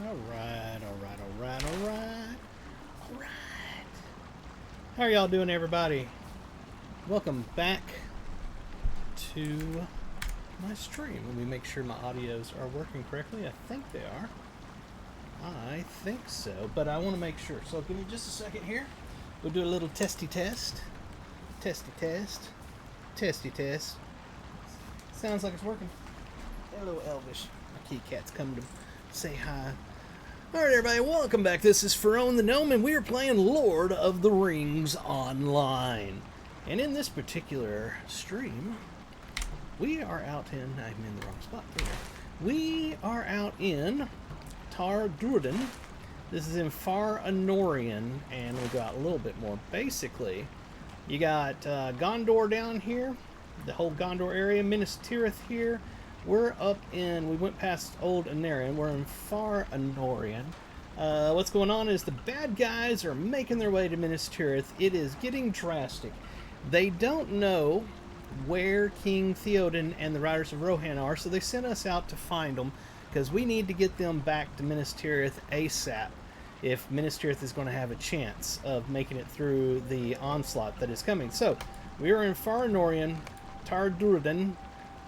Alright, alright, alright, alright. Alright. How are y'all doing, everybody? Welcome back to my stream. Let me make sure my audios are working correctly. I think they are. I think so, but I want to make sure. So give me just a second here. We'll do a little testy test. Testy test. Testy test. Sounds like it's working. Hello, Elvish. My kitty cat's coming to say hi. Alright, everybody, welcome back. This is Pharaoh the Gnome, and we are playing Lord of the Rings Online. And in this particular stream, we are out in... I'm in the wrong spot. There we are out in Tar Lorrandan. This is in Far Anorian, and we'll go out a little bit more. Basically, you got Gondor down here, the whole Gondor area, Minas Tirith here. We're up in, we went past Old Anarion, we're in Far Anorian. What's going on is the bad guys are making their way to Minas Tirith. It is getting drastic. They don't know where King Theoden and the Riders of Rohan are, so they sent us out to find them, because we need to get them back to Minas Tirith ASAP, if Minas Tirith is going to have a chance of making it through the onslaught that is coming. So, we are in Far Anorian, Tar Lorrandan.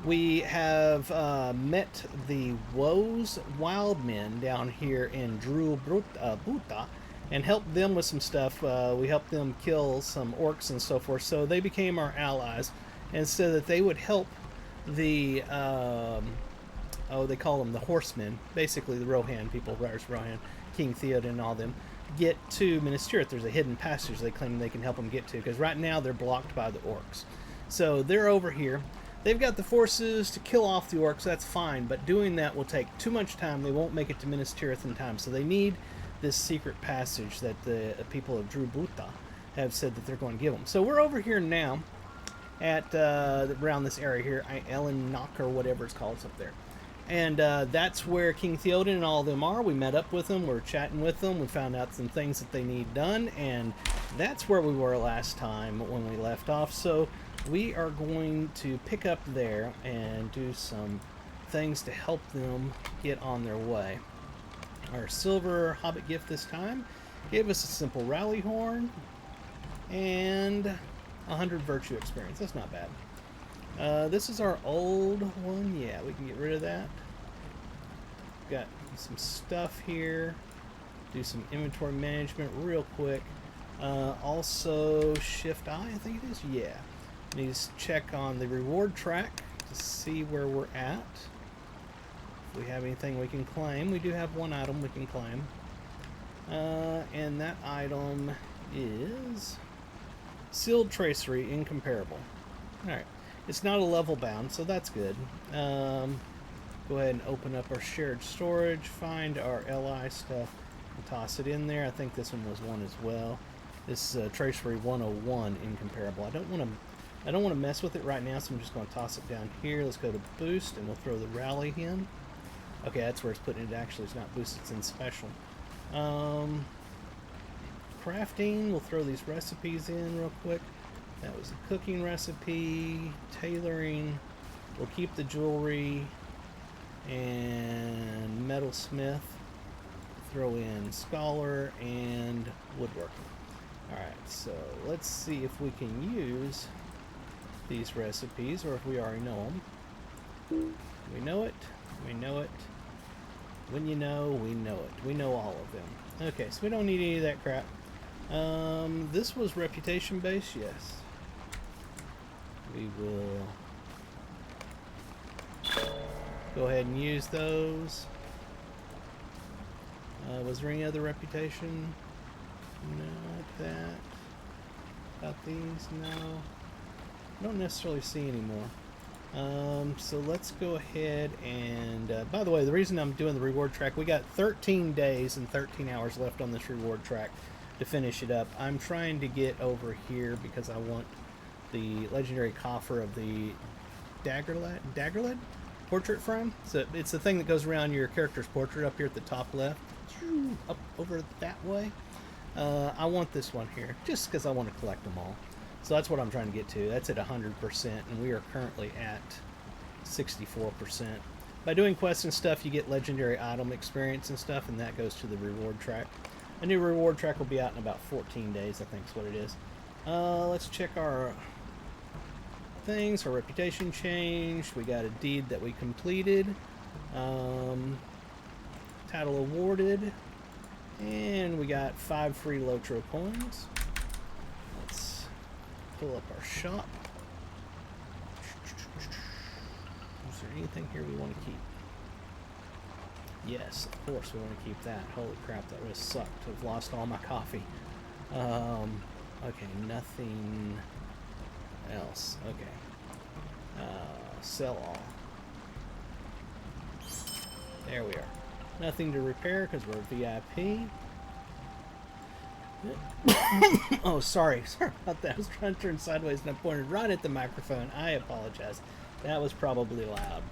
We have met the Woes Wildmen down here in Drul Buta and helped them with some stuff. We helped them kill some orcs and so forth, so they became our allies, and so that they would help the, they call them the horsemen, basically the Rohan people, Riders of Rohan, King Theoden and all them, get to Minas Tirith. There's a hidden passage they claim they can help them get to, because right now they're blocked by the orcs. So they're over here. They've got the forces to kill off the orcs, that's fine, but doing that will take too much time. They won't make it to Minas Tirith in time, so they need this secret passage that the people of Drul Buta have said that they're going to give them. So we're over here now at around this area here, Ellen Knock or whatever it's called, it's up there. And that's where King Theoden and all of them are. We met up with them, we're chatting with them, we found out some things that they need done, and that's where we were last time when we left off. So we are going to pick up there and do some things to help them get on their way. Our silver hobbit gift this time gave us a simple rally horn and 100 virtue experience. That's not bad. This is our old one. Yeah, we can get rid of that. Got some stuff here. Do some inventory management real quick. Also, Shift I think it is. Yeah. Need to check on the reward track to see where we're at. If we have anything we can claim. We do have one item we can claim. And that item is Sealed Tracery, Incomparable. Alright. It's not a level bound, so that's good. Go ahead and open up our shared storage, find our LI stuff, and toss it in there. I think this one was one as well. This is Tracery 101, Incomparable. I don't want to mess with it right now, so I'm just going to toss it down here. Let's go to boost, and we'll throw the rally in. Okay, that's where it's putting it. Actually, it's not boost, it's in special. Crafting, we'll throw these recipes in real quick. That was a cooking recipe. Tailoring, we'll keep the jewelry. And metalsmith, throw in scholar and woodworking. Alright, so let's see if we can use these recipes, or if we already know them. We know it. We know it. When you know, we know it. We know all of them. Okay, so we don't need any of that crap. This was reputation based, yes. We will go ahead and use those. Was there any other reputation? Not that. About these? No. I don't necessarily see any more. So let's go ahead and... by the way, the reason I'm doing the reward track, we got 13 days and 13 hours left on this reward track to finish it up. I'm trying to get over here because I want the legendary coffer of the Daggerled portrait frame. So it's the thing that goes around your character's portrait up here at the top left. Up over that way. I want this one here just because I want to collect them all. So that's what I'm trying to get to. That's at 100%, and we are currently at 64%. by doing quests and stuff, you get legendary item experience and stuff, and that goes to the reward track. A new reward track will be out in about 14 days, I think is what it is. Let's check our things. Our reputation changed. We got a deed that we completed. Title awarded. And we got 5 free Lotro coins. Let's pull up our shop. Is there anything here we want to keep? Yes, of course we want to keep that. Holy crap, that would have sucked to have lost all my coffee. Okay, nothing else. Okay. Sell all. There we are. Nothing to repair because we're VIP. Oh, sorry. Sorry about that. I was trying to turn sideways and I pointed right at the microphone. I apologize. That was probably loud.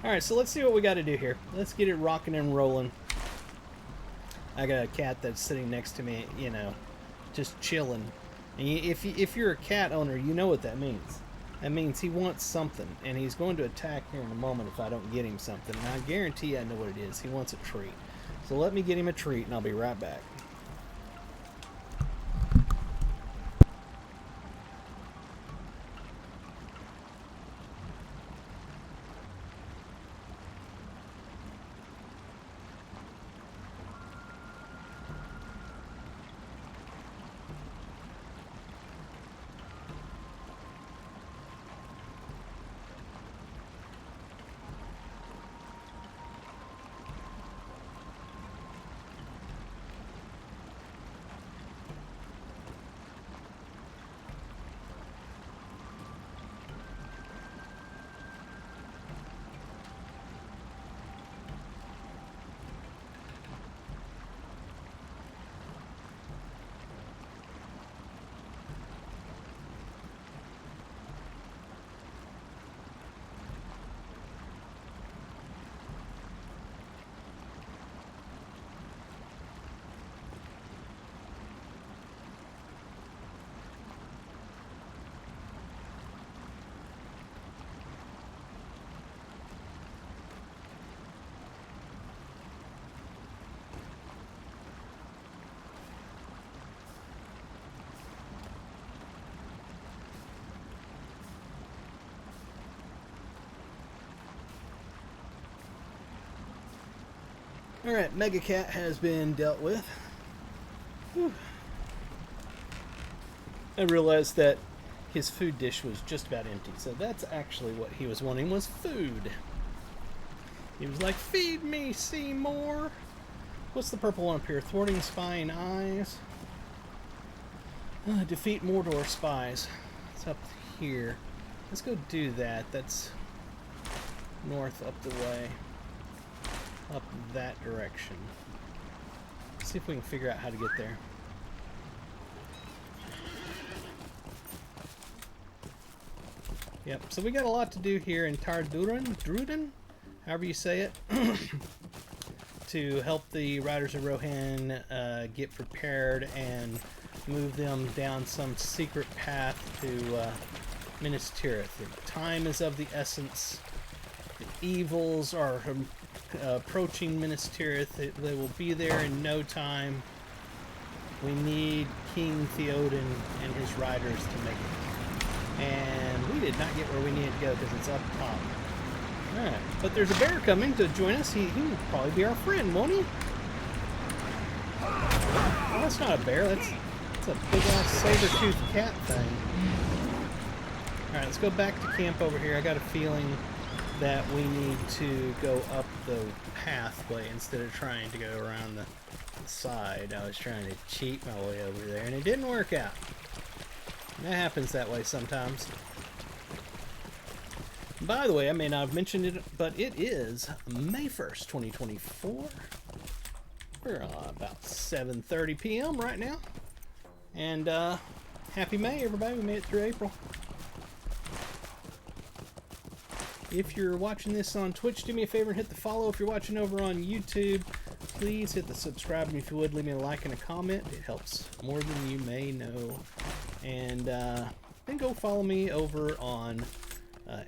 Alright, so let's see what we got to do here. Let's get it rocking and rolling. I got a cat that's sitting next to me, you know, just chilling. And if you're a cat owner, you know what that means. That means he wants something, and he's going to attack here in a moment if I don't get him something. And I guarantee I know what it is. He wants a treat. So let me get him a treat, and I'll be right back. Alright, Mega Cat has been dealt with. Whew. I realized that his food dish was just about empty, so that's actually what he was wanting, was food. He was like, feed me, Seymour! What's the purple one up here? Thwarting spying eyes. Defeat Mordor spies. It's up here. Let's go do that. That's north up the way. Up that direction. See if we can figure out how to get there. Yep, so we got a lot to do here in Druden, however you say it, to help the Riders of Rohan get prepared and move them down some secret path to Minas Tirith. Time is of the essence. The evils are approaching Minas Tirith. They will be there in no time. We need King Theoden and his riders to make it. And we did not get where we needed to go because it's up top. Alright, but there's a bear coming to join us. He will probably be our friend, won't he? Oh, that's not a bear. That's a big-ass saber-toothed cat thing. Alright, let's go back to camp over here. I got a feeling that we need to go up the pathway instead of trying to go around the side. I was trying to cheat my way over there, and it didn't work out. And that happens that way sometimes. By the way, I may not have mentioned it, but it is May 1st, 2024. We're about 7:30 p.m. right now. And happy May, everybody. We made it through April. If you're watching this on Twitch, do me a favor and hit the follow. If you're watching over on YouTube, please hit the subscribe, and if you would, leave me a like and a comment. It helps more than you may know. And then go follow me over on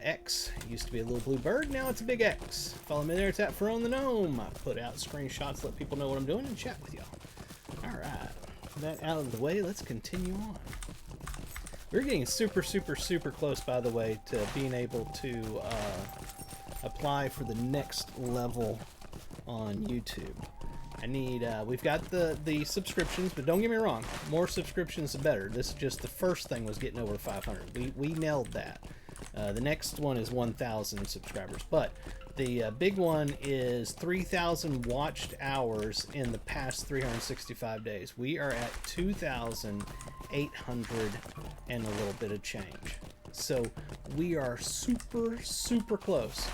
X. It used to be a little blue bird, now it's a big X. Follow me there, it's at Ferone the Gnome. I put out screenshots, let people know what I'm doing, and chat with y'all. Alright, that out of the way, let's continue on. We're getting super, super, super close, by the way, to being able to apply for the next level on YouTube. I need, we've got the subscriptions, but don't get me wrong, more subscriptions the better. This is just the first thing was getting over 500. We nailed that. The next one is 1,000 subscribers, but the big one is 3,000 watched hours in the past 365 days. We are at 2,800 and a little bit of change. So we are super, super close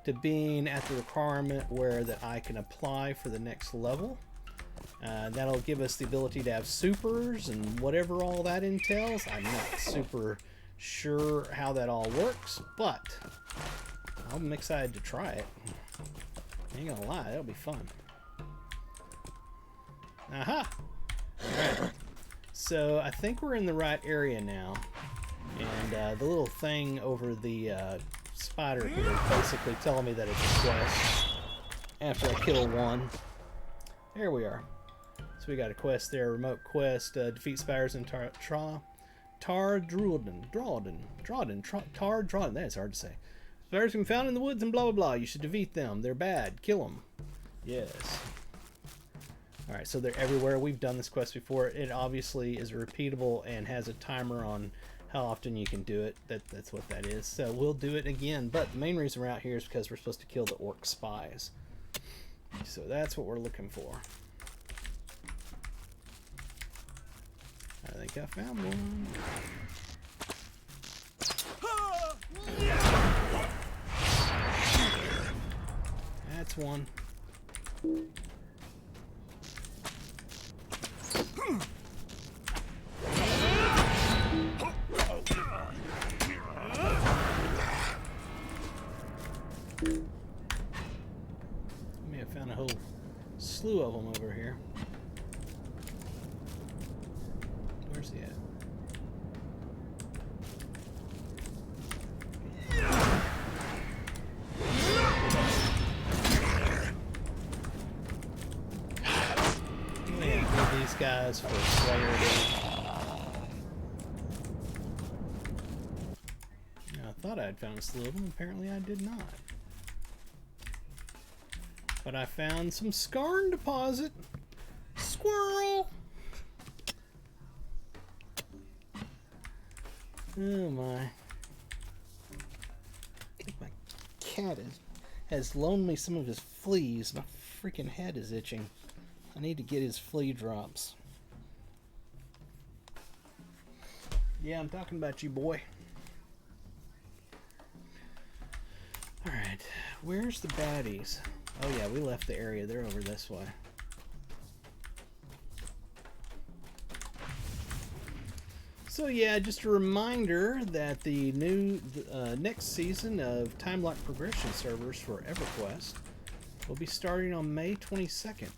to being at the requirement where that I can apply for the next level. That'll give us the ability to have supers and whatever all that entails. I'm not super sure how that all works, but I'm excited to try it. Ain't gonna lie, that'll be fun. Aha! Alright. So I think we're in the right area now. And the little thing over the spider here is basically telling me that it's a quest after I kill one. There we are. So we got a quest there, remote quest, defeat spiders in Lorrandan. That is hard to say. Spiders can be found in the woods and blah blah blah. You should defeat them. They're bad. Kill them. Yes. Alright, so they're everywhere. We've done this quest before. It obviously is repeatable and has a timer on how often you can do it. That's what that is. So we'll do it again. But the main reason we're out here is because we're supposed to kill the orc spies. So that's what we're looking for. I think I found one. That's one. I may have found a whole slew of them over here. Where's he at? These guys for Slayer Day. I thought I had found a slew of them. Apparently I did not. But I found some Scarn deposit. Squirrel! Oh my. I think my cat has loaned me some of his fleas. My freaking head is itching. I need to get his flea drops. Yeah, I'm talking about you, boy. Alright, where's the baddies? Oh yeah, we left the area. They're over this way. So yeah, just a reminder that the new next season of Time Lock Progression servers for EverQuest will be starting on May 22nd.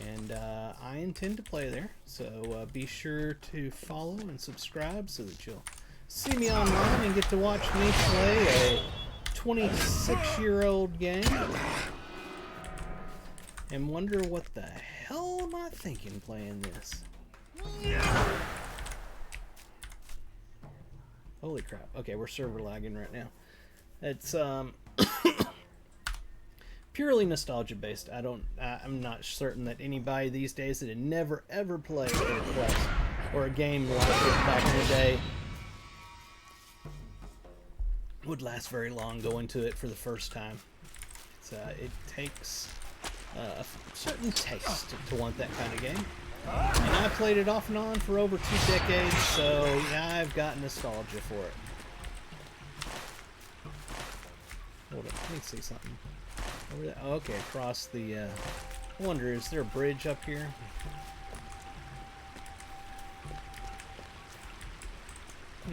And I intend to play there, so be sure to follow and subscribe so that you'll see me online and get to watch me play a 26-year-old game and wonder what the hell am I thinking playing this. Holy crap. Okay, we're server lagging right now. It's purely nostalgia based. I'm not certain that anybody these days that had never ever played a quest or a game like it back in the day would last very long going to it for the first time. It takes a certain taste to want that kind of game. And I played it off and on for over 2 decades, so yeah, I've got nostalgia for it. Hold on, let me see something. Over there. Oh, okay, across the, I wonder, is there a bridge up here? I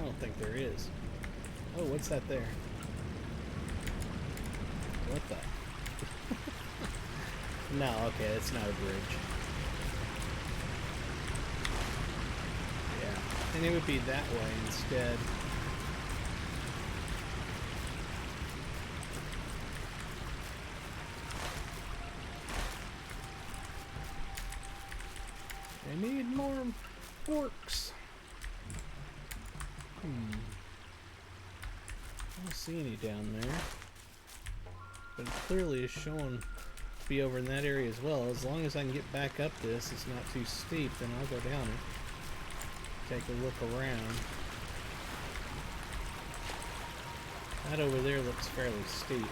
don't think there is. Oh, what's that there? What the? No, okay, it's not a bridge. And it would be that way instead. I need more forks. I don't see any down there. But it clearly is showing to be over in that area as well. As long as I can get back up this, it's not too steep, then I'll go down it. Take a look around. That over there looks fairly steep.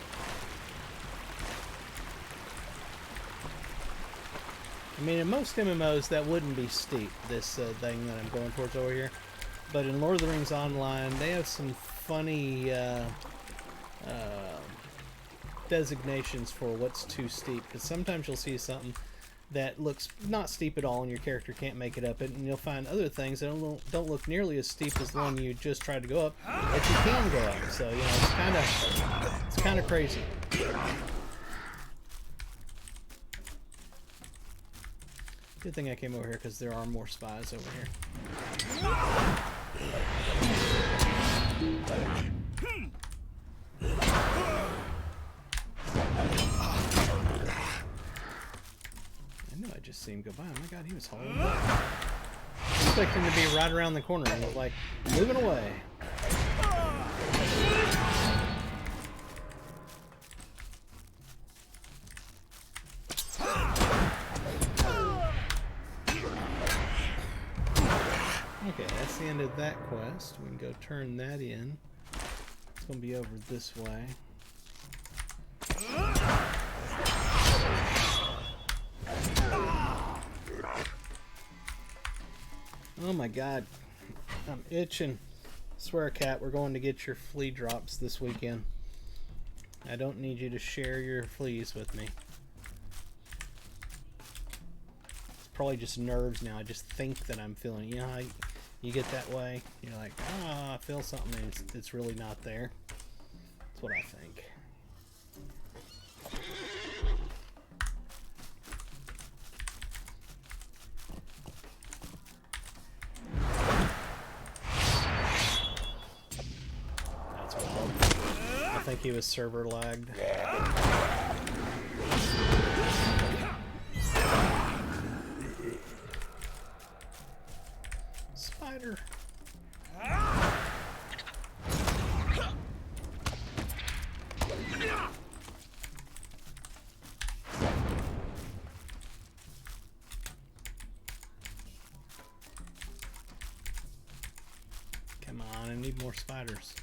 I mean, in most MMOs, that wouldn't be steep, this thing that I'm going towards over here. But in Lord of the Rings Online, they have some funny designations for what's too steep. Because sometimes you'll see something that looks not steep at all and your character can't make it up it. And you'll find other things that don't look nearly as steep as the one you just tried to go up, but you can go up. So, you know, it's kind of crazy. Good thing I came over here because there are more spies over here. I knew I just seen him go by. Oh my god, he was hauling up. I was expecting to be right around the corner and was like moving away. Okay, that's the end of that quest. We can go turn that in. It's going to be over this way. Oh my god. I'm itching. Swear, cat, we're going to get your flea drops this weekend. I don't need you to share your fleas with me. It's probably just nerves now. I just think that I'm feeling, you know how you get that way? You're like, oh, I feel something, and it's really not there. That's what I think. That's wild. I think he was server lagged. Spider. Come on, I need more spiders.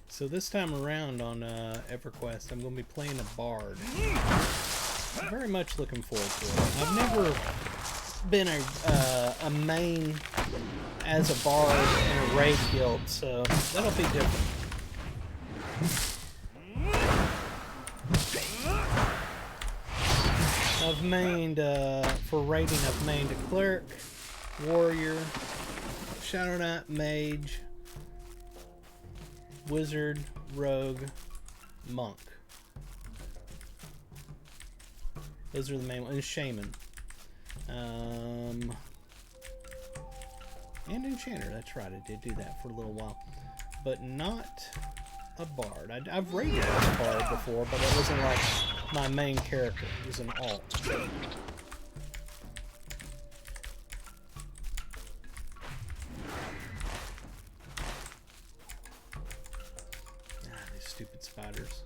So this time around on EverQuest, I'm going to be playing a bard. I'm very much looking forward to it. I've never been a main as a bard in a raid guild, so that'll be different. I've mained, for raiding, I've mained a cleric, warrior, shadow knight, mage, wizard, rogue, monk. Those are the main ones. And shaman. And enchanter. That's right, I did do that for a little while. But not a bard. I've raided as a bard before, but it wasn't like my main character. It was an alt. Stupid spiders.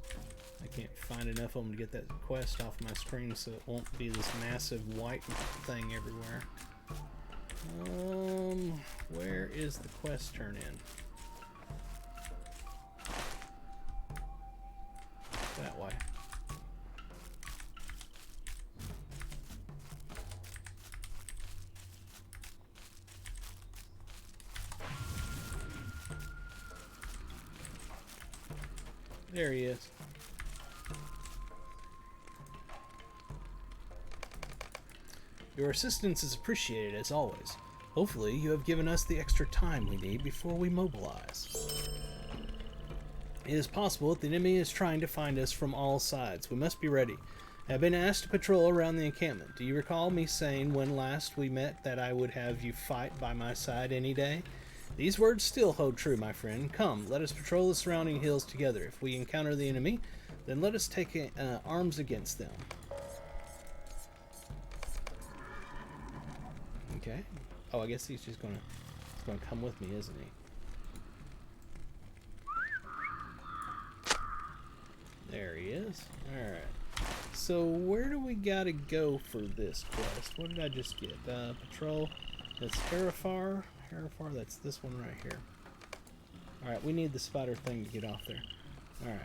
I can't find enough of them to get that quest off my screen so it won't be this massive white thing everywhere. Where is the quest turn in? That way. There he is. Your assistance is appreciated as always. Hopefully, you have given us the extra time we need before we mobilize. It is possible that the enemy is trying to find us from all sides. We must be ready. I have been asked to patrol around the encampment. Do you recall me saying when last we met that I would have you fight by my side any day? These words still hold true, my friend. Come, let us patrol the surrounding hills together. If we encounter the enemy, then let us take arms against them. Okay. Oh, I guess he's just gonna come with me, isn't he? There he is. Alright. So where do we gotta go for this quest? What did I just get? Patrol. That's Herefar. Herefar, that's this one right here. Alright, we need the spider thing to get off there. Alright.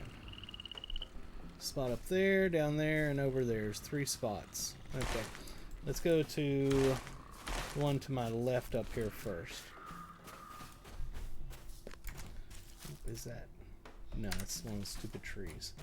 Spot up there, down there, and over there. There's 3 spots. Okay. Let's go to the one to my left up here first. Is that? No, it's one of those stupid trees.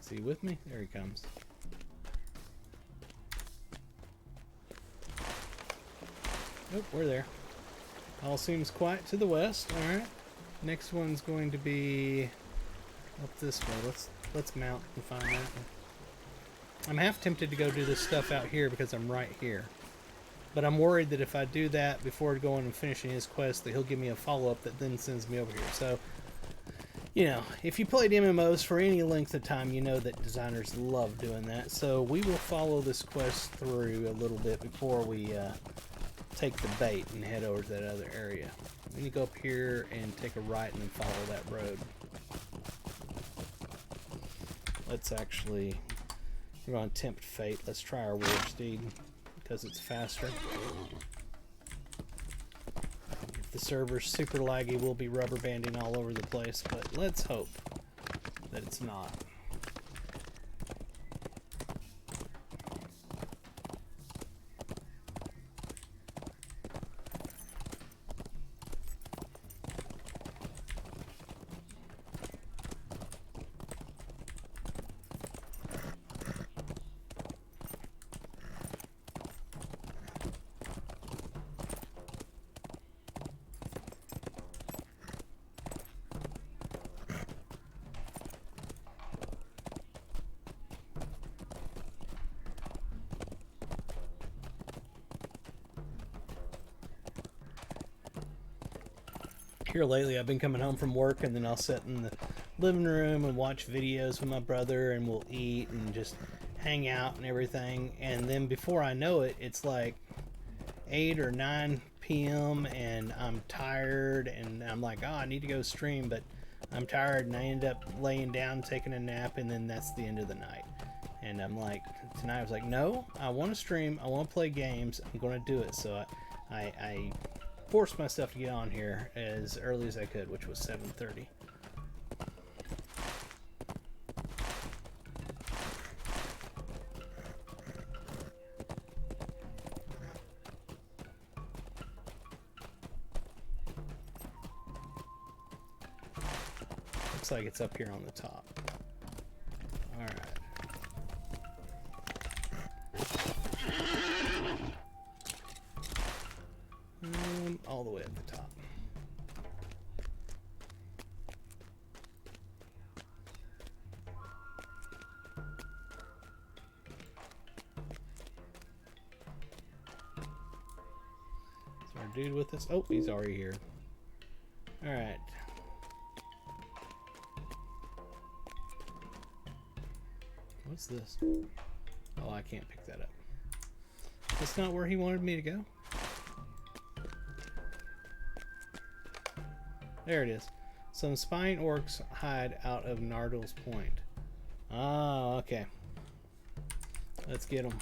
Is he with me? There he comes. Nope, we're there. All seems quiet to the west. Alright. Next one's going to be up this way. Let's mount and find that one. I'm half tempted to go do this stuff out here because I'm right here. But I'm worried that if I do that before going and finishing his quest, that he'll give me a follow-up that then sends me over here. So, you know, if you played MMOs for any length of time, you know that designers love doing that. So we will follow this quest through a little bit before we take the bait and head over to that other area. We need to go up here and take a right and then follow that road. Let's actually, we're going to tempt fate. Let's try our war steed because it's faster. If the server's super laggy, we'll be rubber banding all over the place, but let's hope that it's not. Here lately I've been coming home from work and then I'll sit in the living room and watch videos with my brother and we'll eat and just hang out and everything, and then before I know it, it's like 8 or 9 p.m. and I'm tired and I'm like, oh, I need to go stream, but I'm tired and I end up laying down taking a nap, and then that's the end of the night. And I'm like, tonight I was like, no, I want to stream, I want to play games, I'm going to do it. So I forced myself to get on here as early as I could, which was 7:30. Looks like it's up here on the top. All right. All the way at the top. Is our dude with us? Oh, he's already here. All right. What's this? Oh, I can't pick that up. That's not where he wanted me to go. There it is. Some spying orcs hide out of Nardal's Point. Oh, okay. Let's get them.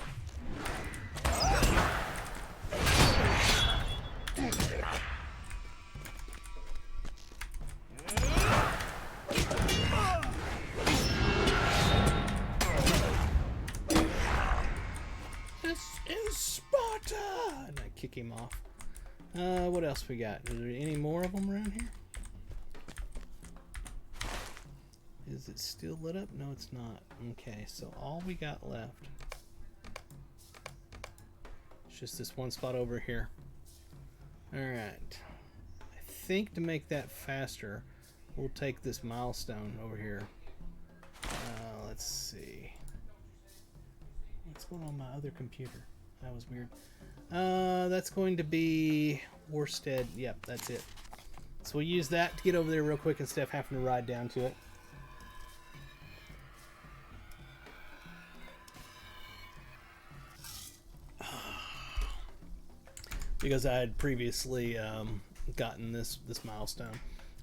This is steam off. What else we got? Is there any more of them around here? Is it still lit up? No, it's not. Okay, so all we got left is just this one spot over here. Alright. I think to make that faster, we'll take this milestone over here. Let's see. What's going on my other computer? That was weird. That's going to be Worstead. Yep, that's it. So we'll use that to get over there real quick instead of having to ride down to it. Because I had previously gotten this milestone,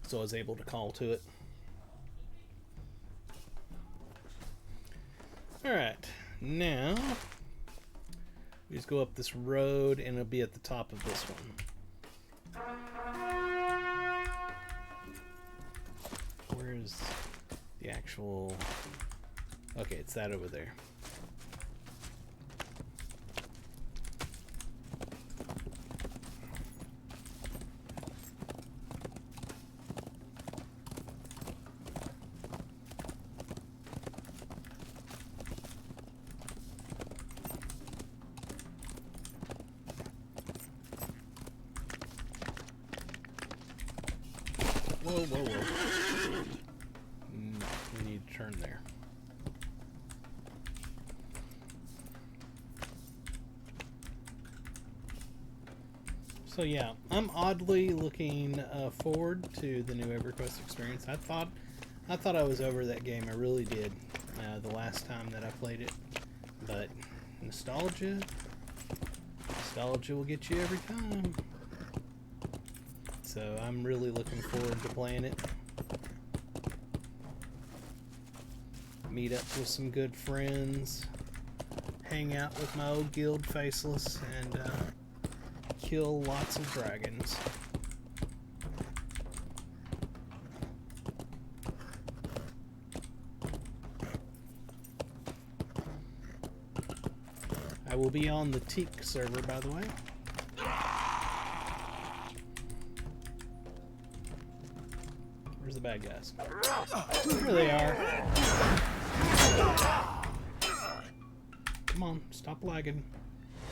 so I was able to call to it. Alright, now we just go up this road and it'll be at the top of this one. Where's the actual... Okay, it's that over there. Whoa, whoa, whoa. No, we need to turn there. So yeah, I'm oddly looking forward to the new EverQuest experience. I thought I was over that game. I really did the last time that I played it. But nostalgia will get you every time. So I'm really looking forward to playing it. Meet up with some good friends. Hang out with my old guild Faceless and kill lots of dragons. I will be on the Teak server, by the way. Where's the bad guys? There they are. Come on, stop lagging.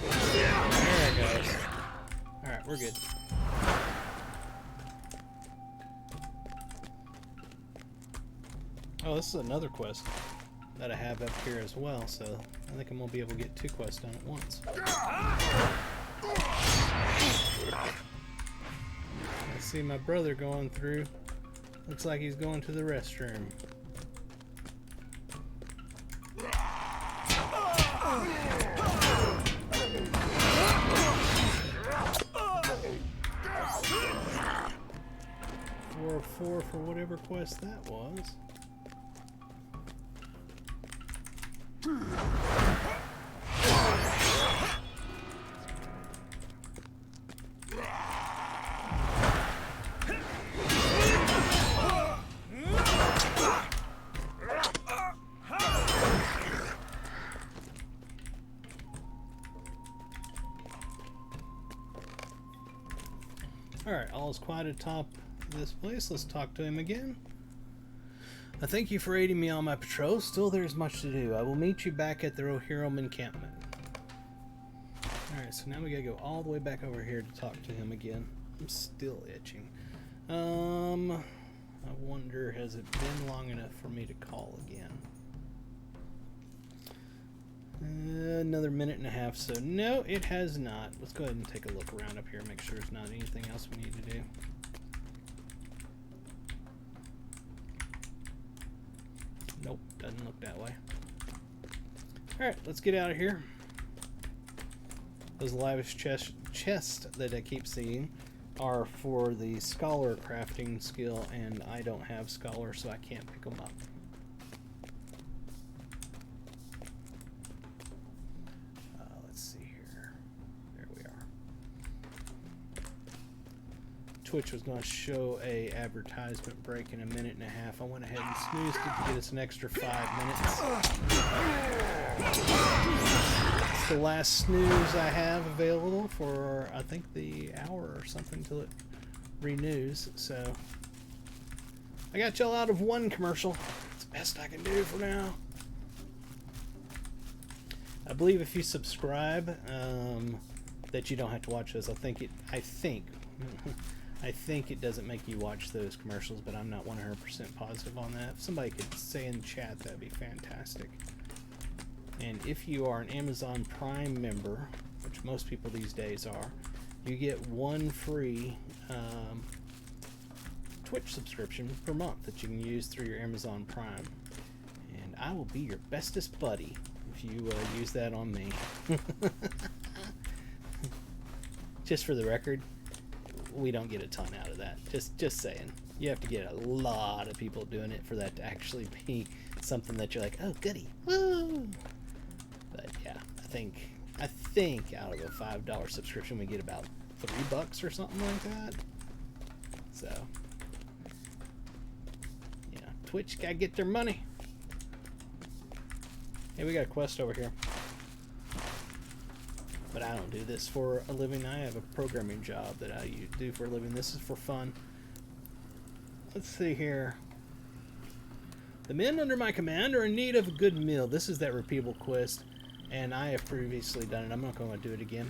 There it goes. Alright, we're good. Oh, this is another quest that I have up here as well, so I think I'm going to be able to get 2 quests done at once. I see my brother going through. Looks like he's going to the restroom. Four for whatever quest that was. Alright, all is quiet atop this place. Let's talk to him again. I thank you for aiding me on my patrol. Still, there's much to do. I will meet you back at the Rohirrim encampment. Alright, so now we gotta go all the way back over here to talk to him again. I'm still itching. I wonder, has it been long enough for me to call again? Another minute and a half, so no, it has not. Let's go ahead and take a look around up here, make sure there's not anything else we need to do. Nope, doesn't look that way. Alright, let's get out of here. Those lavish chests that I keep seeing are for the scholar crafting skill, and I don't have scholar, so I can't pick them up. Let's see here. There we are. Twitch was going to show a advertisement break in a minute and a half. I went ahead and snoozed it to get us an extra 5 minutes. It's the last snooze I have available for, I think, the hour or something till it renews. So I got y'all out of one commercial. It's the best I can do for now. I believe if you subscribe, that you don't have to watch those. I think it doesn't make you watch those commercials, but I'm not 100% positive on that. If somebody could say in the chat, that'd be fantastic. And if you are an Amazon Prime member, which most people these days are, you get one free Twitch subscription per month that you can use through your Amazon Prime. And I will be your bestest buddy if you use that on me. Just for the record, we don't get a ton out of that. Just saying. You have to get a lot of people doing it for that to actually be something that you're like, oh, goody, woo! But yeah, I think out of a $5 subscription we get about $3 or something like that. So yeah, Twitch gotta get their money. Hey, we got a quest over here. But I don't do this for a living. I have a programming job that I do for a living. This is for fun. Let's see here. The men under my command are in need of a good meal. This is that repeatable quest, and I have previously done it. I'm not going to do it again.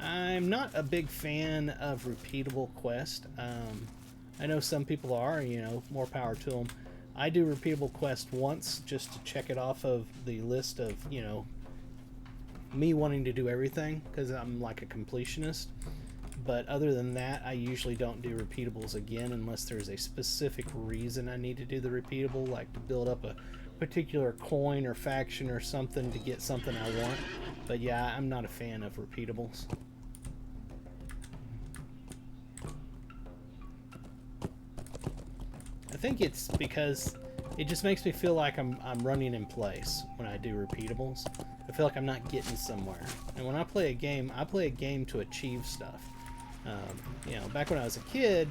I'm not a big fan of repeatable quest. I know some people are, you know, more power to them. I do repeatable quest once just to check it off of the list of, you know, me wanting to do everything because I'm like a completionist. But other than that, I usually don't do repeatables again unless there's a specific reason I need to do the repeatable, like to build up a particular coin or faction or something to get something I want. But yeah, I'm not a fan of repeatables. I think it's because it just makes me feel like I'm running in place when I do repeatables. I feel like I'm not getting somewhere. And when I play a game to achieve stuff. You know, back when I was a kid,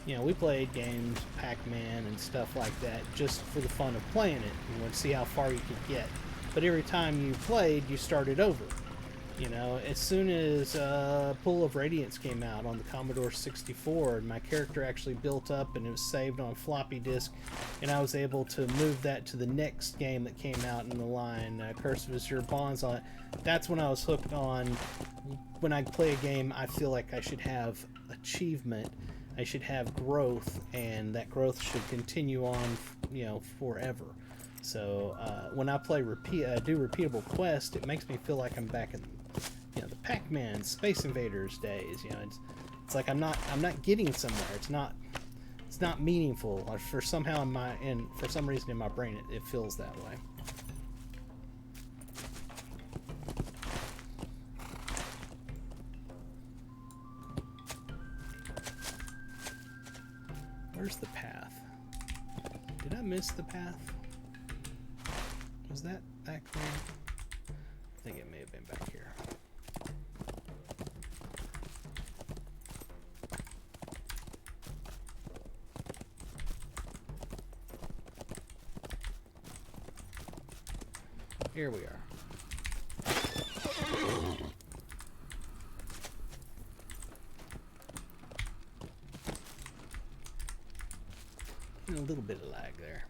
you know, we played games, Pac-Man and stuff like that, just for the fun of playing it. You want to see how far you could get. But every time you played, you started over. You know, as soon as Pool of Radiance came out on the Commodore 64, and my character actually built up and it was saved on floppy disk, and I was able to move that to the next game that came out in the line, Curse of Azure Bonds on it. That's when I was hooked on. When I play a game, I feel like I should have achievement, I should have growth, and that growth should continue on, you know, forever. So when I play do repeatable quest, it makes me feel like I'm back in, you know, the Pac-Man, Space Invaders days. You know, it's like I'm not getting somewhere. It's not meaningful. Or for some reason in my brain, it feels that way. Where's the path? Did I miss the path? Was that back there? I think it may have been back here. Here we are. A little bit of lag there.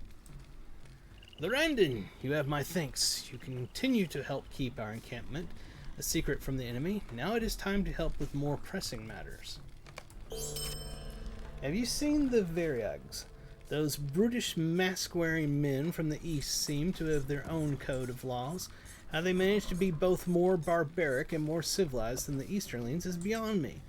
Lorrandan, you have my thanks. You continue to help keep our encampment a secret from the enemy. Now it is time to help with more pressing matters. Have you seen the Varyags? Those brutish mask-wearing men from the east seem to have their own code of laws. How they manage to be both more barbaric and more civilized than the Easterlings is beyond me.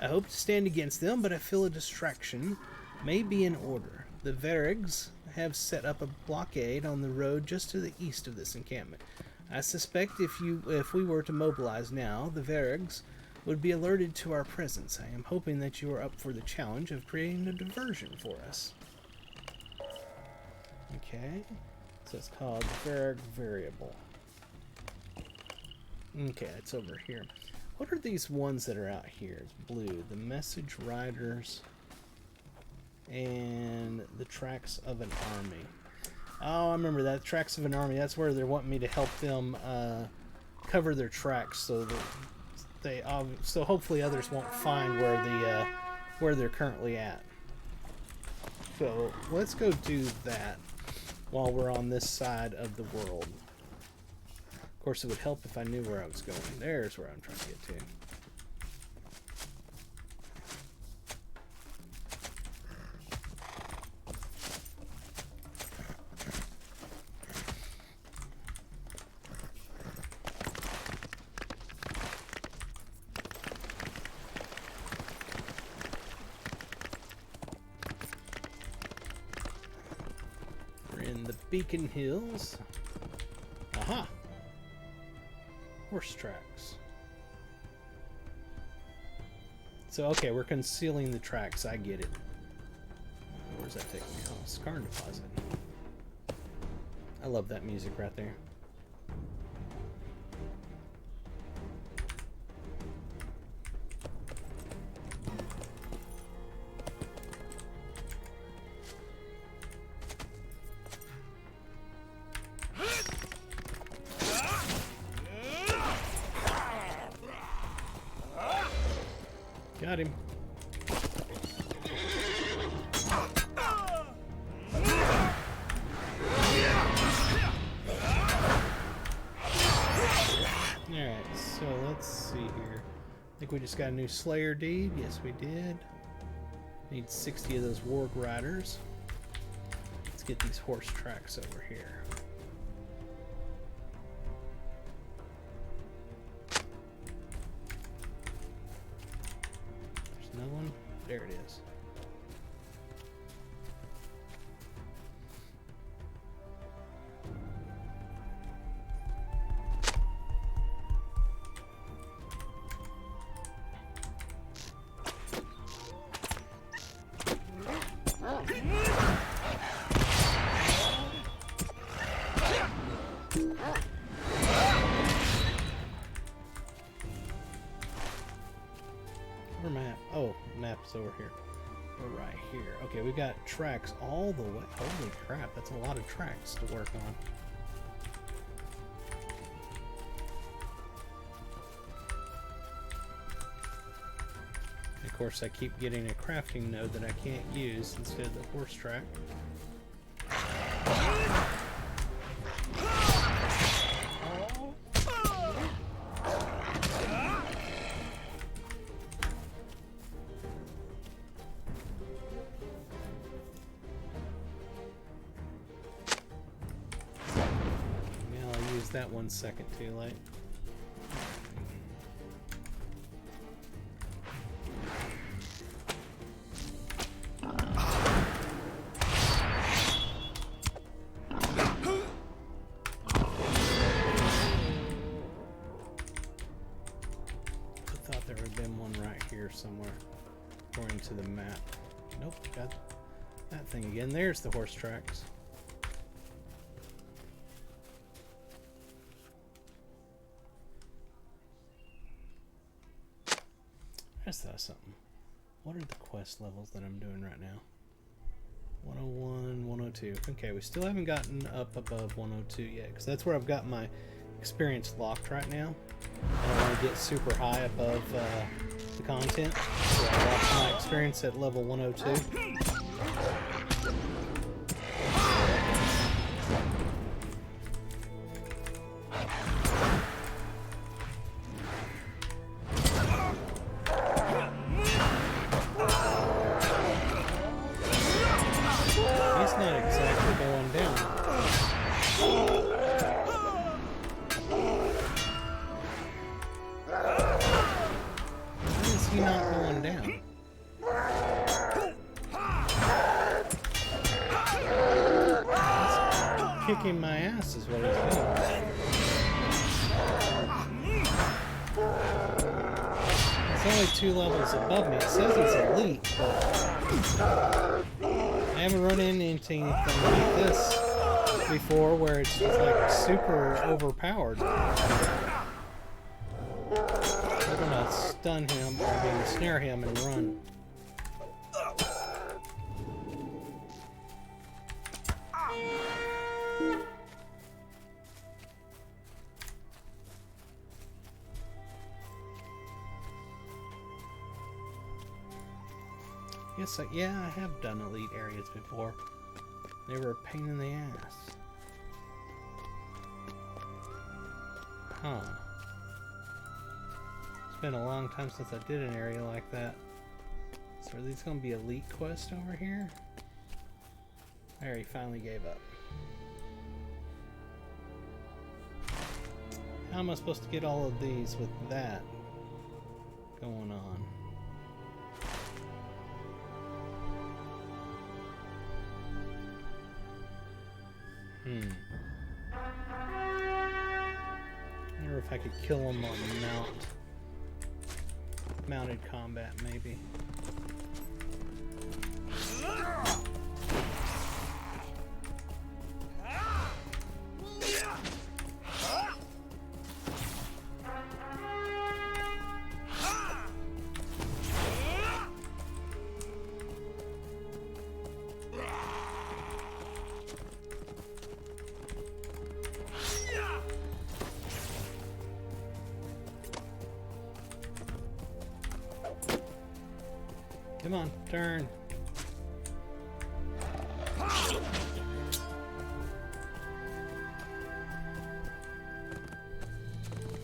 I hope to stand against them, but I feel a distraction may be in order. The Varyags have set up a blockade on the road just to the east of this encampment. I suspect if we were to mobilize now, the Varyags would be alerted to our presence. I am hoping that you are up for the challenge of creating a diversion for us. Okay, so it's called Varag Variable. Okay, it's over here. What are these ones that are out here? It's blue. The message riders and the tracks of an army. Oh, I remember that. Tracks of an army. That's where they're wanting me to help them cover their tracks, so that so hopefully others won't find where they're currently at. So let's go do that while we're on this side of the world. Of course, it would help if I knew where I was going. There's where I'm trying to get to. We're in the Beacon Hills. Aha! Horse tracks. So, okay, we're concealing the tracks. I get it. Where's that taking me? Oh, Scar Deposit. I love that music right there. Got him. Alright, so let's see here. I think we just got a new Slayer deed. Yes, we did. Need 60 of those Warg Riders. Let's get these horse tracks over here. Another one. There it is. Where map? Oh, map's over here. We're right here. Okay, we got tracks all the way. Holy crap, that's a lot of tracks to work on. And of course, I keep getting a crafting node that I can't use instead of the horse track. That 1 second too late. I thought there would have been one right here somewhere, according to the map. Nope, got that thing again. There's the horse tracks. That's something. What are the quest levels that I'm doing right now? 101, 102. Okay, we still haven't gotten up above 102 yet, because that's where I've got my experience locked right now. I don't want to get super high above the content, so I locked my experience at level 102. Kicking my ass is what he's doing. It's only 2 levels above me. It says he's elite, but I haven't run into anything like this before where it's just like super overpowered. We're gonna stun him, or I mean snare him and run. Yes, yeah, I have done elite areas before. They were a pain in the ass. Huh. It's been a long time since I did an area like that. So are these going to be elite quests over here? There, he finally gave up. How am I supposed to get all of these with that going on? I wonder if I could kill him on mounted combat, maybe. Come on, turn.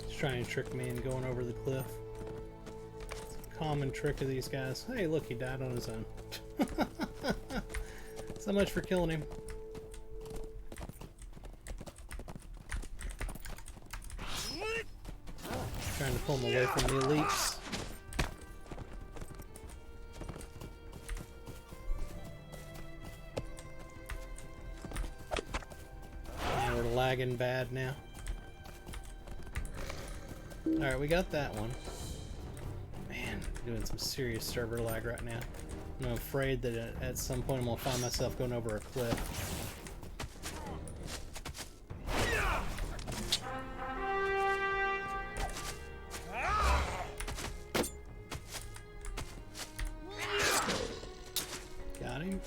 He's trying to trick me into going over the cliff. It's a common trick of these guys. Hey, look, he died on his own. So much for killing him. Trying to pull him away from the elites. Lagging bad now. Alright, we got that one. Man, doing some serious server lag right now. I'm afraid that at some point I'm going to find myself going over a cliff. Got him.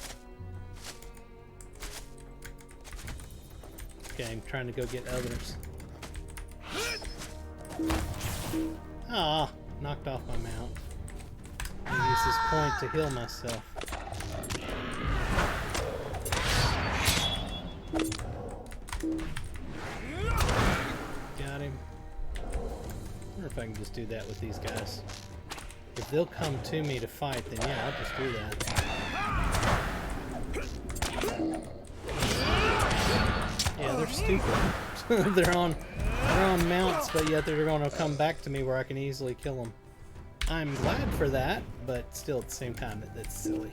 Okay, I'm trying to go get others. Ah, knocked off my mount. I use this point to heal myself. Got him. I wonder if I can just do that with these guys. If they'll come to me to fight, then yeah, I'll just do that. Yeah, they're stupid. they're on mounts, but yet they're going to come back to me where I can easily kill them. I'm glad for that, but still at the same time, that's silly.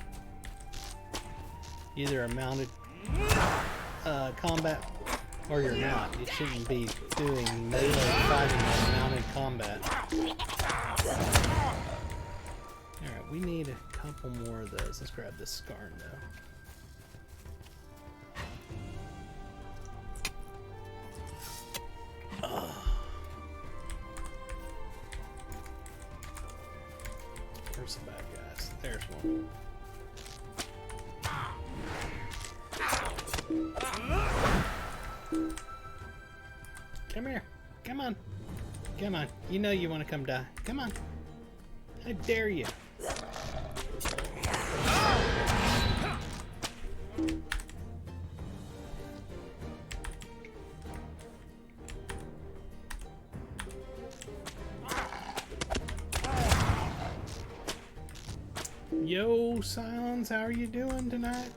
Either a mounted combat or you're not. You shouldn't be doing melee fighting on mounted combat. Alright, we need a couple more of those. Let's grab this scar though. Where's the bad guys? There's one. Come here. Come on. Come on. You know you want to come die. Come on. I dare you. Yo, Silence, how are you doing tonight?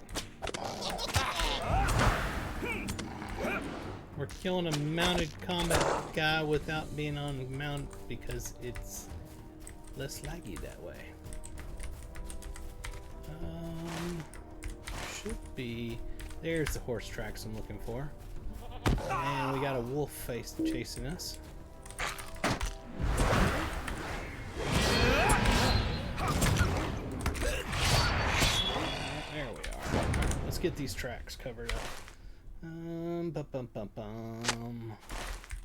We're killing a mounted combat guy without being on mount because it's less laggy that way. Should be... There's the horse tracks I'm looking for. And we got a wolf face chasing us. Let's get these tracks covered up.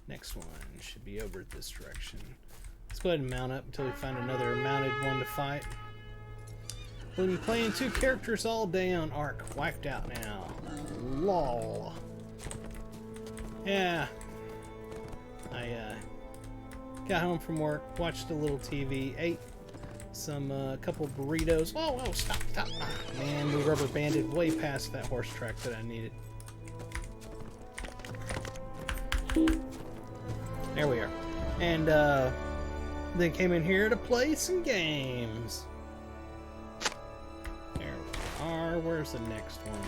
Next one should be over this direction. Let's go ahead and mount up until we find another mounted one to fight. Been playing 2 characters all day on Ark. Wiped out now. Lol. Yeah. I got home from work, watched a little TV, ate some couple burritos. Whoa, whoa, stop. Man, we rubber banded way past that horse track that I needed. There we are. And then came in here to play some games. There we are. Where's the next one?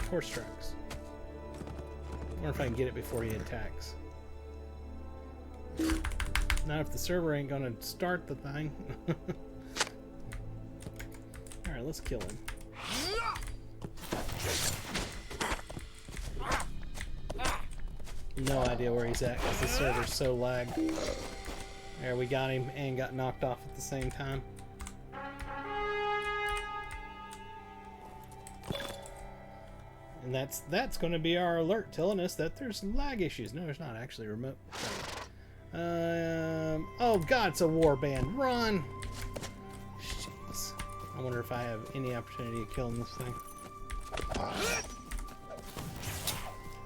Horse tracks. I wonder if I can get it before he attacks. Not if the server ain't gonna start the thing. Alright, let's kill him. No idea where he's at because the server's so lagged. There, we got him and got knocked off at the same time. And that's going to be our alert telling us that there's some lag issues. No, there's not actually remote. Oh god, it's a war band. Run! Jeez. I wonder if I have any opportunity of killing this thing.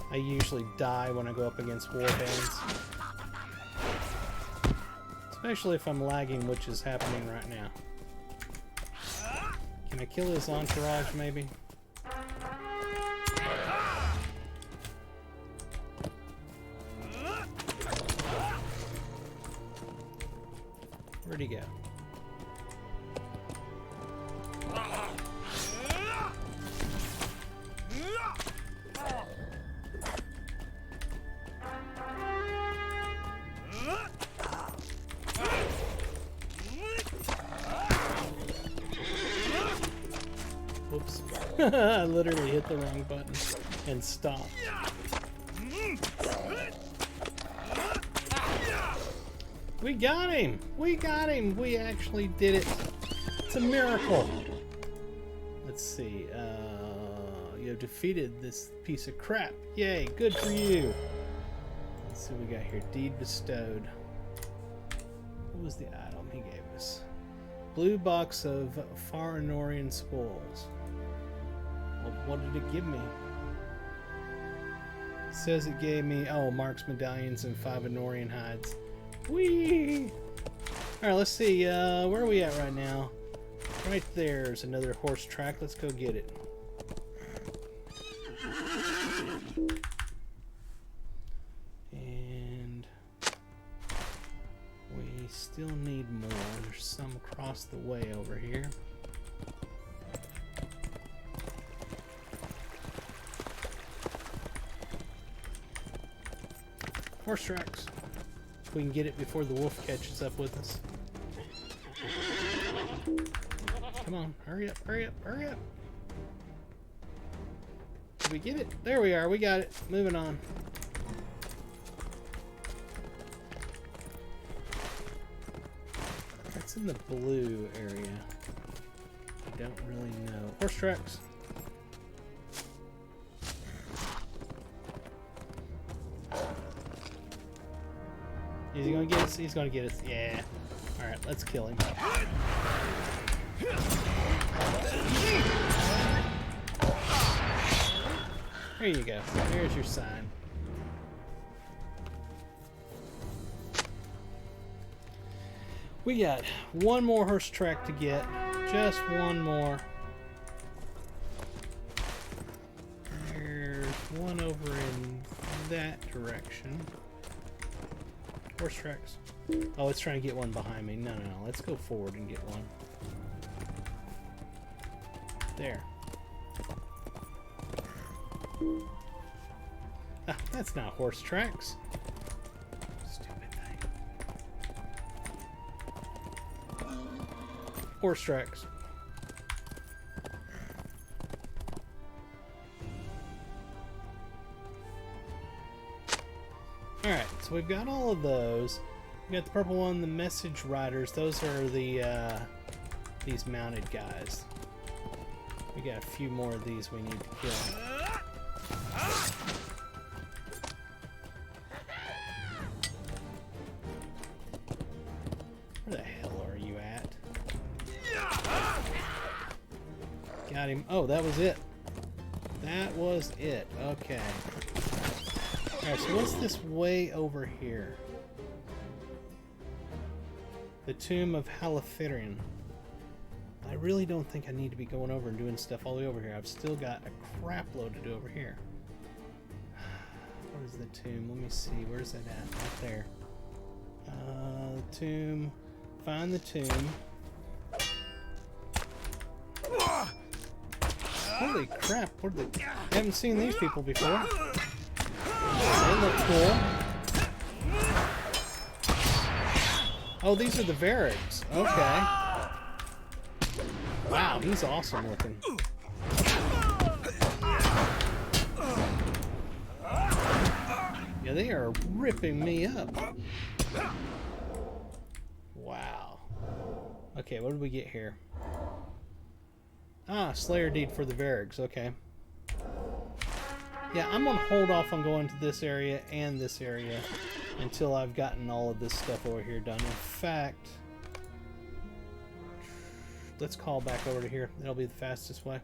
I usually die when I go up against war bands. Especially if I'm lagging, which is happening right now. Can I kill his entourage, maybe? Where'd he go? Whoops. I literally hit the wrong button and stopped. We got him! We got him! We actually did it! It's a miracle! Let's see, you have defeated this piece of crap. Yay, good for you! Let's see what we got here. Deed bestowed. What was the item he gave us? Blue box of Farinorian spoils. Well, what did it give me? It says it gave me, oh, Mark's medallions and 5 Anorian hides. Whee! Alright, let's see, where are we at right now? Right there's another horse track. Let's go get it. And we still need more. There's some across the way over here. Horse tracks. We can get it before the wolf catches up with us. Come on, hurry up, hurry up, hurry up. Did we get it? There we are, we got it. Moving on. That's in the blue area. I don't really know. Horse tracks. Is he gonna get us? He's gonna get us. Yeah. Alright, let's kill him. There you go. There's your sign. We got one more horse track to get. Just one more. There's one over in that direction. Horse tracks. Oh, it's trying to get one behind me. No, no, no. Let's go forward and get one. There. Ah, that's not horse tracks. Stupid thing. Horse tracks. Alright, so we've got all of those. We got the purple one, the message riders. Those are the these mounted guys. We got a few more of these we need to kill. Where the hell are you at? Got him. Oh, that was it. That was it. Okay. Alright, so what's this way over here? The Tomb of Halifarin. I really don't think I need to be going over and doing stuff all the way over here. I've still got a crap load to do over here. Where's the tomb? Let me see. Where's that at? Right there. The tomb. Find the tomb. Holy crap. I haven't seen these people before. They look cool. Oh, these are the Varigs. Okay. Wow, he's awesome looking. Yeah, they are ripping me up. Wow. Okay, what did we get here? Ah, Slayer Deed for the Varigs. Okay. Yeah, I'm going to hold off on going to this area and this area until I've gotten all of this stuff over here done. In fact, let's call back over to here. That'll be the fastest way.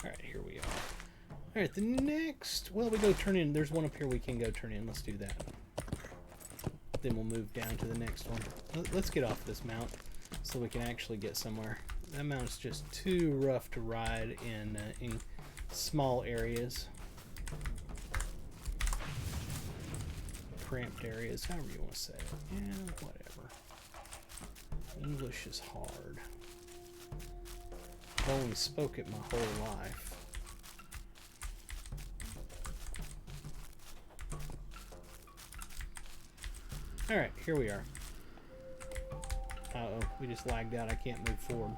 Alright, here we are. Alright, the next... Well, we go turn in. There's one up here we can go turn in. Let's do that. Then we'll move down to the next one. Let's get off this mount so we can actually get somewhere. That mount's just too rough to ride in small areas. Cramped areas, however you want to say it. Yeah, whatever. English is hard. I've only spoke it my whole life. Alright, here we are. Uh-oh, we just lagged out. I can't move forward.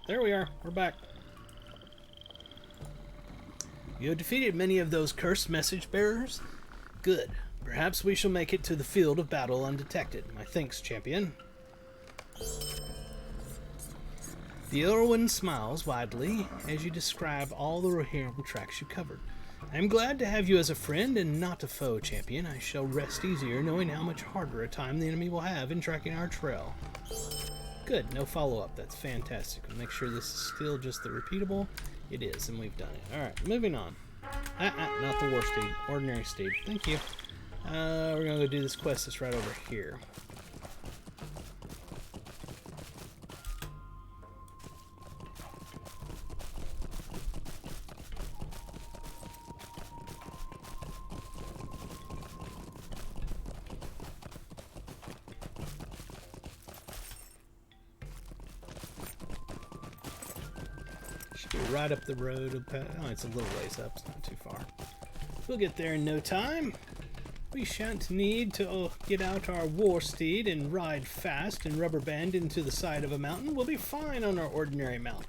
There we are. We're back. You have defeated many of those cursed message bearers? Good. Perhaps we shall make it to the field of battle undetected. My thanks, champion. The Irwin smiles widely as you describe all the Rohirrim tracks you covered. I am glad to have you as a friend and not a foe, champion. I shall rest easier knowing how much harder a time the enemy will have in tracking our trail. Good, no follow-up. That's fantastic. We'll make sure this is still just the repeatable. It is, and we've done it. Alright, moving on. Not the war steed. Ordinary steed. Thank you. We're going to go do this quest that's right over here. Should be right up the road. Oh, it's a little ways up. It's not too far. We'll get there in no time. We shan't need to get out our war steed and ride fast and rubber band into the side of a mountain. We'll be fine on our ordinary mount.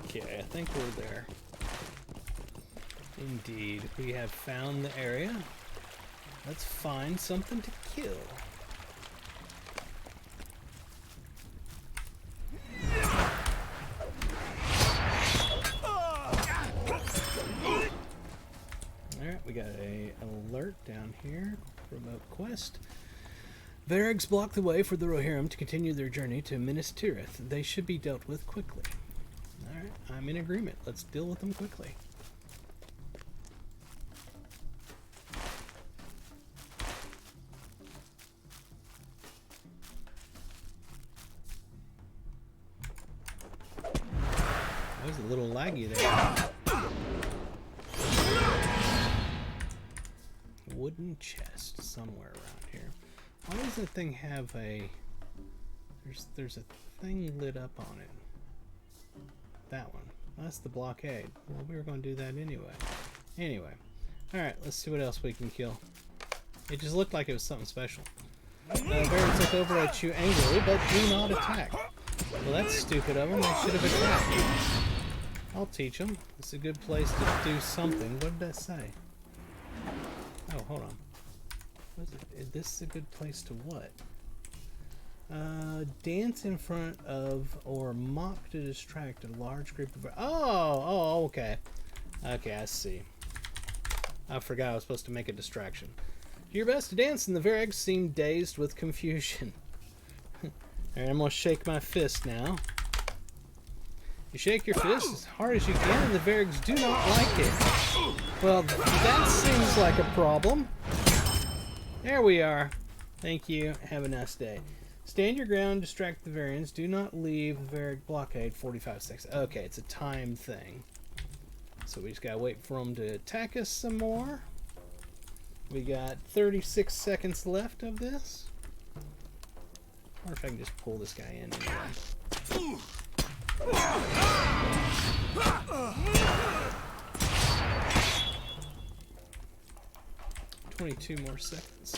Okay, I think we're there. Indeed, we have found the area. Let's find something to kill. Alright, we got an alert down here. Remote quest. Varigs block the way for the Rohirrim to continue their journey to Minas Tirith. They should be dealt with quickly. Alright, I'm in agreement. Let's deal with them quickly. a little laggy there. Wooden chest somewhere around here. Why does that thing have a... There's a thing lit up on it. That one. That's the blockade. Well, we were going to do that anyway. Anyway. Alright, let's see what else we can kill. It just looked like it was something special. Bears look over at you angrily, but do not attack. Well, that's stupid of them. They should have attacked. I'll teach them. It's a good place to do something. What did that say? Oh, hold on. What is it? Is this a good place to what? Dance in front of or mock to distract a large group of... Oh, okay. Okay, I see. I forgot I was supposed to make a distraction. Do your best to dance, and the Vargs seem dazed with confusion. Alright, I'm going to shake my fist now. You shake your fist as hard as you can, and the Vargs do not like it. Well, that seems like a problem. There we are. Thank you. Have a nice day. Stand your ground, distract the Varians. Do not leave the Varg blockade 45 seconds. Okay, it's a time thing. So we just gotta wait for them to attack us some more. We got 36 seconds left of this. Or if I can just pull this guy in anyway. 22 more seconds.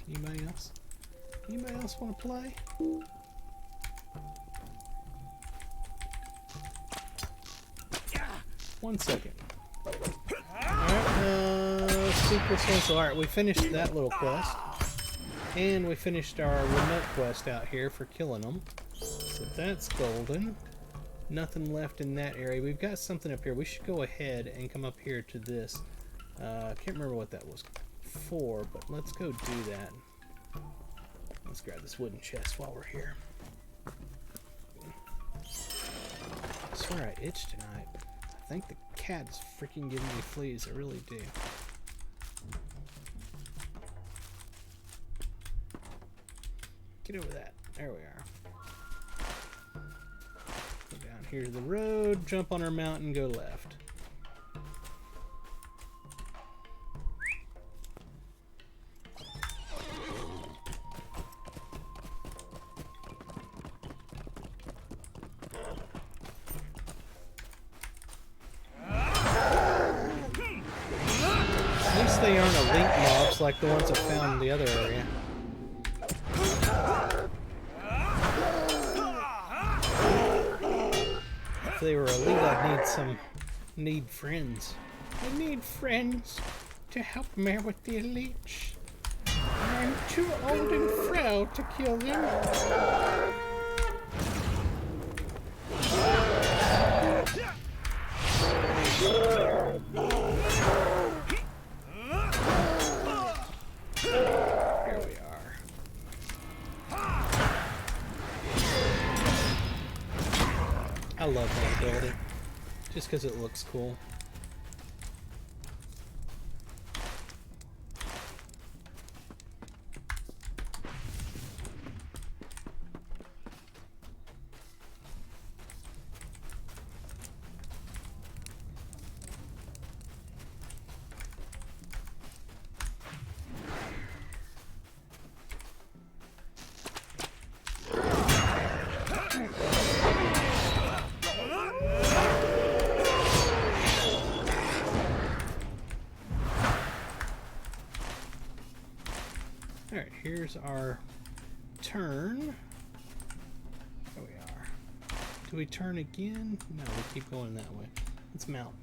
Anybody else? Anybody else want to play? 1 second. Alright, let's keep this one. So, alright, we finished that little quest. And we finished our remote quest out here for killing them. So that's golden. Nothing left in that area. We've got something up here. We should go ahead and come up here to this. I can't remember what that was for, but let's go do that. Let's grab this wooden chest while we're here. I swear I itch tonight. I think the cat's freaking giving me fleas. I really do. Get over that. There we are. Go down here to the road, jump on our mountain, go left. At least they aren't elite mobs like the ones I found in the other area. If they were elite, I'd need friends. I need friends to help me with the elites. I'm too old and frail to kill them. Here we are. I love that ability, just because it looks cool. Alright, here's our turn. There we are. Do we turn again? No, we keep going that way. Let's mount.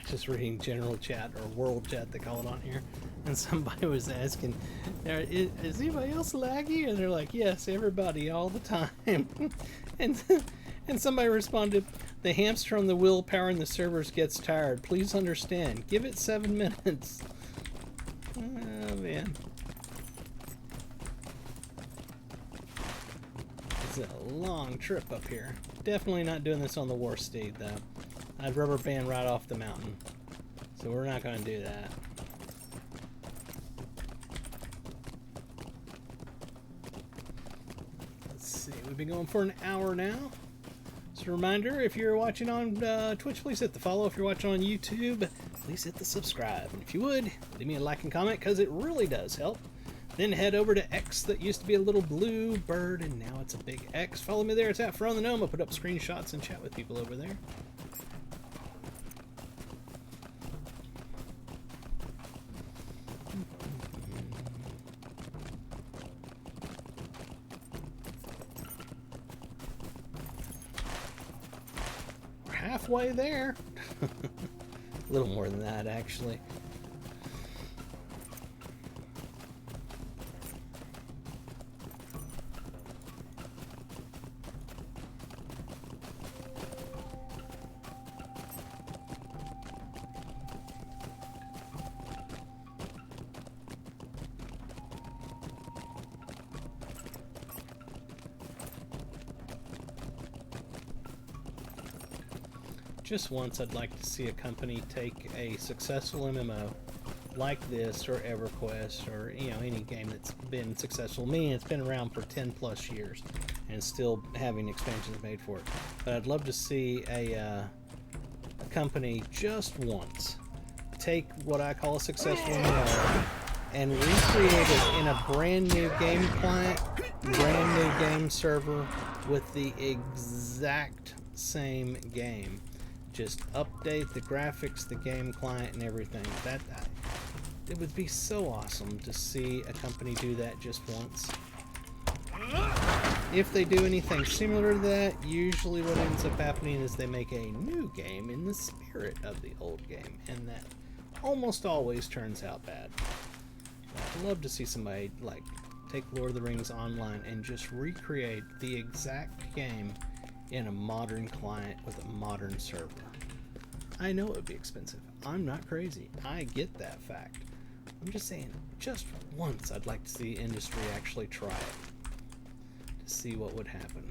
Just reading general chat, or world chat they call it on here. And somebody was asking, is anybody else laggy? And they're like, yes, everybody, all the time. and and somebody responded, the hamster on the wheel powering the servers gets tired. Please understand. Give it 7 minutes. Oh, man. It's a long trip up here. Definitely not doing this on the war steed, though. I'd rubber band right off the mountain. So we're not going to do that. Let's see. We've been going for an hour now. Just a reminder, if you're watching on Twitch, please hit the follow. If you're watching on YouTube, please hit the subscribe. And if you would, leave me a like and comment, because it really does help. Then head over to X, that used to be a little blue bird, and now it's a big X. Follow me there. It's at From the Gnome. I'll put up screenshots and chat with people over there. We're halfway there. A little more than that, actually. Just once, I'd like to see a company take a successful MMO like this, or EverQuest, or any game that's been successful. Meaning it's been around for 10 plus years and still having expansions made for it. But I'd love to see a company just once take what I call a successful MMO and recreate it in a brand new game client, brand new game server with the exact same game. Just update the graphics, the game client, and everything. It would be so awesome to see a company do that just once. If they do anything similar to that, usually what ends up happening is they make a new game in the spirit of the old game, and that almost always turns out bad. I'd love to see somebody like take Lord of the Rings Online and just recreate the exact game in a modern client with a modern server. I know it would be expensive. I'm not crazy. I get that fact. I'm just saying, just once I'd like to see industry actually try it to see what would happen.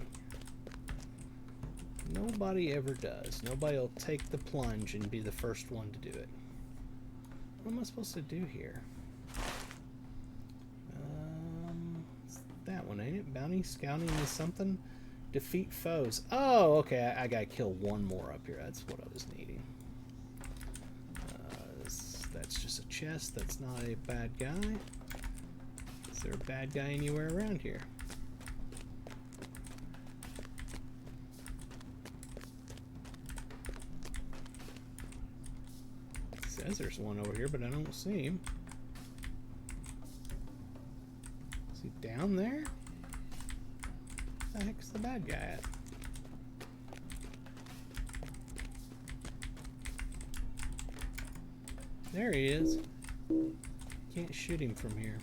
Nobody ever does. Nobody will take the plunge and be the first one to do it. What am I supposed to do here? It's that one, ain't it? Bounty scouting is something. Defeat foes. Oh, okay. I gotta kill one more up here. That's what I was needing. That's just a chest. That's not a bad guy. Is there a bad guy anywhere around here? It says there's one over here, but I don't see him. Is he down there? Where the heck's the bad guy at? There he is. Can't shoot him from here.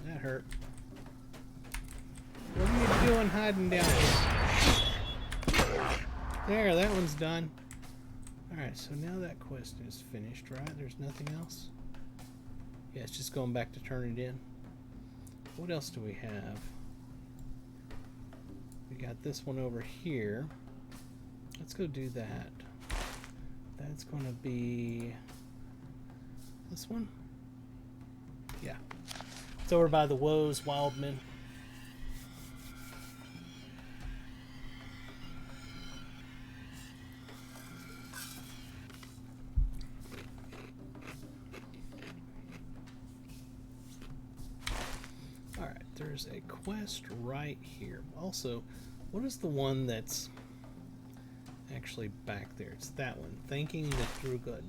That hurt. What are you doing hiding down here? There, that one's done. Alright, so now that quest is finished, right? There's nothing else? Yeah, it's just going back to turn it in. What else do we have? We got this one over here. Let's go do that. That's going to be this one? Yeah. It's over by the Woes Wildman. Alright, there's a quest right here. Also, what is the one that's actually back there? It's that one. Thanking the Durgud.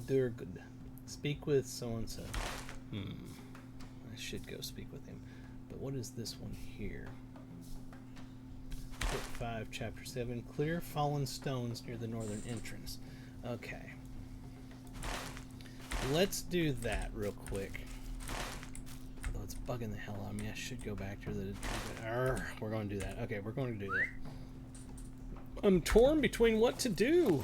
Durgud. Speak with so-and-so. I should go speak with him. But what is this one here? Book 5, Chapter 7. Clear fallen stones near the northern entrance. Okay. Let's do that real quick. Although it's bugging the hell out of me. I should go back to the... we're going to do that. Okay, we're going to do that. I'm torn between what to do.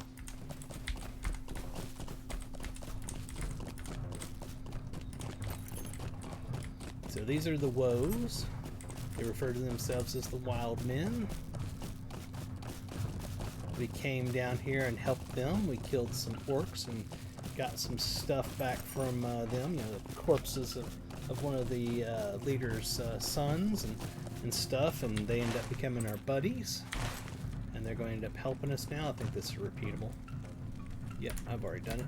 So these are the woes. They refer to themselves as the wild men. We came down here and helped them. We killed some orcs and got some stuff back from them. You know, the corpses of one of the leader's sons and stuff, and they end up becoming our buddies. And they're going to end up helping us now. I think this is repeatable. Yep, I've already done it.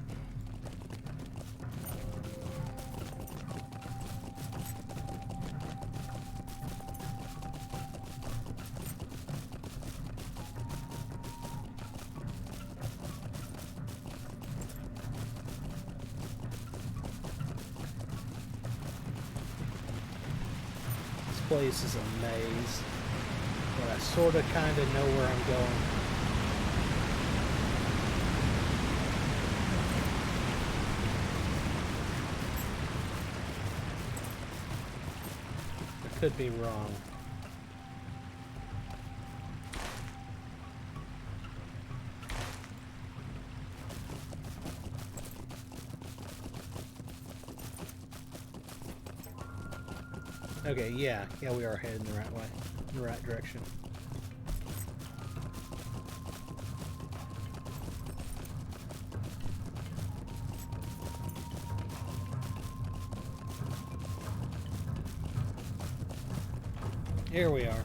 Place is a maze, but I sort of kind of know where I'm going. I could be wrong. Okay, yeah, we are heading the right way, in the right direction. Here we are.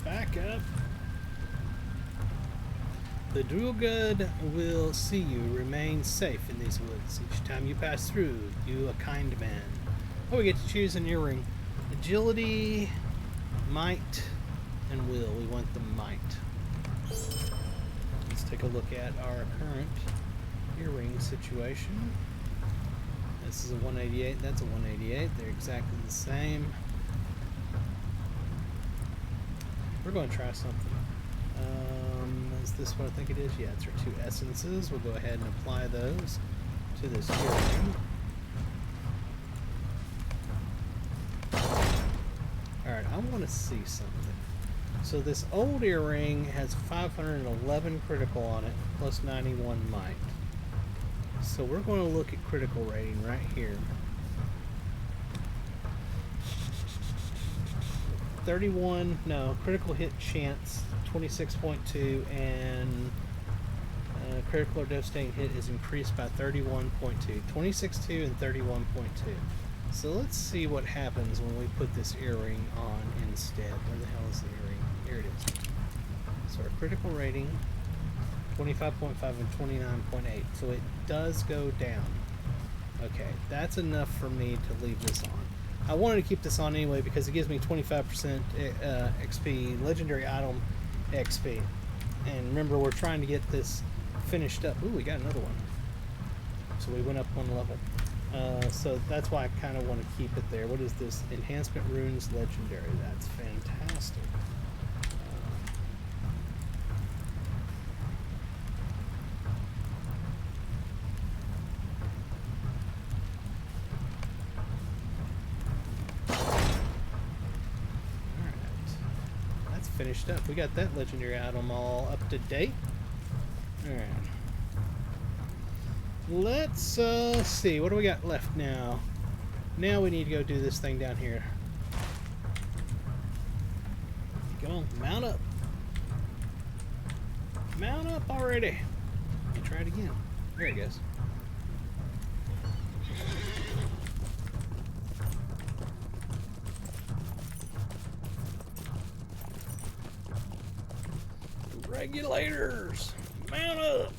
Back up. The Drugad will see you remain safe in these woods. Each time you pass through, you a kind man. Oh, we get to choose an earring. Agility, might, and will. We want the might. Let's take a look at our current earring situation. This is a 188, that's a 188. They're exactly the same. We're going to try something. Is this what I think it is? Yeah, it's our 2 essences. We'll go ahead and apply those to this earring. Alright, I want to see something. So this old earring has 511 critical on it, plus 91 might. So we're going to look at critical rating right here. 31, no, critical hit chance 26.2, and critical or devastating hit is increased by 31.2. 26.2 and 31.2. So let's see what happens when we put this earring on instead. Where the hell is the earring? Here it is. So our critical rating, 25.5 and 29.8. So it does go down. Okay, that's enough for me to leave this on. I wanted to keep this on anyway because it gives me 25% XP, legendary item XP. And remember, we're trying to get this finished up. Ooh, we got another one. So we went up 1 level. So that's why I kind of want to keep it there. What is this? Enhancement Runes Legendary. That's fantastic. Finished up. We got that legendary item all up to date. Alright. Let's see. What do we got left now? Now we need to go do this thing down here. Come on, mount up. Mount up already. Let me try it again. There it goes. Regulators, mount up.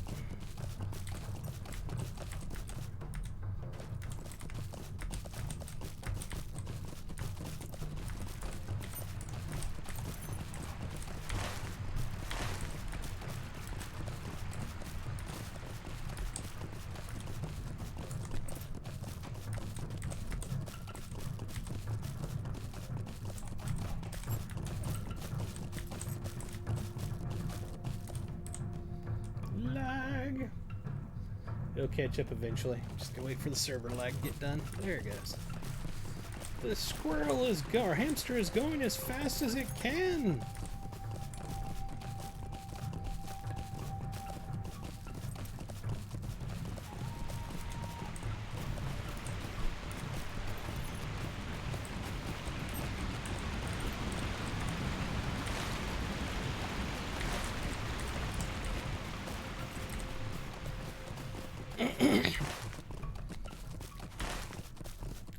It'll catch up eventually. Just gonna wait for the server lag to get done. There it goes. The squirrel is our hamster is going as fast as it can.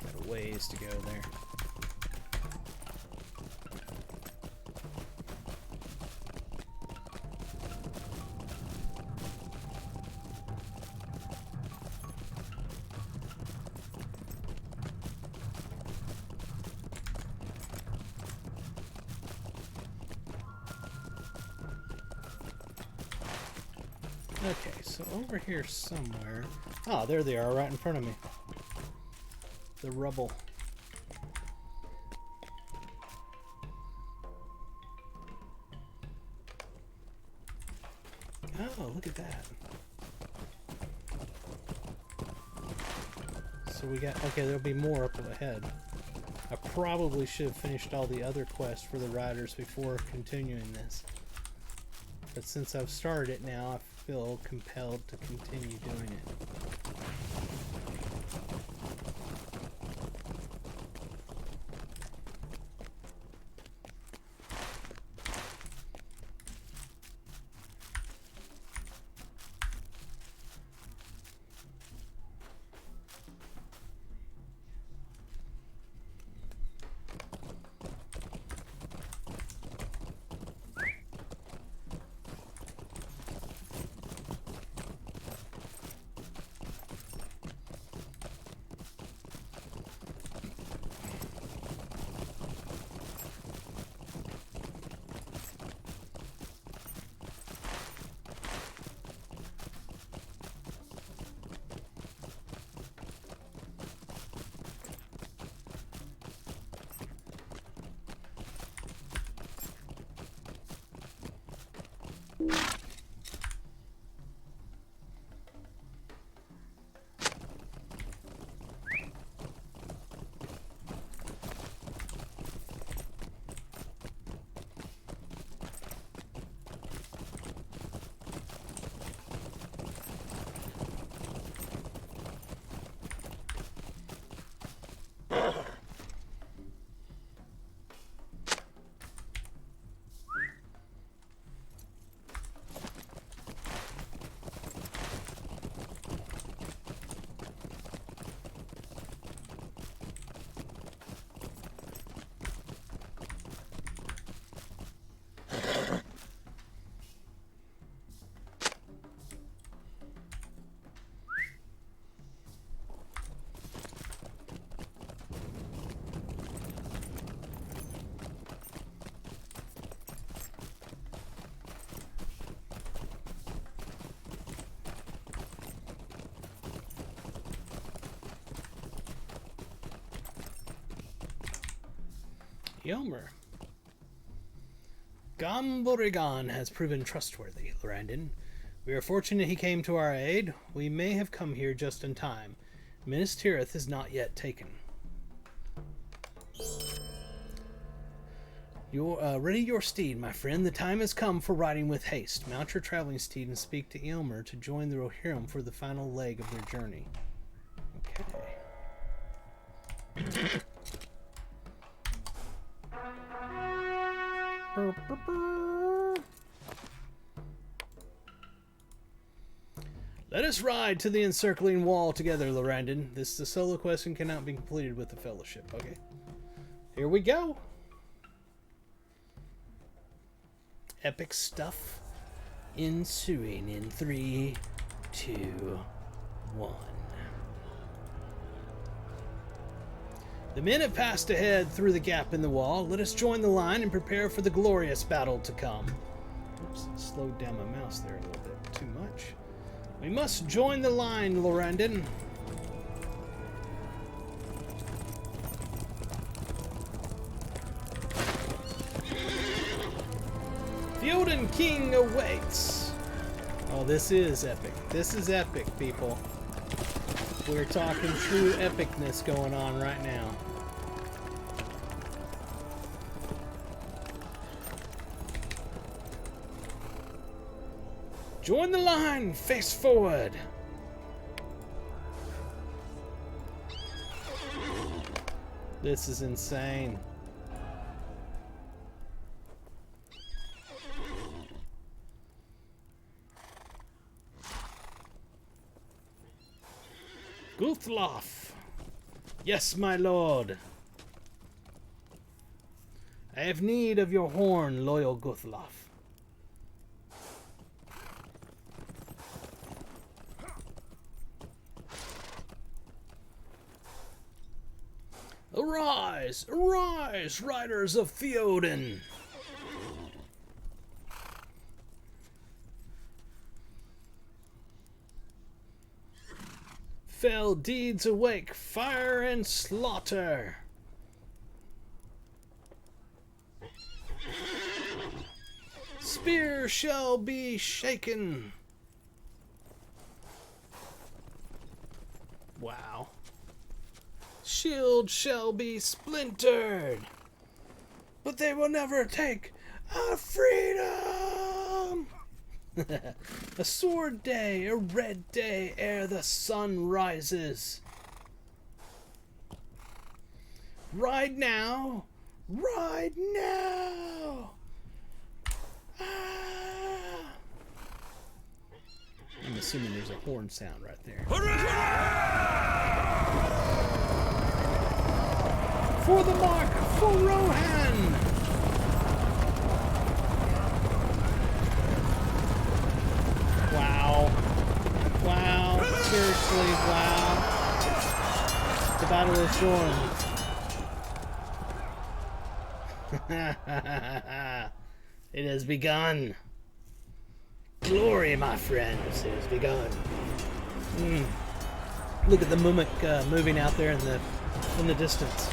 Got a ways to go there. Okay, so over here somewhere. Oh, there they are, right in front of me. The rubble. Oh, look at that. So we got, okay, there'll be more up ahead. I probably should have finished all the other quests for the riders before continuing this. But since I've started it now, I feel compelled to continue doing it. Yomer. Gamborigan has proven trustworthy, Lorrandan. We are fortunate he came to our aid. We may have come here just in time. Minas Tirith is not yet taken. Ready your steed, my friend. The time has come for riding with haste. Mount your traveling steed and speak to Eomer to join the Rohirrim for the final leg of their journey. Okay. Let us ride to the encircling wall together, Lorrandan. This is a solo quest and cannot be completed with the Fellowship. Okay. Here we go. Epic stuff ensuing in 3, 2, 1. The men have passed ahead through the gap in the wall. Let us join the line and prepare for the glorious battle to come. Oops, slowed down my mouse there a little bit too much. We must join the line, Lorrandan. The Odin King awaits. Oh, this is epic. This is epic, people. We're talking true epicness going on right now. Join the line! Face forward! This is insane. Guthloff! Yes, my lord. I have need of your horn, loyal Guthloff. Arise! Arise, riders of Theoden! Fell deeds awake, fire and slaughter! Spear shall be shaken! Wow. Shield shall be splintered, but they will never take our freedom. A sword day, a red day ere the sun rises. Ride now, ride now. Ah. I'm assuming there's a horn sound right there. For the mark, for Rohan! Wow. Wow. Seriously, wow. The battle is joined. It has begun. Glory, my friends, it has begun. Look at the mimic moving out there in the distance.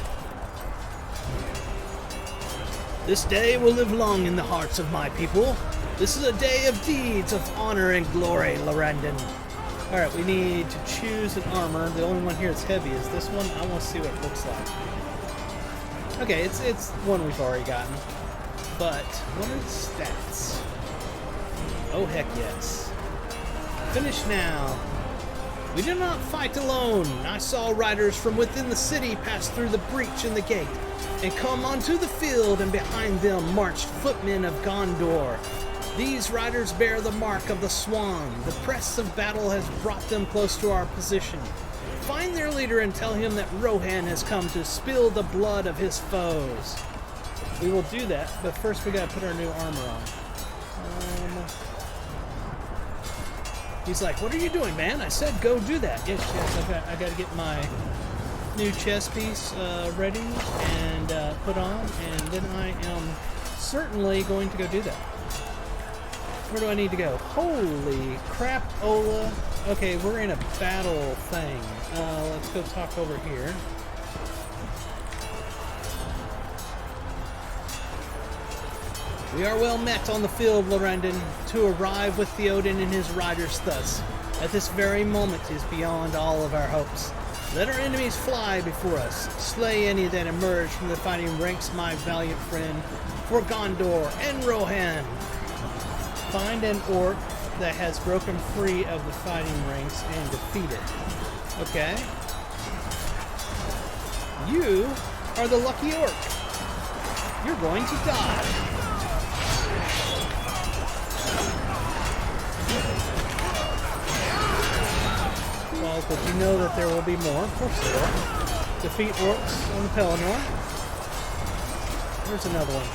This day will live long in the hearts of my people. This is a day of deeds of honor and glory, Lorrandan. Alright, we need to choose an armor. The only one here that's heavy is this one. I want to see what it looks like. Okay, it's one we've already gotten. But, what are the stats? Oh, heck yes. Finish now. We did not fight alone. I saw riders from within the city pass through the breach in the gate and come onto the field, and behind them marched footmen of Gondor. These riders bear the mark of the swan. The press of battle has brought them close to our position. Find their leader and tell him that Rohan has come to spill the blood of his foes. We will do that, but first we gotta put our new armor on. He's like, what are you doing, man? I said go do that. Yes, I gotta get my new chest piece ready and put on, and then I am certainly going to go do that. Where do I need to go? Holy crap, Ola. Okay, we're in a battle thing. Let's go talk over here. We are well met on the field, Lorrandan. To arrive with Theoden and his riders thus, at this very moment, is beyond all of our hopes. Let our enemies fly before us. Slay any that emerge from the fighting ranks, my valiant friend, for Gondor and Rohan. Find an orc that has broken free of the fighting ranks and defeat it. Okay. You are the lucky orc. You're going to die. Well, but you know that there will be more, for sure. Defeat orcs on the Pelennor. There's another one.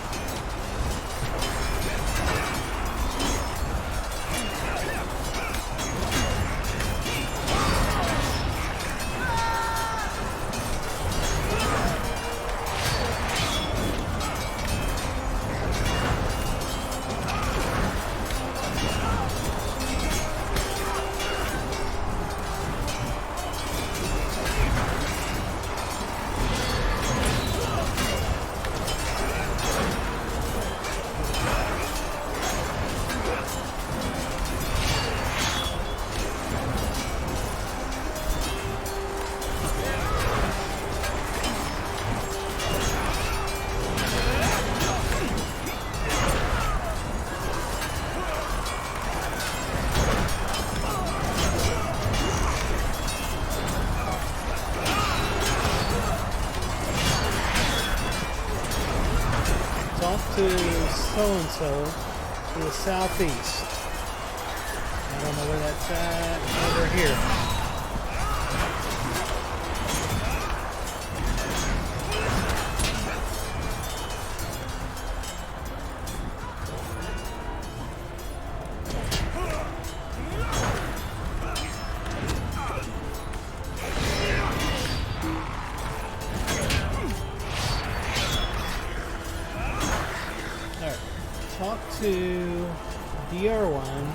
off to so-and-so to the southeast. I don't know where that's at. Over here. Talk to DR1.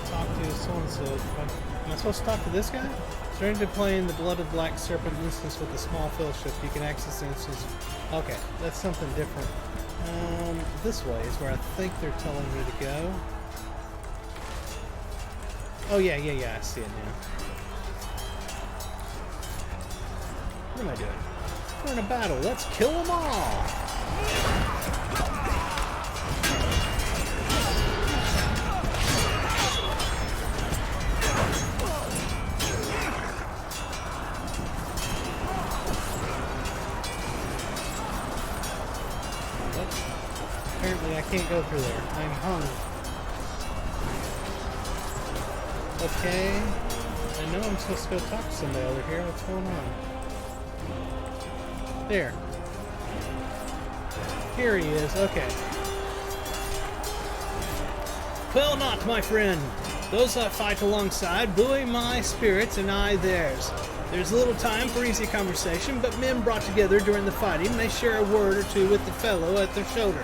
Talk to so-and-so. Am I supposed to talk to this guy? Return to playing the Blooded Black Serpent instance with the small fellowship. You can access the instance. Okay, that's something different. This way is where I think they're telling me to go. Oh, yeah, I see it now. What am I doing? We're in a battle. Let's kill them all! Apparently I can't go through there. I'm hung. Okay. I know I'm supposed to go talk to somebody over here. What's going on? There. Here he is. Okay. Well not, my friend. Those I fight alongside buoy my spirits and I theirs. There's little time for easy conversation, but men brought together during the fighting may share a word or two with the fellow at their shoulder.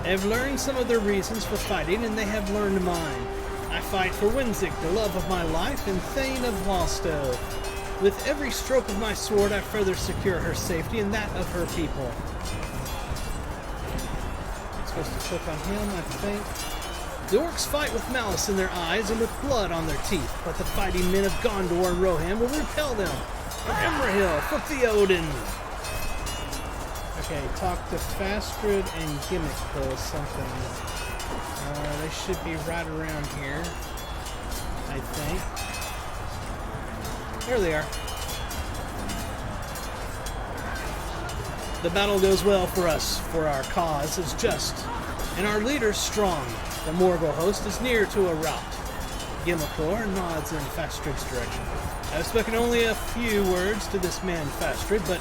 They have learned some of their reasons for fighting, and they have learned mine. I fight for Winzig, the love of my life, and Thane of Walstow. With every stroke of my sword, I further secure her safety and that of her people. I'm supposed to click on him, I think. The orcs fight with malice in their eyes and with blood on their teeth, but the fighting men of Gondor and Rohan will repel them. For Imrahil, for Theoden. Okay, talk to Fastrid and Gimmick or something. They should be right around here, I think. There they are. The battle goes well for us, for our cause is just, and our leader strong. The Morgul host is near to a rout. Gimmickor nods in Fastrid's direction. I have spoken only a few words to this man Fastrid, but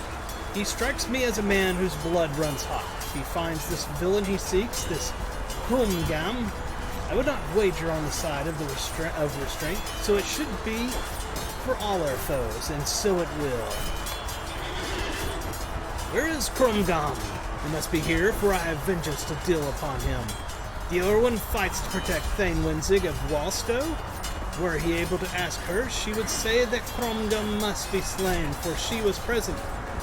he strikes me as a man whose blood runs hot. If he finds this villain he seeks, this Humgam, I would not wager on the side of the restraint, so it should be for all our foes, and so it will. Where is Crumgam? He must be here, for I have vengeance to deal upon him. The Orwin fights to protect Thane Winzig of Walstow. Were he able to ask her, she would say that Crumgam must be slain, for she was present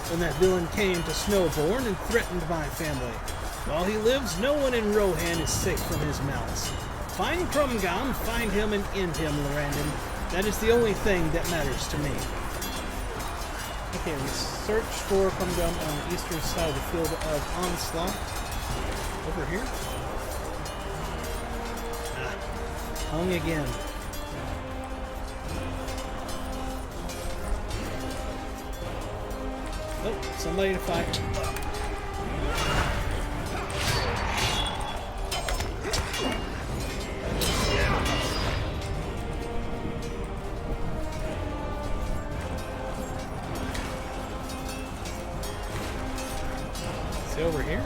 when that villain came to Snowbourne and threatened my family. While he lives, no one in Rohan is safe from his malice. Find Crumgam, find him, and end him, Lorrandan. That is the only thing that matters to me. Okay, we search for Crumgam on the eastern side of the field of Onslaught. Over here. Hung again. Oh, somebody to fight. See over here?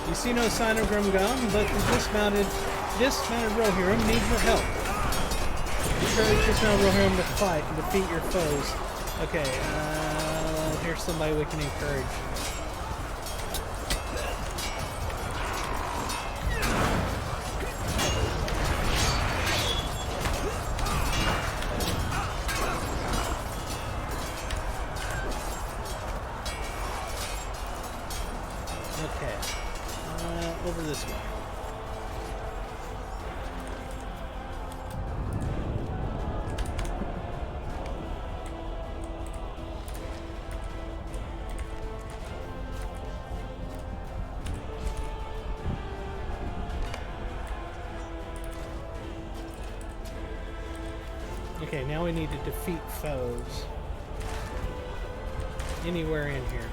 You see no sign of Crumgam, but the dismounted Rohirrim need your help. Encourage dismounted Rohirrim to fight and defeat your foes. Okay, here's somebody we can encourage. Okay, over this way. Okay, now we need to defeat foes. Anywhere in here.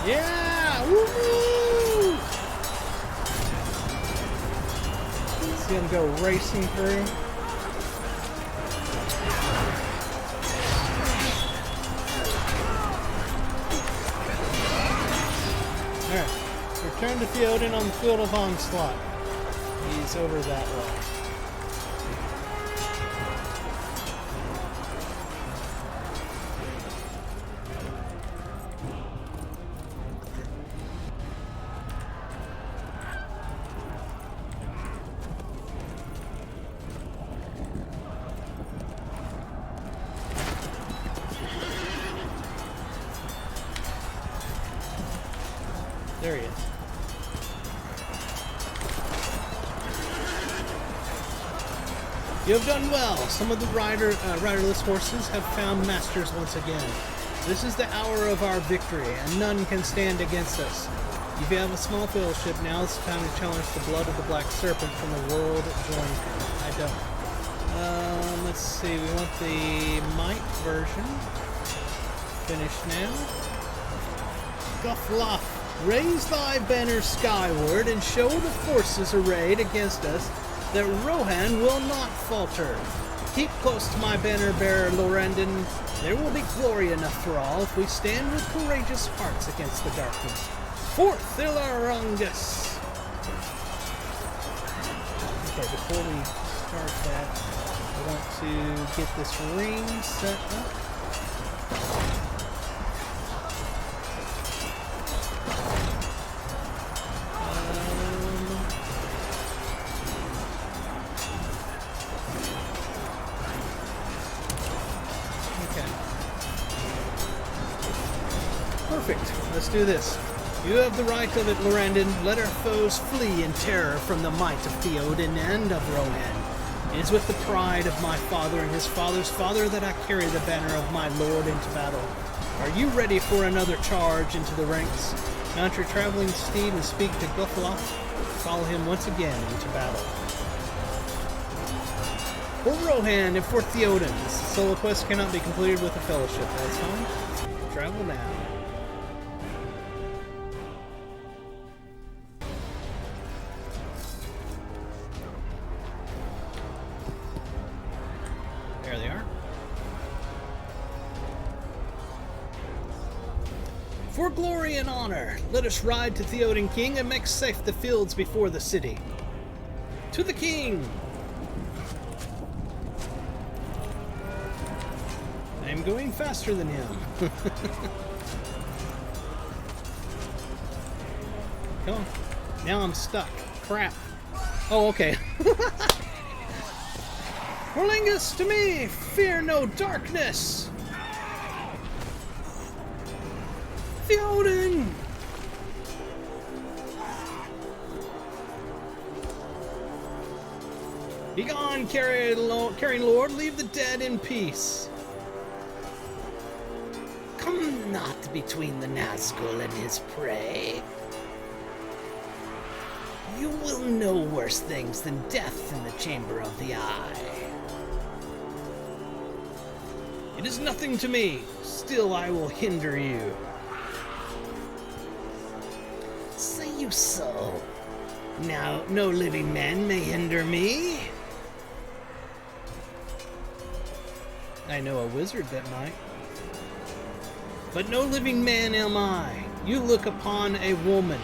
Yeah! Woo! See him go racing through. Alright. Return to Theoden on the field of onslaught. He's over that way. There he is. You have done well. Some of the riderless horses have found masters once again. This is the hour of our victory, and none can stand against us. If you have a small fellowship, now it's time to challenge the blood of the Black Serpent from the world. Join him. I don't. Let's see. We want the Might version. Finish now. Guffloff. Raise thy banner skyward and show the forces arrayed against us that Rohan will not falter. Keep close to my banner bearer, Lorrandan. There will be glory enough for all if we stand with courageous hearts against the darkness. Forth, Illarungus! Okay, before we start that, I want to get this ring set up. Perfect. Let's do this. You have the right of it, Lorrandan. Let our foes flee in terror from the might of Theoden and of Rohan. It is with the pride of my father and his father's father that I carry the banner of my lord into battle. Are you ready for another charge into the ranks? Mount your traveling steed and speak to Guffloff. Follow him once again into battle. For Rohan and for Theoden, this solo quest cannot be completed with a fellowship. That's fine. Travel now. There they are. For glory and honor, let us ride to Theoden King and make safe the fields before the city. To the king! I am going faster than him. Come on. Now I'm stuck. Crap. Oh, okay. Orlingus, to me! Fear no darkness! Theoden! Begone, carrying lord, leave the dead in peace. Come not between the Nazgul and his prey. You will know worse things than death in the chamber of the eye. It is nothing to me, still I will hinder you. Say you so. Now, no living man may hinder me. I know a wizard that might. But no living man am I. You look upon a woman.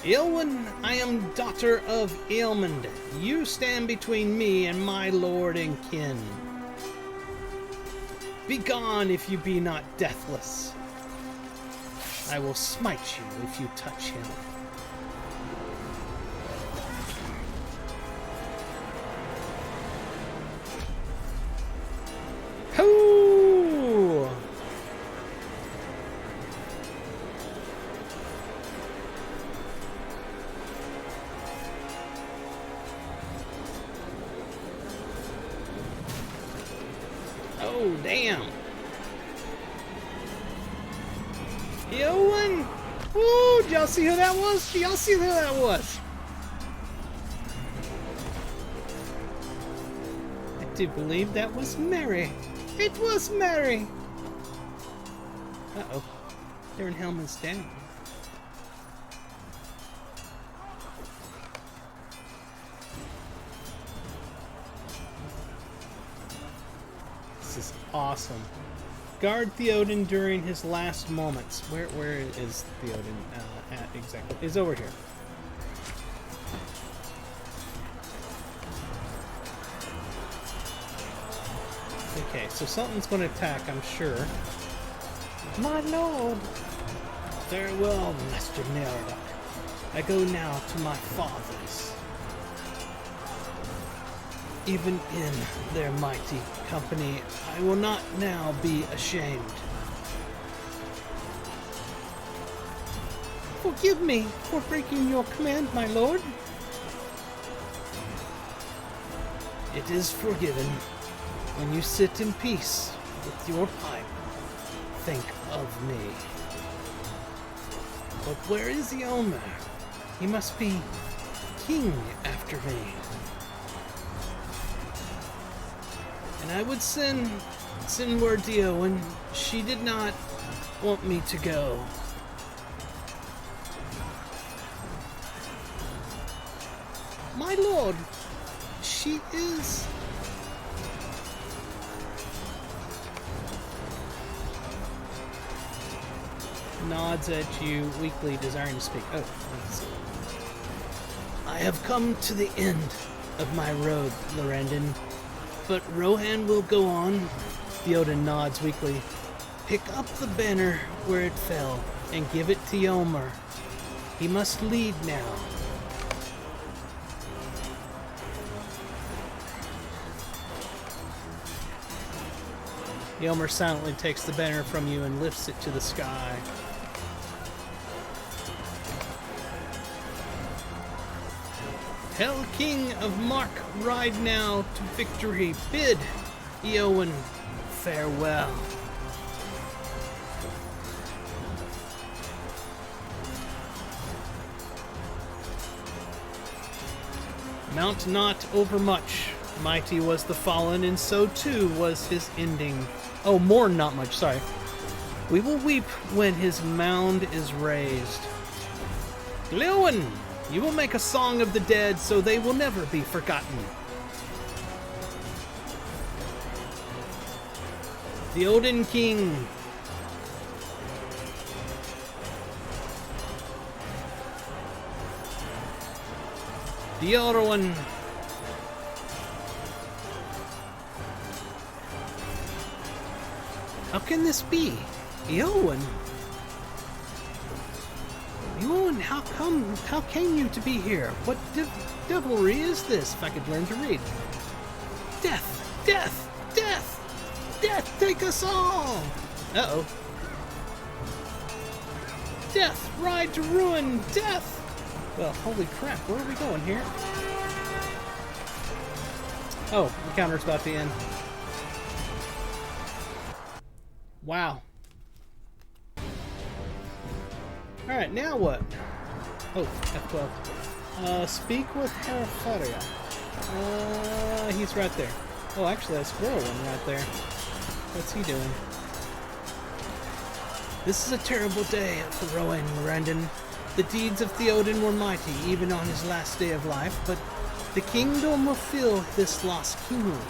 Eowyn, I am daughter of Ealmund. You stand between me and my lord and kin. Begone if you be not deathless. I will smite you if you touch him. Hoo! Oh, damn. Eowyn! Woo! Did y'all see who that was? Did y'all see who that was? I do believe that was Mary. It was Mary! Uh-oh. Darren Hellman's down. This is awesome. Guard Theoden during his last moments. Where is Theoden at exactly? He's over here. Okay, so something's going to attack, I'm sure. My lord! Farewell, Master Meriadoc. I go now to my fathers. Even in their mighty company, I will not now be ashamed. Forgive me for breaking your command, my lord. It is forgiven. When you sit in peace with your pipe, think of me. But where is Eomer? He must be king after me. And I would send word to Eowyn. She did not want me to go. My lord, she is... Nods at you weakly, desiring to speak. Oh, let's see. I have come to the end of my road, Lorrandan. But Rohan will go on. Theoden nods weakly. Pick up the banner where it fell and give it to Eomer. He must lead now. Eomer silently takes the banner from you and lifts it to the sky. Hell King of Mark, ride now to victory. Bid Eowyn farewell. Mount not overmuch. Mighty was the fallen, and so too was his ending. Oh, mourn not much, sorry. We will weep when his mound is raised. Glewin, you will make a song of the dead, so they will never be forgotten. The Odin King. The other one. How can this be? Eowyn? Eowyn, how came you to be here? What devilry is this, if I could learn to read? Death! Death! Death! Death, take us all! Uh-oh. Death, ride to ruin! Death! Well, holy crap, where are we going here? Oh, the counter's about to end. Wow. Alright, now what? Oh, F12. Speak with Herafaria. He's right there. Oh, actually, that's Squirrel one right there. What's he doing? This is a terrible day for Rowan Lorrandan. The deeds of Theoden were mighty, even on his last day of life, but the kingdom will feel this lost kingdom,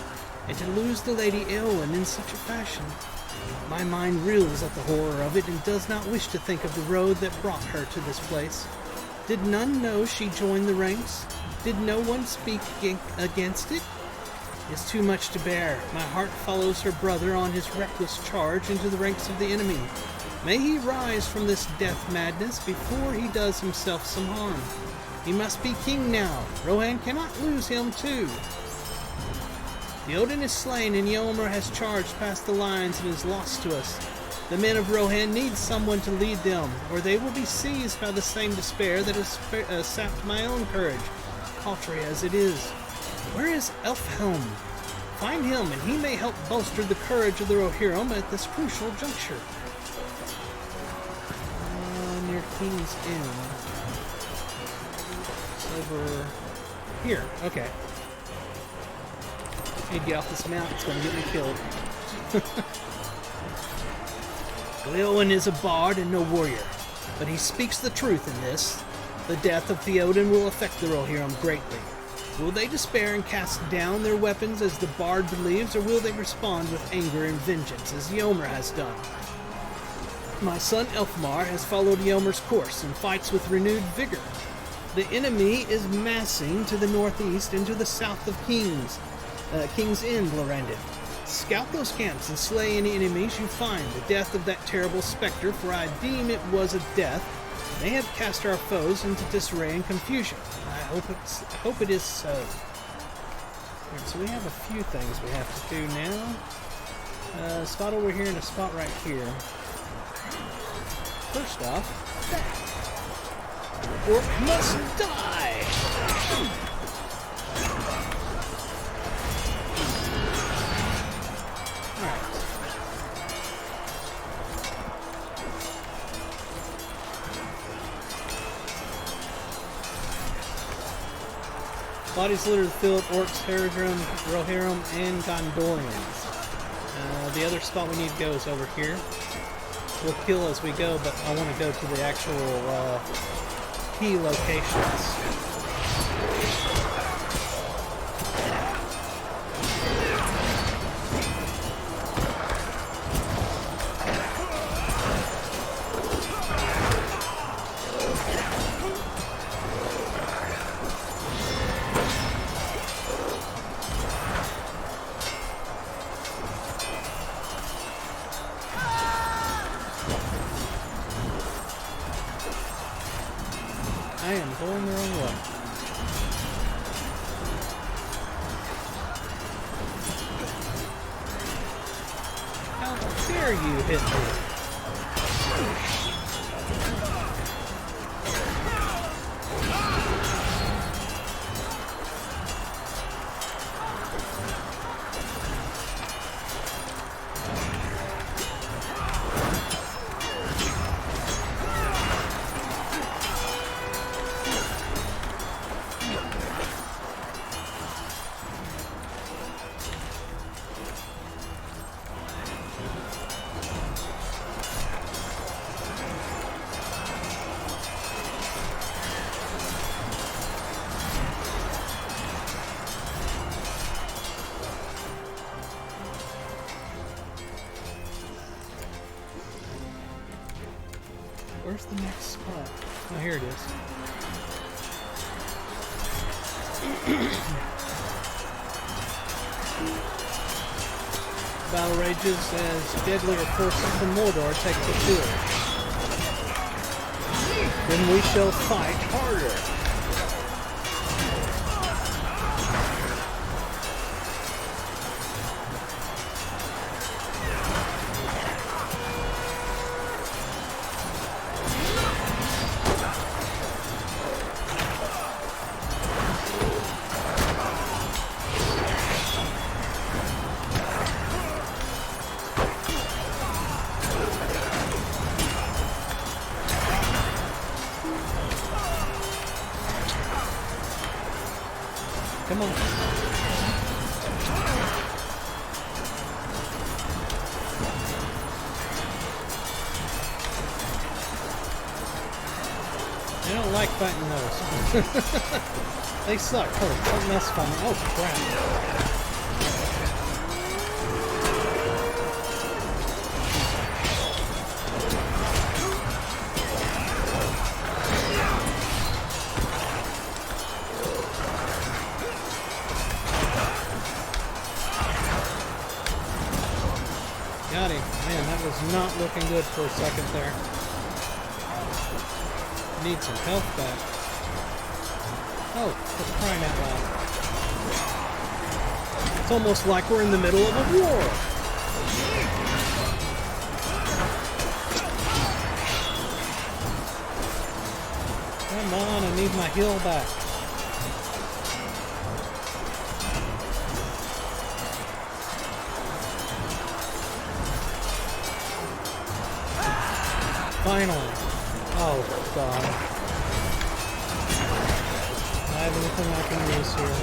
and to lose the Lady Eowyn in such a fashion. My mind reels at the horror of it and does not wish to think of the road that brought her to this place. Did none know she joined the ranks? Did no one speak against it? It's too much to bear. My heart follows her brother on his reckless charge into the ranks of the enemy. May he rise from this death madness before he does himself some harm. He must be king now. Rohan cannot lose him too. The Odin is slain and Ymir has charged past the lines and is lost to us. The men of Rohan need someone to lead them, or they will be seized by the same despair that has sapped my own courage, paltry as it is. Where is Elfhelm? Find him, and he may help bolster the courage of the Rohirrim at this crucial juncture. Near King's End. It's over here. Okay. I need to get off this mount. It's going to get me killed. Leowen is a bard and no warrior, but he speaks the truth in this. The death of Theoden will affect the Rohirrim greatly. Will they despair and cast down their weapons as the bard believes, or will they respond with anger and vengeance as Ymir has done? My son Elfmar has followed Ymir's course and fights with renewed vigor. The enemy is massing to the northeast and to the south of King's End, Lorrandan. Scout those camps and slay any enemies you find. The death of that terrible spectre, for I deem it was a death, may have cast our foes into disarray and confusion. I hope it is so. Right, so we have a few things we have to do now. A spot over here and a spot right here. First off, Orc must die! Alright. Bodies litter the field, Orcs, Rohirrim, and Gondorians. The other spot we need to go is over here. We'll kill as we go, but I want to go to the actual key locations. I am going the wrong way. How dare you hit me? Where's the next spot? Oh, here it is. Battle rages as deadlier forces from Mordor take the field. Then we shall fight harder. Come on. I don't like fighting those. They suck. Oh, something else coming. Oh, crap. was not looking good for a second there. Need some health back. Oh, for crying out loud. It's almost like we're in the middle of a war. Come on, I need my heal back. Finally. Oh, God. I have anything I can use here.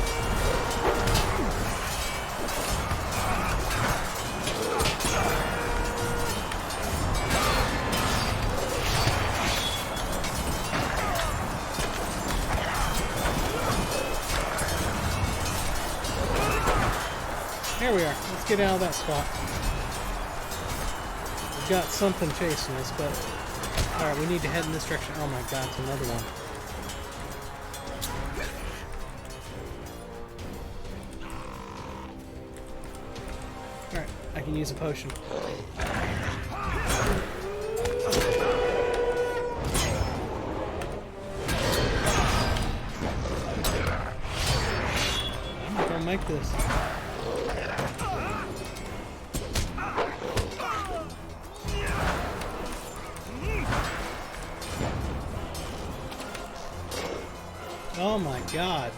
There we are. Let's get out of that spot. We've got something chasing us, but... Alright, we need to head in this direction. Oh my god, it's another one. Alright, I can use a potion. I'm not gonna make this. Oh my god.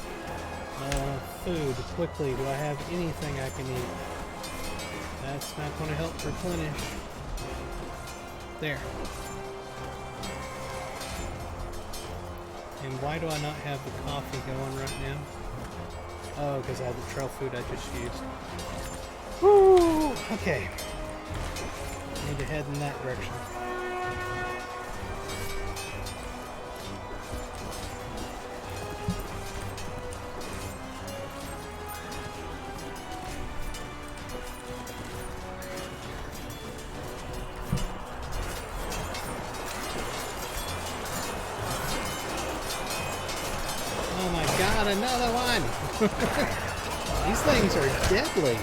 Food, quickly. Do I have anything I can eat? That's not going to help replenish. There. And why do I not have the coffee going right now? Oh, because I have the trail food I just used. Woo! Okay. Need to head in that direction. Another one! These things are deadly.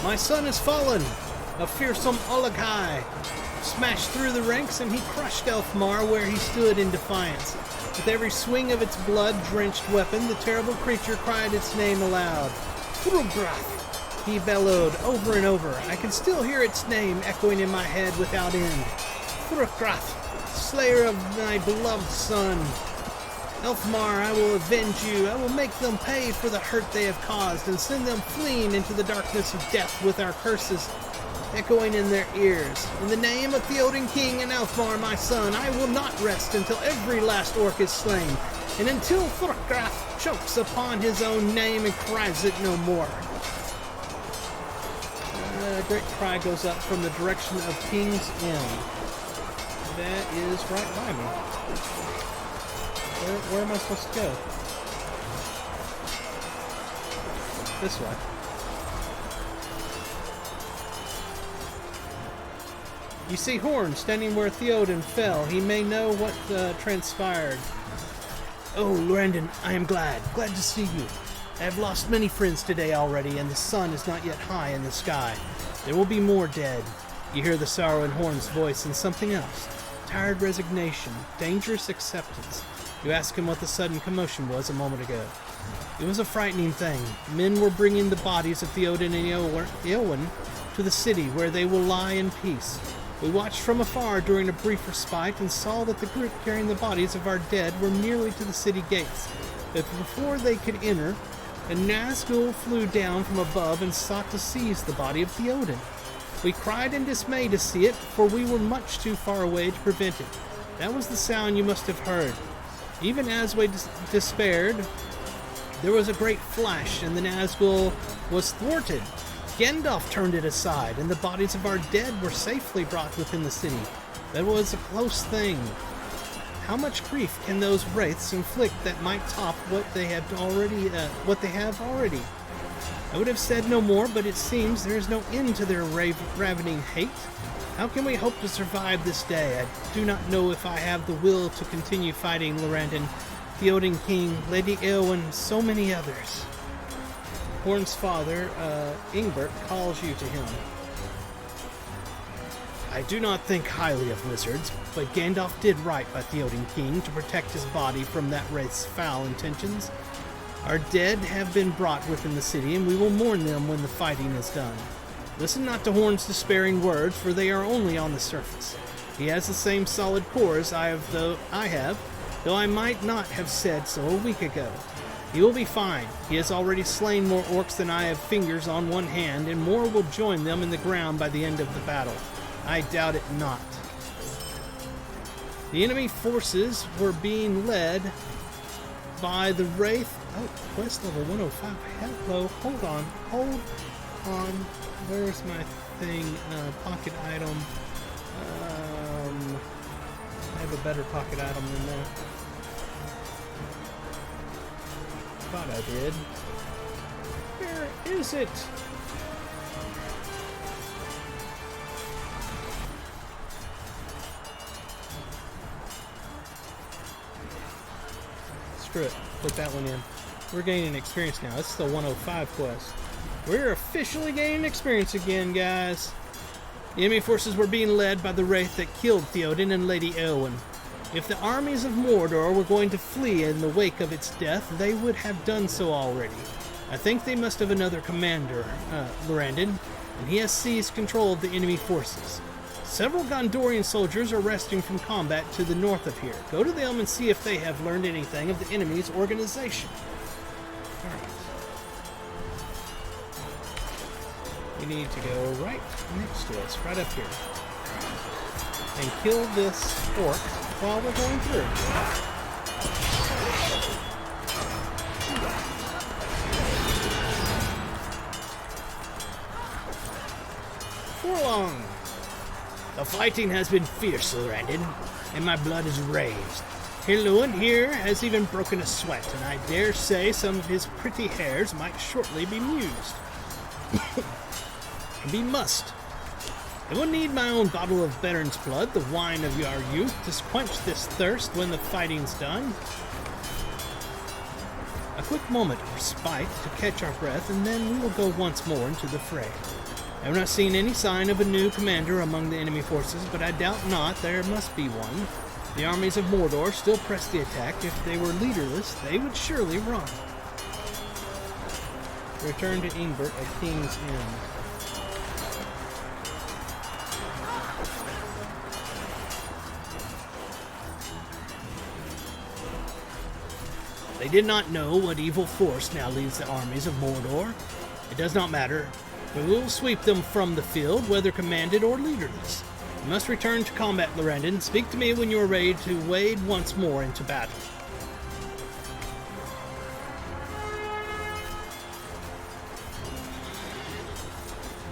My son has fallen! A fearsome Olagai smashed through the ranks, and he crushed Elfmar where he stood in defiance. With every swing of its blood-drenched weapon, the terrible creature cried its name aloud. Thrugrath, he bellowed over and over. I can still hear its name echoing in my head without end. Thrugrath, slayer of my beloved son. Elfmar, I will avenge you. I will make them pay for the hurt they have caused, and send them fleeing into the darkness of death with our curses echoing in their ears. In the name of Theoden King and Elfmar, my son, I will not rest until every last orc is slain, and until Thrugrath chokes upon his own name and cries it no more. A great cry goes up from the direction of King's End. That is right by me. Where am I supposed to go? This way. You see Horn standing where Theoden fell. He may know what transpired. Oh, Lorrandan, I am glad to see you. I have lost many friends today already, and the sun is not yet high in the sky. There will be more dead. You hear the sorrow in Horn's voice and something else. Tired resignation, dangerous acceptance. You ask him what the sudden commotion was a moment ago. It was a frightening thing. Men were bringing the bodies of Theoden and Eowyn to the city where they will lie in peace. We watched from afar during a brief respite and saw that the group carrying the bodies of our dead were nearly to the city gates. But before they could enter, a Nazgul flew down from above and sought to seize the body of Theoden. We cried in dismay to see it, for we were much too far away to prevent it. That was the sound you must have heard. Even as we despaired, there was a great flash, and the Nazgul was thwarted. Gandalf turned it aside, and the bodies of our dead were safely brought within the city. That was a close thing. How much grief can those wraiths inflict that might top what they have already? I would have said no more, but it seems there is no end to their ravening hate. How can we hope to survive this day? I do not know if I have the will to continue fighting Lorrandan, Theoden King, Lady Eowyn, so many others. Horn's father, Ingbert, calls you to him. I do not think highly of lizards, but Gandalf did right by Theoden King to protect his body from that wraith's foul intentions. Our dead have been brought within the city, and we will mourn them when the fighting is done. Listen not to Horn's despairing words, for they are only on the surface. He has the same solid core as I have, though I might not have said so a week ago. He will be fine. He has already slain more orcs than I have fingers on one hand, and more will join them in the ground by the end of the battle. I doubt it not. The enemy forces were being led by the Wraith. Oh, quest level 105. Hello, hold on. Where's my thing? Pocket item. I have a better pocket item than that. Thought I did. Where is it? Screw it. Put that one in. We're gaining experience now. This is the 105 quest. We're officially gaining experience again, guys. The enemy forces were being led by the wraith that killed Theoden and Lady Eowyn. If the armies of Mordor were going to flee in the wake of its death, they would have done so already. I think they must have another commander, Lorrandan, and he has seized control of the enemy forces. Several Gondorian soldiers are resting from combat to the north of here. Go to them and see if they have learned anything of the enemy's organization. Alright. We need to go right next to us, right up here. And kill this orc while we're going through. Forlong! The fighting has been fierce, Lorrandan, and my blood is raised. Lewin here has even broken a sweat, and I dare say some of his pretty hairs might shortly be mused. Be mussed. I will need my own bottle of Baron's blood, the wine of your youth, to quench this thirst when the fighting's done. A quick moment of respite to catch our breath, and then we will go once more into the fray. I have not seen any sign of a new commander among the enemy forces, but I doubt not there must be one. The armies of Mordor still press the attack. If they were leaderless, they would surely run. Return to Ingbert at King's Inn. They did not know what evil force now leads the armies of Mordor. It does not matter. We will sweep them from the field, whether commanded or leaderless. You must return to combat, Lorrandan. Speak to me when you are ready to wade once more into battle.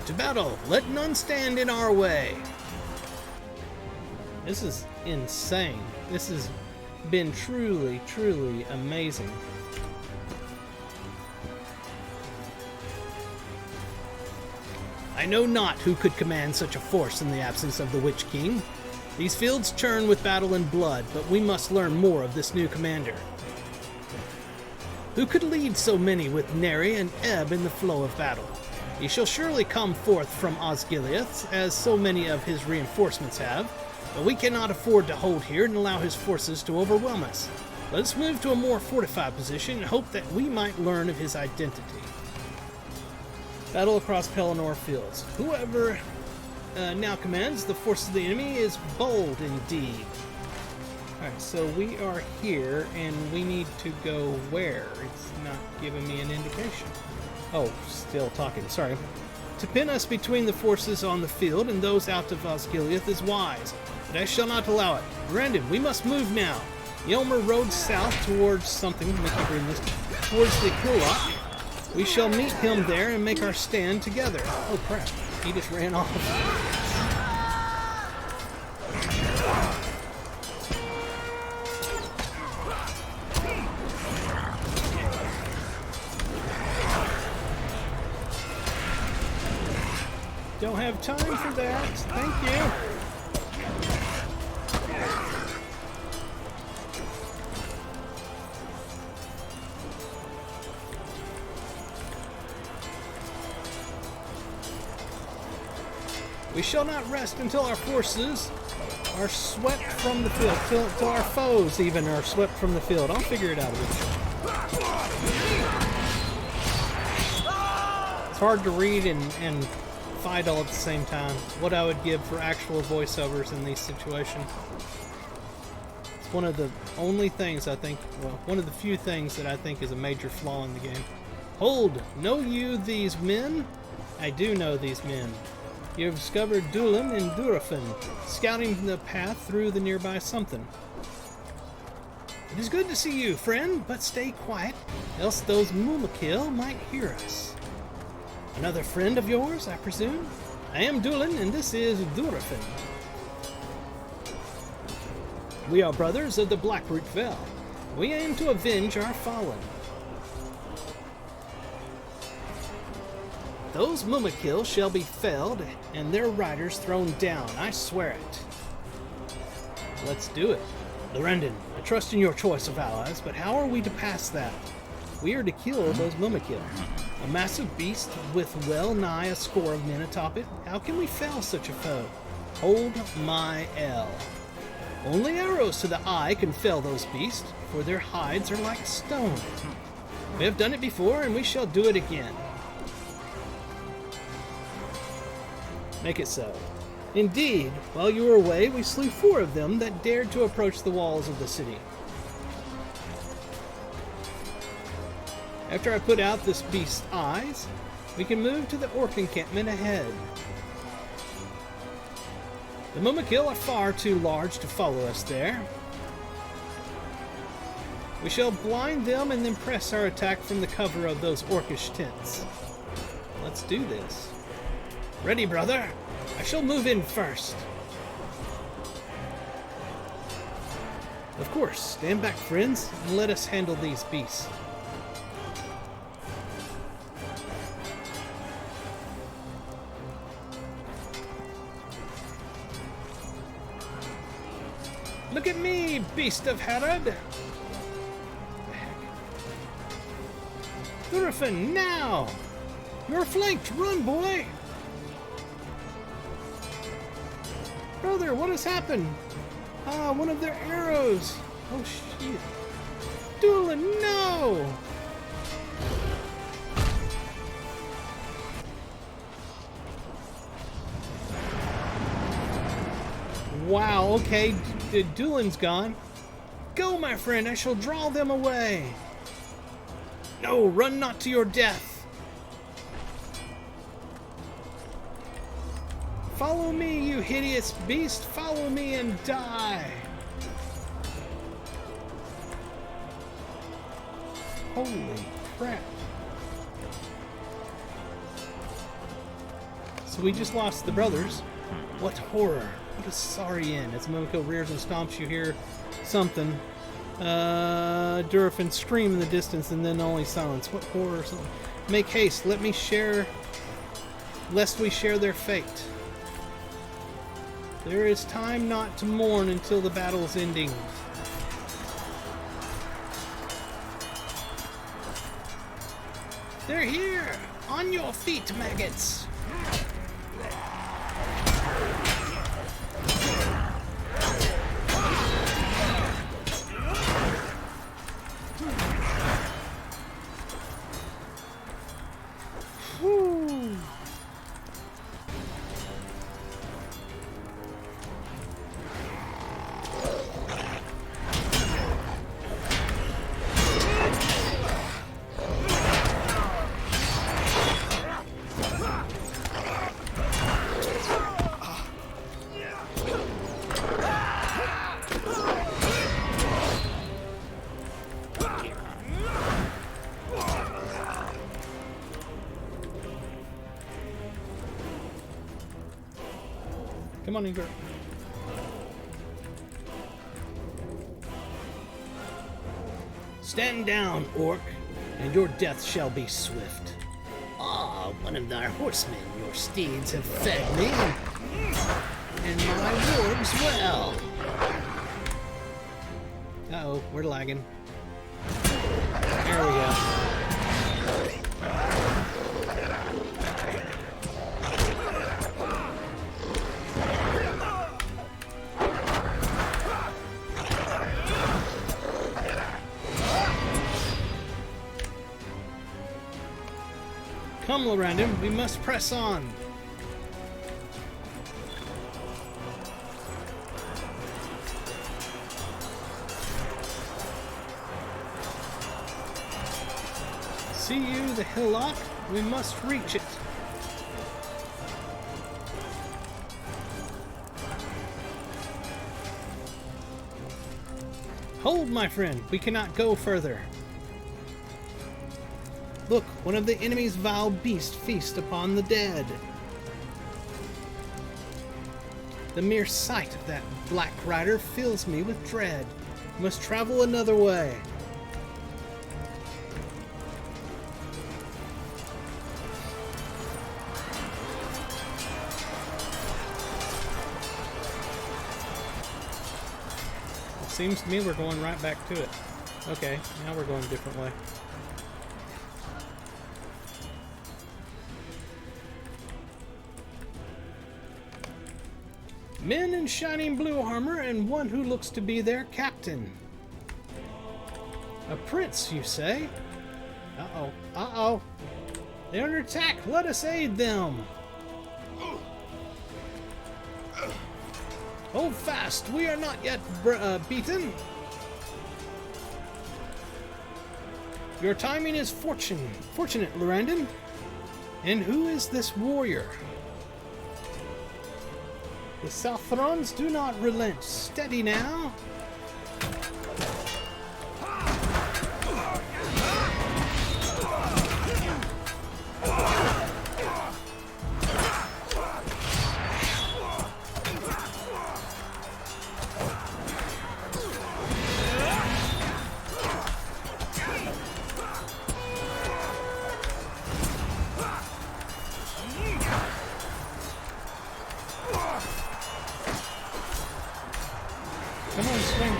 To battle! Let none stand in our way! This is insane. This has been truly, truly amazing. I know not who could command such a force in the absence of the Witch King. These fields churn with battle and blood, but we must learn more of this new commander. Who could lead so many with nary an ebb in the flow of battle? He shall surely come forth from Osgiliath, as so many of his reinforcements have, but we cannot afford to hold here and allow his forces to overwhelm us. Let us move to a more fortified position and hope that we might learn of his identity. Battle across Pelennor Fields. Whoever now commands the forces of the enemy is bold indeed. Alright, so we are here, and we need to go where? It's not giving me an indication. Oh, still talking, sorry. To pin us between the forces on the field and those out of Osgiliath is wise, but I shall not allow it. Lorrandan, we must move now. Yelmer rode south towards something, towards the hillock. We shall meet him there and make our stand together. Oh crap, he just ran off. Don't have time for that. Thank you. We shall not rest until our forces are swept from the field, till our foes even are swept from the field. I'll figure it out eventually. It's hard to read and fight all at the same time. What I would give for actual voiceovers in these situations. It's one of the only things I think, well, one of the few things that I think is a major flaw in the game. Hold! Know you these men? I do know these men. You have discovered Dulin and Durafin, scouting the path through the nearby something. It is good to see you, friend, but stay quiet, else those Mumakil might hear us. Another friend of yours, I presume? I am Dulin, and this is Durafin. We are brothers of the Blackroot Vale. We aim to avenge our fallen. Those Mumakil shall be felled, and their riders thrown down, I swear it. Let's do it. Lorrandan, I trust in your choice of allies, but how are we to pass that? We are to kill those Mumakil. A massive beast with well nigh a score of men atop it? How can we fell such a foe? Hold my L. Only arrows to the eye can fell those beasts, for their hides are like stone. We have done it before, and we shall do it again. Make it so. Indeed, while you were away, we slew 4 of them that dared to approach the walls of the city. After I put out this beast's eyes, we can move to the orc encampment ahead. The Mumakil are far too large to follow us there. We shall blind them and then press our attack from the cover of those orcish tents. Let's do this. Ready, brother? I shall move in first. Of course, stand back, friends, and let us handle these beasts. Look at me, beast of Herod! Durafin, now! You're flanked! Run, boy! Brother, what has happened? Ah, one of their arrows! Oh, shit. Dulin, no! Wow, okay, Dulin's gone. Go, my friend, I shall draw them away. No, run not to your death. Follow me, you hideous beast. Follow me and die. Holy crap. So we just lost the brothers. What horror. What a sorry end. As Momoko rears and stomps, you hear something. Durafin scream in the distance and then only silence. What horror. Make haste. Let me share, lest we share their fate. There is time not to mourn until the battle's ending. They're here! On your feet, maggots! Whew. Come on, Ingrid. Stand down, orc, and your death shall be swift. Ah, Ah, one of our horsemen. Your steeds have fed me, and my wargs well. Uh-oh, we're lagging. There we go. Come, Lorrandan, we must press on. See you, the hillock? We must reach it. Hold, my friend, we cannot go further. Look, one of the enemy's vile beasts feast upon the dead. The mere sight of that black rider fills me with dread. We must travel another way. It seems to me we're going right back to it. Okay, now we're going a different way. Men in shining blue armor and one who looks to be their captain. A prince, you say? Uh-oh. Uh-oh. They're under attack. Let us aid them. Hold fast. We are not yet beaten. Your timing is fortunate, Lorrandan. And who is this warrior? The Southrons do not relent. Steady now. Come on, swing.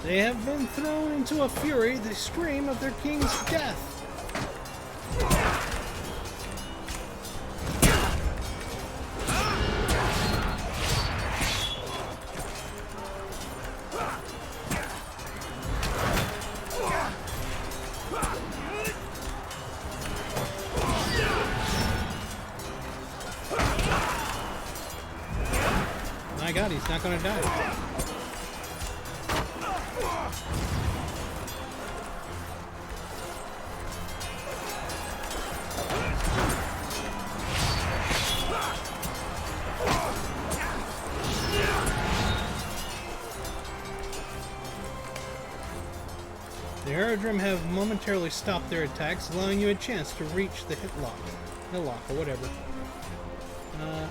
They have been thrown into a fury. They scream of their king's death. My God, he's not going to die. The aerodrome have momentarily stopped their attacks, allowing you a chance to reach the hillock or whatever.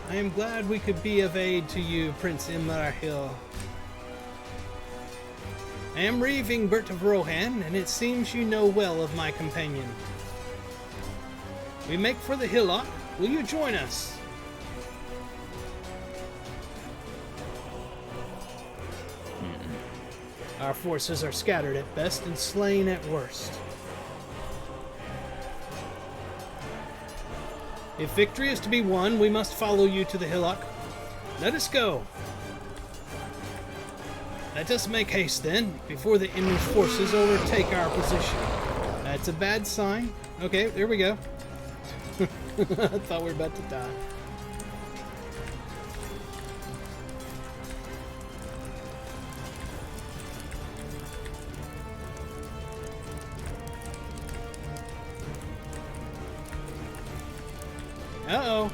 I am glad we could be of aid to you, Prince Imrahil. I am Reaving Bert of Rohan, and it seems you know well of my companion. We make for the hillock. Will you join us? Our forces are scattered at best and slain at worst. If victory is to be won, we must follow you to the hillock. Let us go. Let us make haste then, before the enemy's forces overtake our position. That's a bad sign. Okay, there we go. I thought we were about to die. Uh-oh.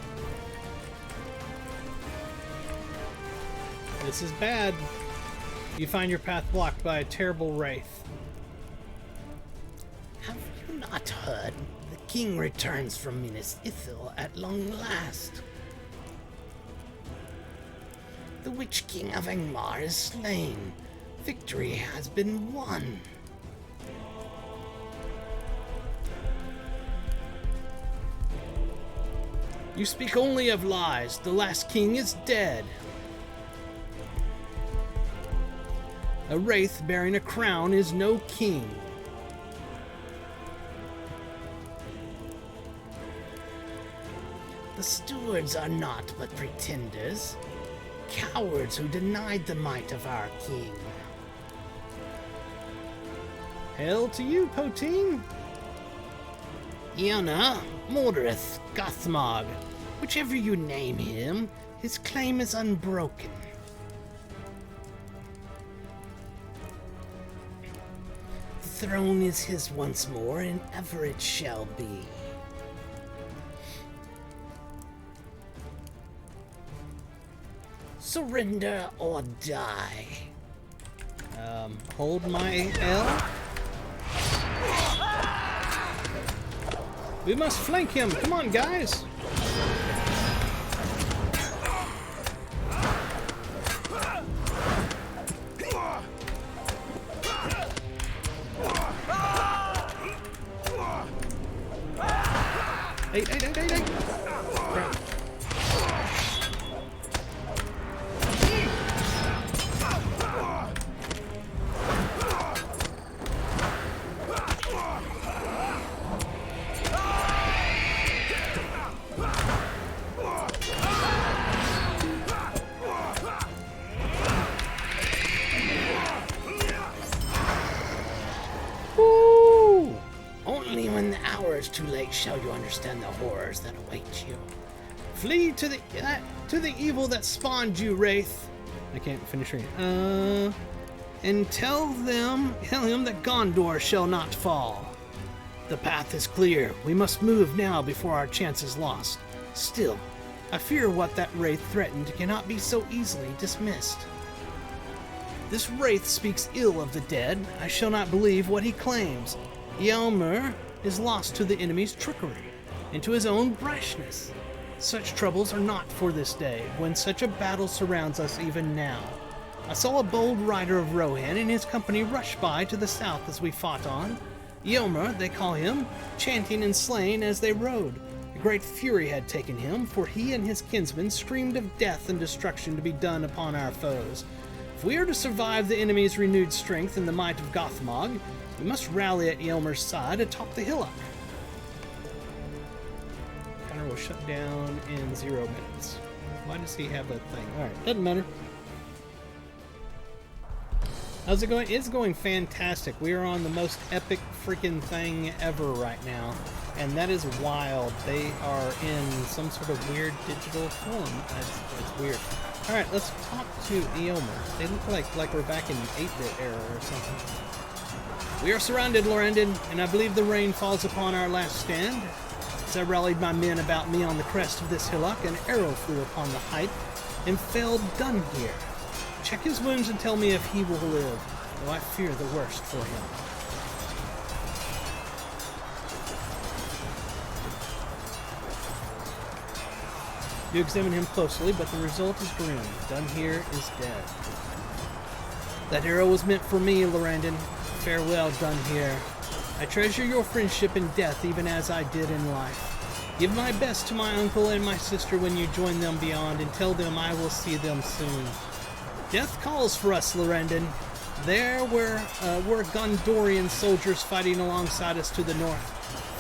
This is bad. You find your path blocked by a terrible wraith. Have you not heard? The king returns from Minas Ithil at long last. The Witch King of Angmar is slain. Victory has been won. You speak only of lies. The last king is dead. A wraith bearing a crown is no king. The stewards are naught but pretenders, cowards who denied the might of our king. Hail to you, Poteen! Iona, Mordorith, Gothmog, whichever you name him, his claim is unbroken. The throne is his once more, and ever it shall be. Surrender or die. Hold my L. We must flank him. Come on, guys. Hey. Crap. Too late shall you understand the horrors that await you. Flee to the evil that spawned you, Wraith. I can't finish reading. And tell him that Gondor shall not fall. The path is clear. We must move now before our chance is lost. Still, I fear what that Wraith threatened cannot be so easily dismissed. This Wraith speaks ill of the dead. I shall not believe what he claims. Eomer is lost to the enemy's trickery and to his own brashness. Such troubles are not for this day, when such a battle surrounds us even now. I saw a bold rider of Rohan and his company rush by to the south as we fought on. Eomer, they call him, chanting and slaying as they rode. A great fury had taken him, for he and his kinsmen screamed of death and destruction to be done upon our foes. If we are to survive the enemy's renewed strength and the might of Gothmog, we must rally at Eomer's side atop the hillock. Counter will shut down in 0 minutes. Why does he have a thing? Alright, doesn't matter. How's it going? It's going fantastic. We are on the most epic freaking thing ever right now. And that is wild. They are in some sort of weird digital form. That's weird. Alright, let's talk to Eomer. They look like we're back in 8-bit era or something. We are surrounded, Lorrandan, and I believe the rain falls upon our last stand. As I rallied my men about me on the crest of this hillock, an arrow flew upon the height and fell done here. Check his wounds and tell me if he will live, though I fear the worst for him. You examine him closely, but the result is grim. Dunhere is dead. That arrow was meant for me, Lorrandan. Farewell, Dunhere. I treasure your friendship in death even as I did in life. Give my best to my uncle and my sister when you join them beyond, and tell them I will see them soon. Death calls for us, Lorrandan. There were Gondorian soldiers fighting alongside us to the north.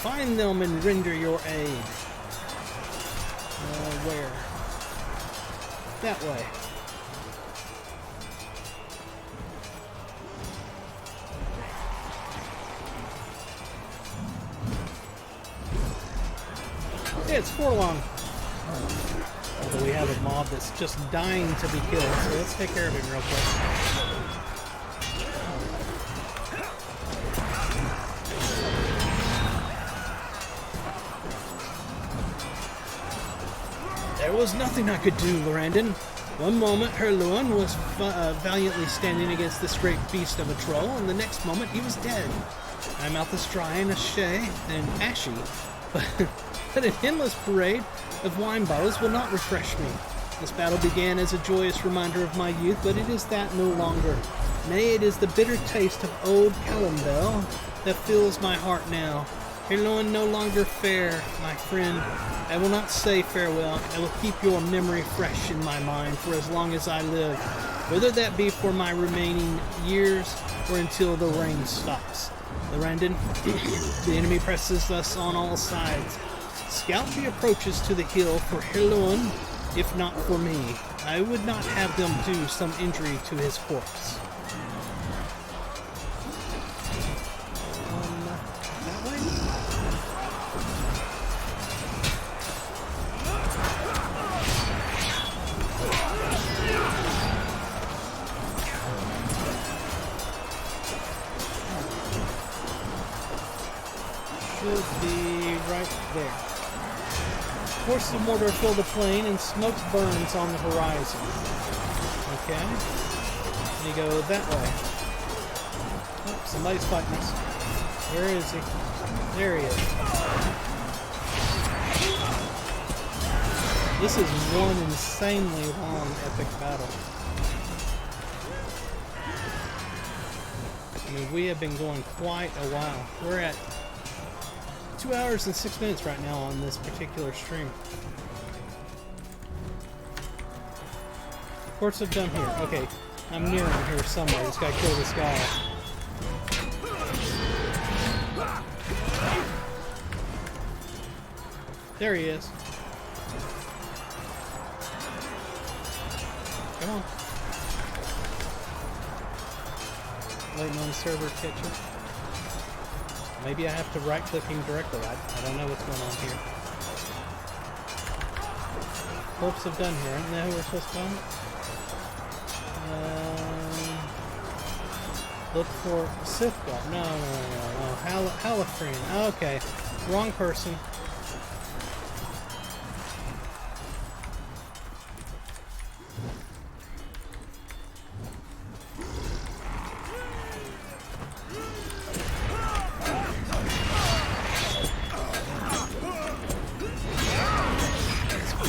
Find them and render your aid. Where? That way. Yeah, it's Forlong. Although we have a mob that's just dying to be killed, so let's take care of him real quick. There was nothing I could do, Lorrandan. One moment, Herluin was valiantly standing against this great beast of a troll, and the next moment he was dead. My mouth is dry and ashy, but an endless parade of wine bottles will not refresh me. This battle began as a joyous reminder of my youth, but it is that no longer. Nay, it is the bitter taste of old Callambel that fills my heart now. Helon no longer fair, my friend. I will not say farewell. I will keep your memory fresh in my mind for as long as I live, whether that be for my remaining years or until the rain stops. Lorrandan, the enemy presses us on all sides. Scout the approaches to the hill for Helon, if not for me. I would not have them do some injury to his corpse. That way? Should be right there. Forces of mortar fill the plain and smoke burns on the horizon. Okay. You go that way. Oh, somebody's fighting us. Where is he? There he is. This is one insanely long epic battle. I mean, we have been going quite a while. We're at 2 hours and 6 minutes right now on this particular stream. Courts have done here. Okay, I'm near him here somewhere. Just gotta kill this guy. There he is. Come on. Waiting on the server to catch him. Maybe I have to right-click him directly. I don't know what's going on here. Corpse have done here. Isn't that who we're supposed to find? Look for Sith Guard. No. Halifreen. Okay. Wrong person.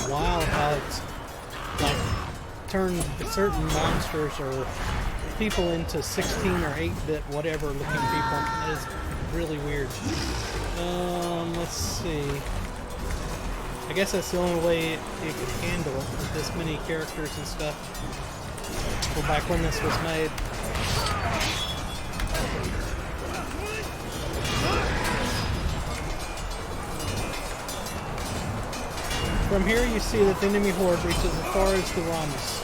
Wild how it's like turned certain monsters or people into 16 or 8-bit whatever looking people. That is really weird. Let's see. I guess that's the only way it could handle it with this many characters and stuff. Well, back when this was made. From here you see that the enemy horde reaches as far as the Ramas.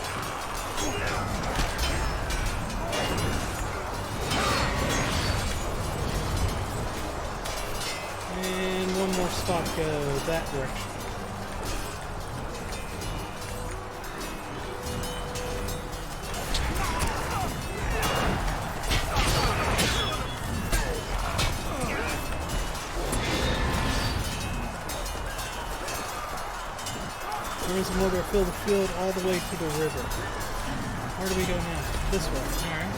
And one more spot go that direction. There's mortar fill the field all the way to the river. Where do we go now? This way. Alright.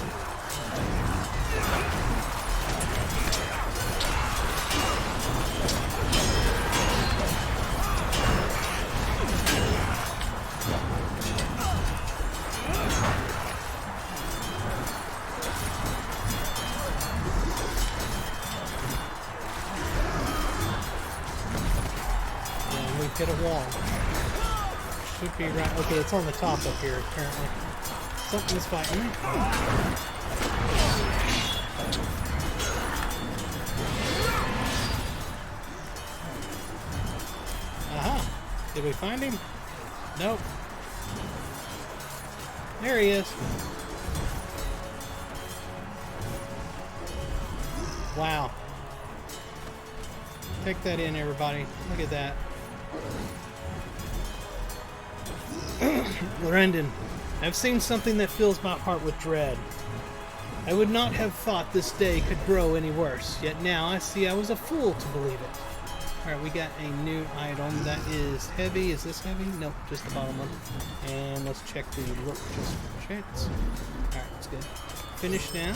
And we hit a wall. Should be right. Okay, it's on the top up here, apparently. Something's fighting me. Aha! Did we find him? Nope. There he is. Wow. Take that in, everybody. Look at that. Lorrandan, I've seen something that fills my heart with dread. I would not have thought this day could grow any worse, yet now I see I was a fool to believe it. Alright, we got a new item that is heavy. Is this heavy? Nope, just the bottom one. And let's check the look just for chance. Alright, that's good. Finished now.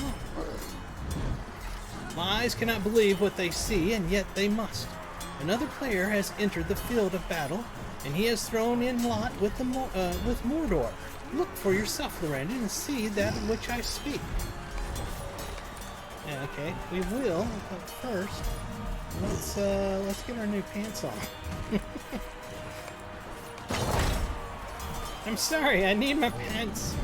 My eyes cannot believe what they see, and yet they must. Another player has entered the field of battle, and he has thrown in lot with with Mordor. Look for yourself, Lorrandan, and see that of which I speak. Yeah, okay, we will. But first, let's get our new pants on. I'm sorry, I need my pants.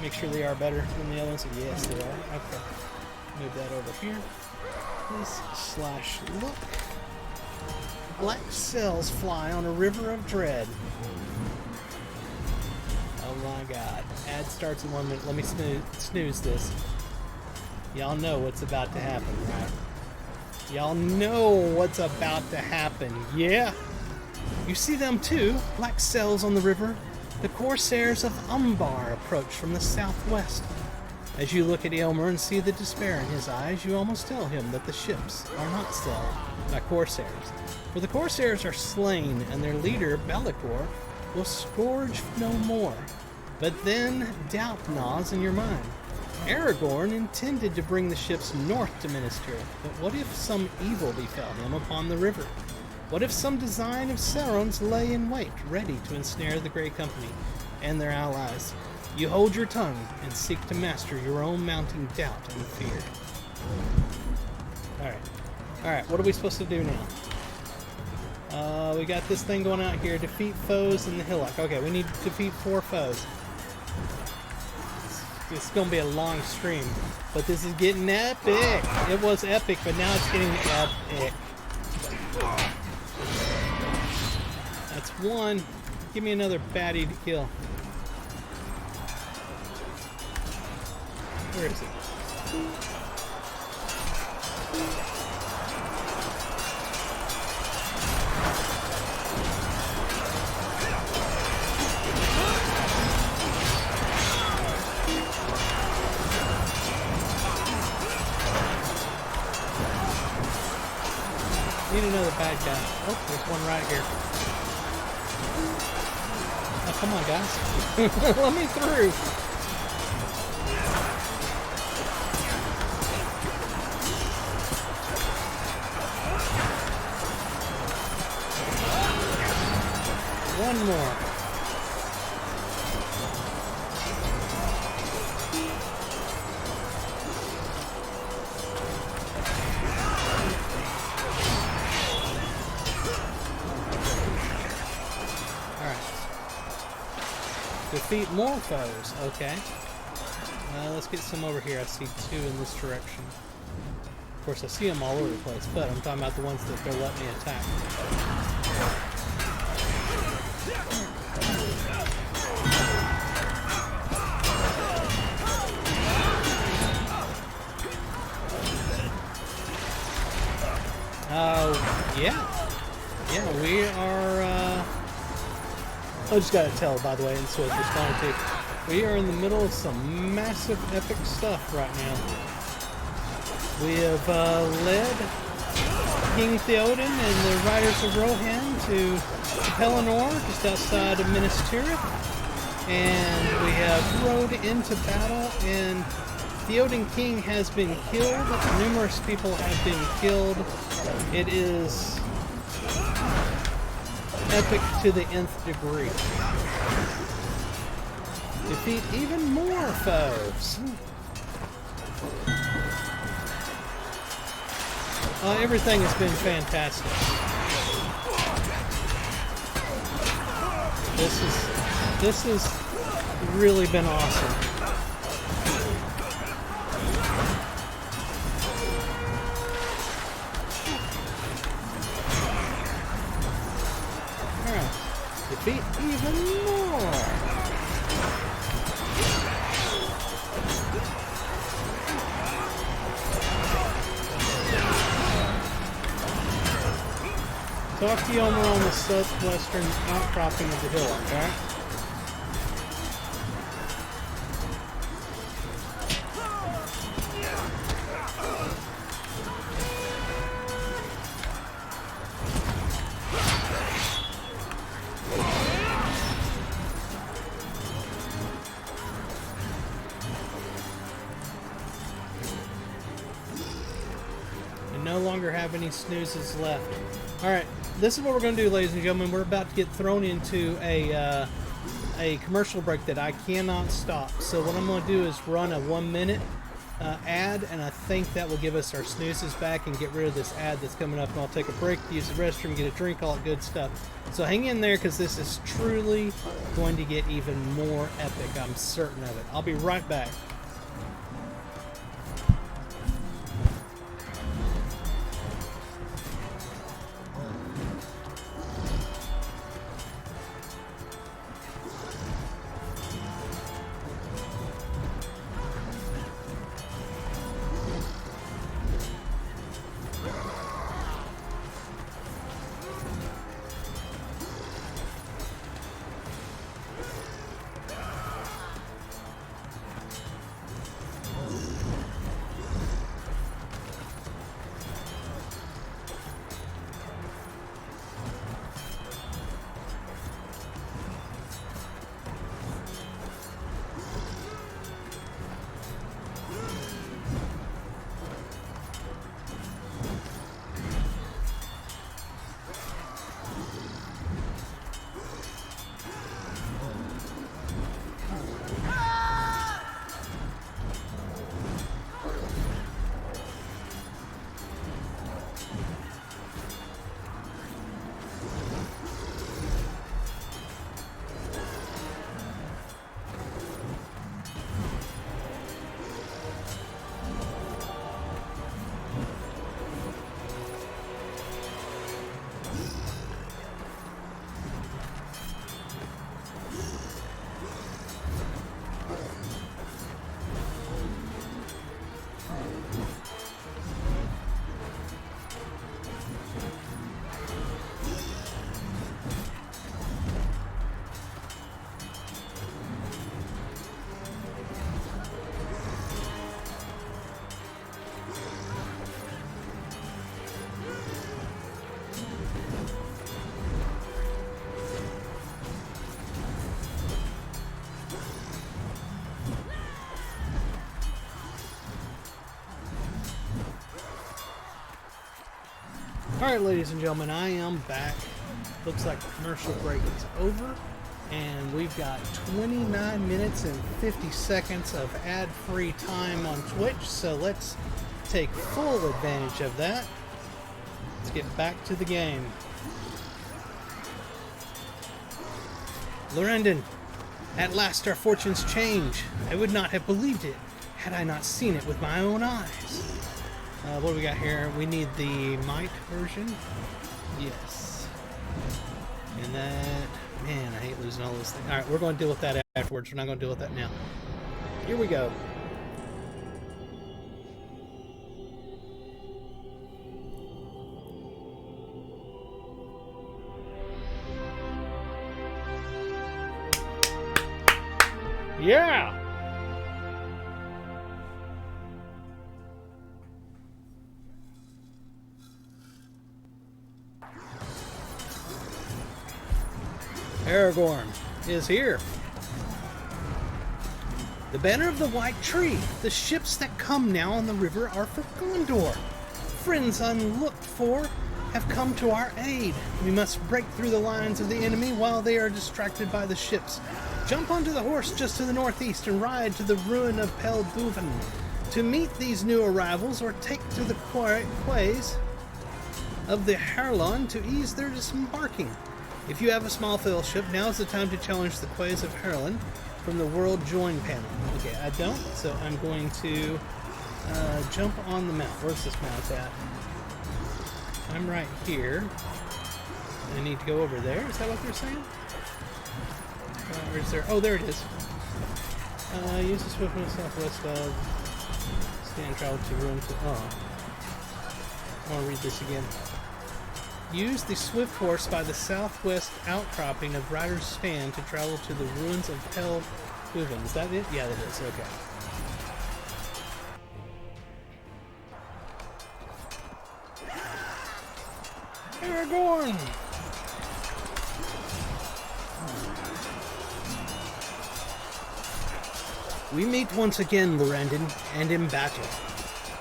Make sure they are better than the other ones. Yes, they are. Okay. Move that over here. This slash look. Black cells fly on a river of dread. Oh my god. Ad starts in 1 minute. Let me snooze this. Y'all know what's about to happen, right? Y'all know what's about to happen. Yeah? You see them too? Black cells on the river. The corsairs of Umbar approach from the southwest. As you look at Aylmer and see the despair in his eyes, you almost tell him that the ships are not sailed by corsairs. For the corsairs are slain, and their leader, Be'lakor, will scourge no more. But then doubt gnaws in your mind. Aragorn intended to bring the ships north to Minas Tirith, but what if some evil befell him upon the river? What if some design of Sauron's lay in wait, ready to ensnare the Grey Company and their allies? You hold your tongue and seek to master your own mounting doubt and fear. Alright, what are we supposed to do now? We got this thing going out here. Defeat foes in the hillock. Okay, we need to defeat 4 foes. It's going to be a long stream, but this is getting epic. It was epic, but now it's getting epic. That's 1. Give me another baddie to kill. Where is it? Need another bad guy. Oh, there's one right here. Oh, come on, guys. Let me through. One more. Defeat more foes. Okay. Let's get some over here. I see 2 in this direction. Of course, I see them all over the place, but I'm talking about the ones that they're letting me attack. Yeah. Yeah, we are, I just gotta tell, by the way, and so it's responding to. We are in the middle of some massive epic stuff right now. We have led King Theoden and the Riders of Rohan to Pelennor, just outside of Minas Tirith. And we have rode into battle, and Theoden King has been killed. Numerous people have been killed. It is epic to the nth degree. Defeat even more foes. Everything has been fantastic. This has really been awesome. Alright, defeat even more. Talk to Yomer on the southwestern outcropping of the hill, okay? I no longer have any snoozes left. Alright. This is what we're going to do, ladies and gentlemen. We're about to get thrown into a commercial break that I cannot stop. So what I'm going to do is run a 1 minute ad, and I think that will give us our snoozes back and get rid of this ad that's coming up, and I'll take a break, use the restroom, get a drink, all that good stuff. So hang in there, because this is truly going to get even more epic. I'm certain of it. I'll be right back. Alright, ladies and gentlemen, I am back. Looks like the commercial break is over, and we've got 29 minutes and 50 seconds of ad-free time on Twitch, so let's take full advantage of that. Let's get back to the game. Lorrandan, at last our fortunes change. I would not have believed it had I not seen it with my own eyes. What do we got here? We need the Might version. Yes. And that... Man, I hate losing all those things. Alright, we're going to deal with that afterwards. We're not going to deal with that now. Here we go. Yeah! Aragorn is here. The banner of the White Tree. The ships that come now on the river are for Gondor. Friends unlooked for have come to our aid. We must break through the lines of the enemy while they are distracted by the ships. Jump onto the horse just to the northeast and ride to the ruin of Pel Duvan to meet these new arrivals, or take to the quays of the Harlon to ease their disembarking. If you have a small fellowship, now is the time to challenge the quays of Harlon from the World Join panel. Okay, I don't, so I'm going to jump on the mount. Where's this mount at? I'm right here. I need to go over there. Is that what they're saying? Where's there? Oh, there it is. Use the swiftness southwest of stand travel to ruin to... Oh. I want to read this again. Use the swift horse by the southwest outcropping of Rider's Span to travel to the ruins of Pel Duvan. Is that it? Yeah, that is. Okay. Aragorn! We meet once again, Lorrandan, and in battle.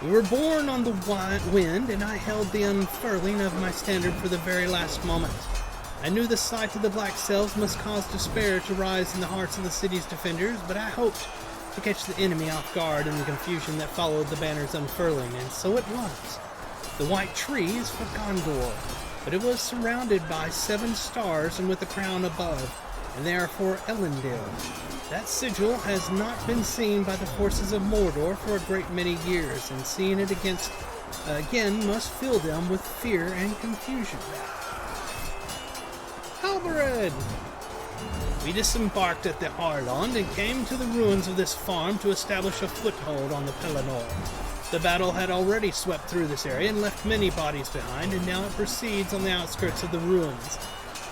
We were born on the wind, and I held the unfurling of my standard for the very last moment. I knew the sight of the black selves must cause despair to rise in the hearts of the city's defenders, but I hoped to catch the enemy off guard in the confusion that followed the banner's unfurling, and so it was. The white tree is for Gondor, but it was surrounded by 7 stars and with a crown above, and they are for Elendil. That sigil has not been seen by the forces of Mordor for a great many years, and seeing it again must fill them with fear and confusion. Halberad! We disembarked at the Harland and came to the ruins of this farm to establish a foothold on the Pelennor. The battle had already swept through this area and left many bodies behind, and now it proceeds on the outskirts of the ruins.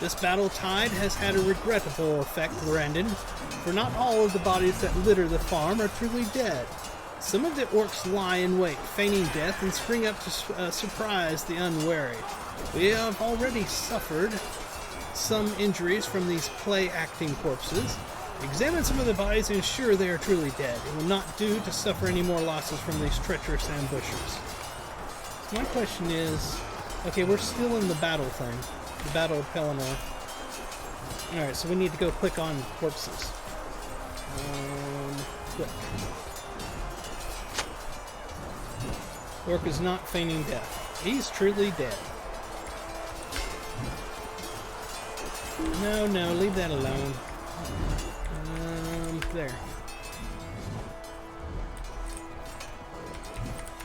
This battle tide has had a regrettable effect, Lorrandan, for not all of the bodies that litter the farm are truly dead. Some of the orcs lie in wait, feigning death, and spring up to surprise the unwary. We have already suffered some injuries from these play-acting corpses. Examine some of the bodies and ensure they are truly dead. It will not do to suffer any more losses from these treacherous ambushers. So my question is, okay, we're still in the battle thing. The Battle of Pelennor. Alright, so we need to go click on corpses. Click. Orc is not feigning death. He's truly dead. No, leave that alone. There.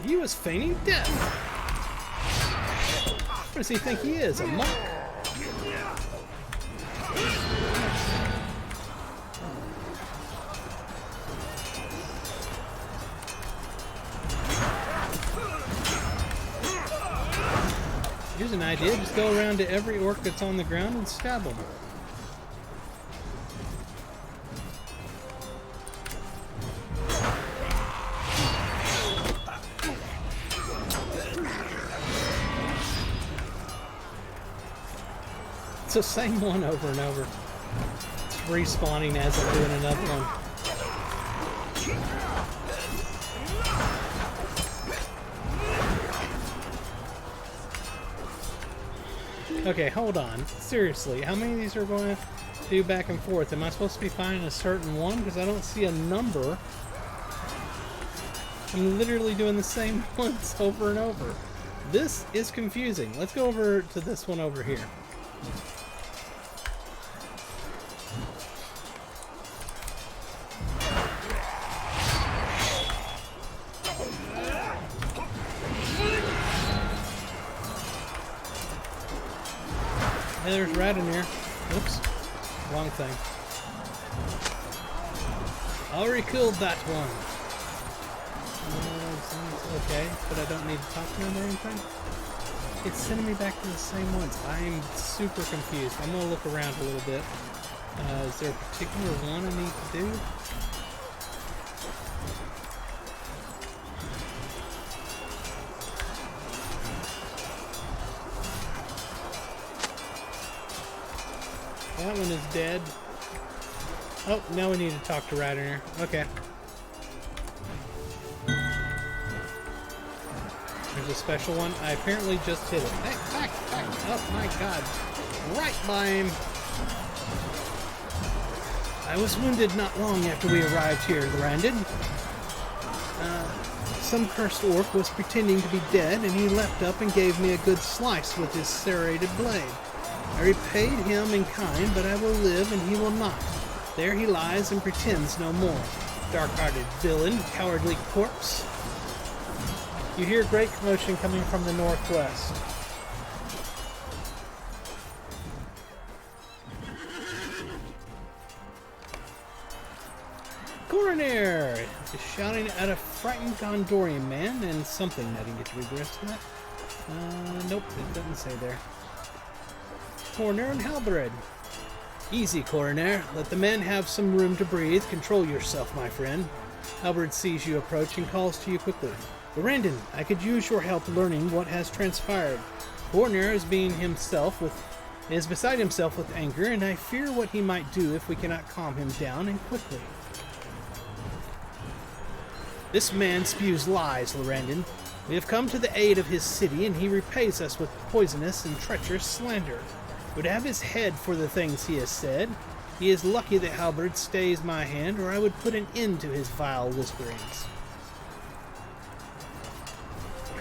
He was feigning death. What does he think he is? A monk? Here's an idea. Just go around to every orc that's on the ground and stab them. It's the same one over and over. It's respawning as I'm doing another one. Okay, hold on. Seriously, how many of these are going to do back and forth? Am I supposed to be finding a certain one? Because I don't see a number. I'm literally doing the same ones over and over. This is confusing. Let's go over to this one over here. Hey, there's Radonir. Oops. Wrong thing. Already killed that one. Okay, but I don't need to talk to him or anything? It's sending me back to the same ones. I'm super confused. I'm going to look around a little bit. Is there a particular one I need to do? That one is dead. Oh, now we need to talk to Radonir. Okay. There's a special one. I apparently just hit it. Back. Oh my god. Right by him. I was wounded not long after we arrived here, Lorrandan. Some cursed orc was pretending to be dead, and he leapt up and gave me a good slice with his serrated blade. I repaid him in kind, but I will live and he will not. There he lies and pretends no more. Dark-hearted villain, cowardly corpse. You hear great commotion coming from the northwest. Coroner is shouting at a frightened Gondorian man and something. I didn't get to read the rest of that. Nope, it doesn't say there. Coroner and Halberad. Easy, Coroner. Let the men have some room to breathe. Control yourself, my friend. Halberad sees you approach and calls to you quickly. Lorrandan, I could use your help learning what has transpired. Coroner is beside himself with anger, and I fear what he might do if we cannot calm him down and quickly. This man spews lies, Lorrandan. We have come to the aid of his city, and he repays us with poisonous and treacherous slander. Would have his head for the things he has said. He is lucky that Halberd stays my hand, or I would put an end to his vile whisperings.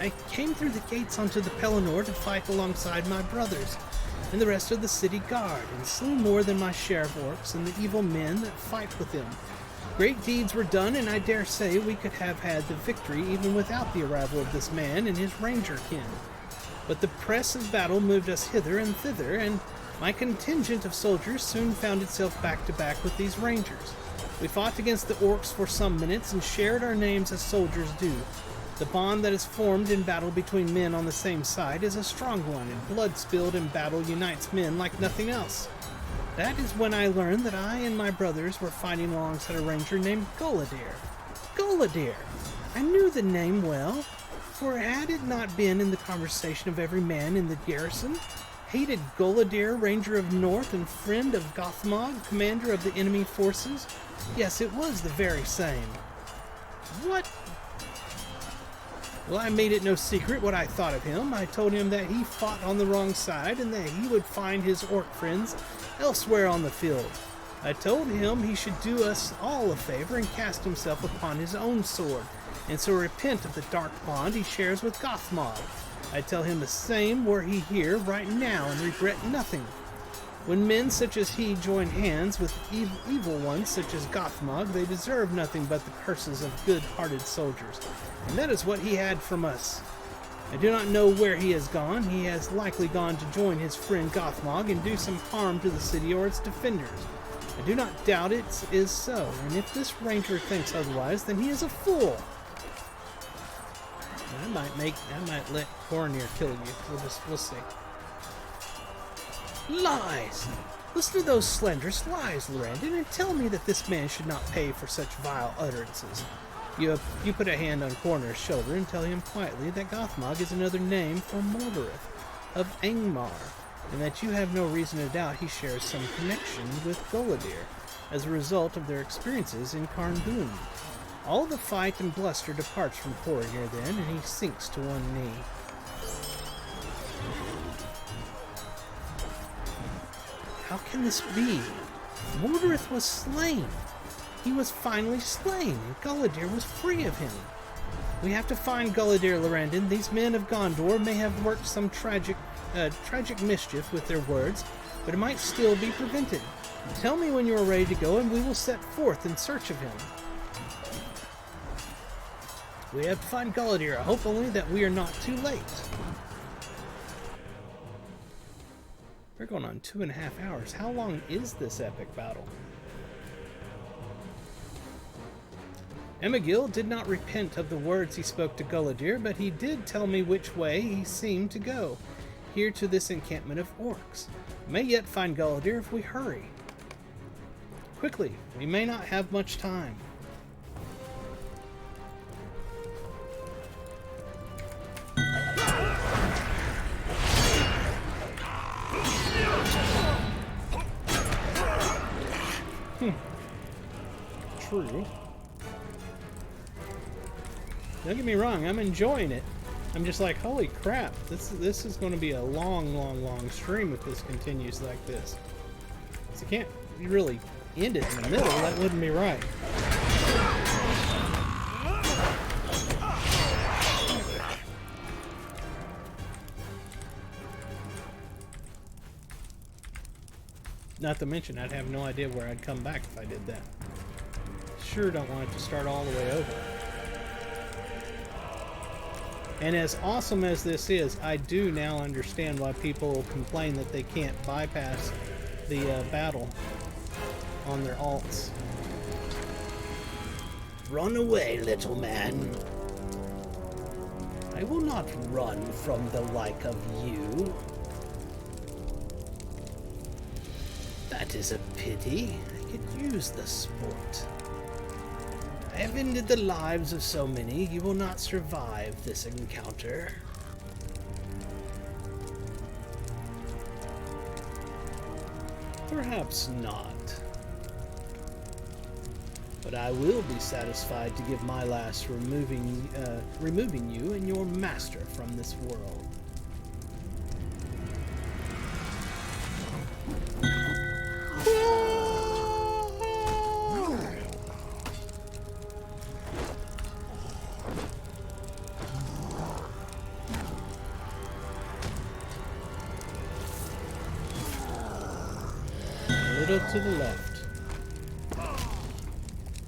I came through the gates onto the Pelennor to fight alongside my brothers and the rest of the city guard, and slew more than my share of orcs and the evil men that fight with them. Great deeds were done, and I dare say we could have had the victory even without the arrival of this man and his ranger kin. But the press of battle moved us hither and thither, and my contingent of soldiers soon found itself back to back with these rangers. We fought against the orcs for some minutes and shared our names as soldiers do. The bond that is formed in battle between men on the same side is a strong one, and blood spilled in battle unites men like nothing else. That is when I learned that I and my brothers were fighting alongside a ranger named Guladir. Guladir! I knew the name well, for had it not been in the conversation of every man in the garrison, hated Guladir, Ranger of North and friend of Gothmog, commander of the enemy forces? Yes, it was the very same. What? Well, I made it no secret what I thought of him. I told him that he fought on the wrong side and that he would find his orc friends elsewhere on the field. I told him he should do us all a favor and cast himself upon his own sword, and so repent of the dark bond he shares with Gothmog. I tell him the same were he here right now and regret nothing. When men such as he join hands with evil ones such as Gothmog, they deserve nothing but the curses of good-hearted soldiers. And that is what he had from us. I do not know where he has gone. He has likely gone to join his friend Gothmog and do some harm to the city or its defenders. I do not doubt it is so, and if this ranger thinks otherwise, then he is a fool. I might let Coronir kill you. We'll see. Lies! Listen to those slanderous lies, Lorrandan, and tell me that this man should not pay for such vile utterances. You put a hand on Coronir's shoulder and tell him quietly that Gothmog is another name for Mordorith of Angmar, and that you have no reason to doubt he shares some connection with Guladir as a result of their experiences in Carn-Dûn. All the fight and bluster departs from Coronir then, and he sinks to one knee. How can this be? Mordorith was slain. He was finally slain, and Guladir was free of him. We have to find Guladir, Lorrandan. These men of Gondor may have worked some tragic mischief with their words, but it might still be prevented. Tell me when you are ready to go, and we will set forth in search of him. We have to find Guladir. I hope only that we are not too late. We're going on 2.5 hours. How long is this epic battle? Emegil did not repent of the words he spoke to Guladir, but he did tell me which way he seemed to go, here to this encampment of orcs. We may yet find Guladir if we hurry. Quickly, we may not have much time. True. Don't get me wrong, I'm enjoying it. I'm just like, holy crap, this is going to be a long stream if this continues like this. So you can't really end it in the middle, that wouldn't be right. Not to mention, I'd have no idea where I'd come back if I did that. Sure don't want it to start all the way over. And as awesome as this is, I do now understand why people complain that they can't bypass the battle on their alts. Run away, little man. I will not run from the like of you. That is a pity. I could use the sport. I have ended the lives of so many, you will not survive this encounter. Perhaps not. But I will be satisfied to give my last removing you and your master from this world. little to the left.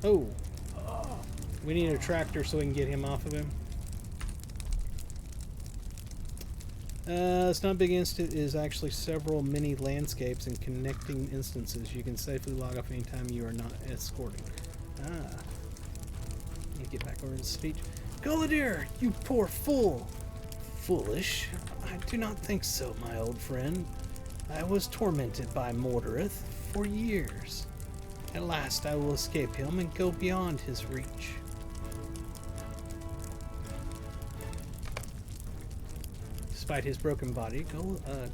Oh. We need a tractor so we can get him off of him. It's not a big instant. It is actually several mini landscapes and connecting instances. You can safely log off anytime you are not escorting. Ah. Let me get back over to speech. Gullidir, you poor fool! Foolish? I do not think so, my old friend. I was tormented by Mordorith for years. At last I will escape him and go beyond his reach. Despite his broken body,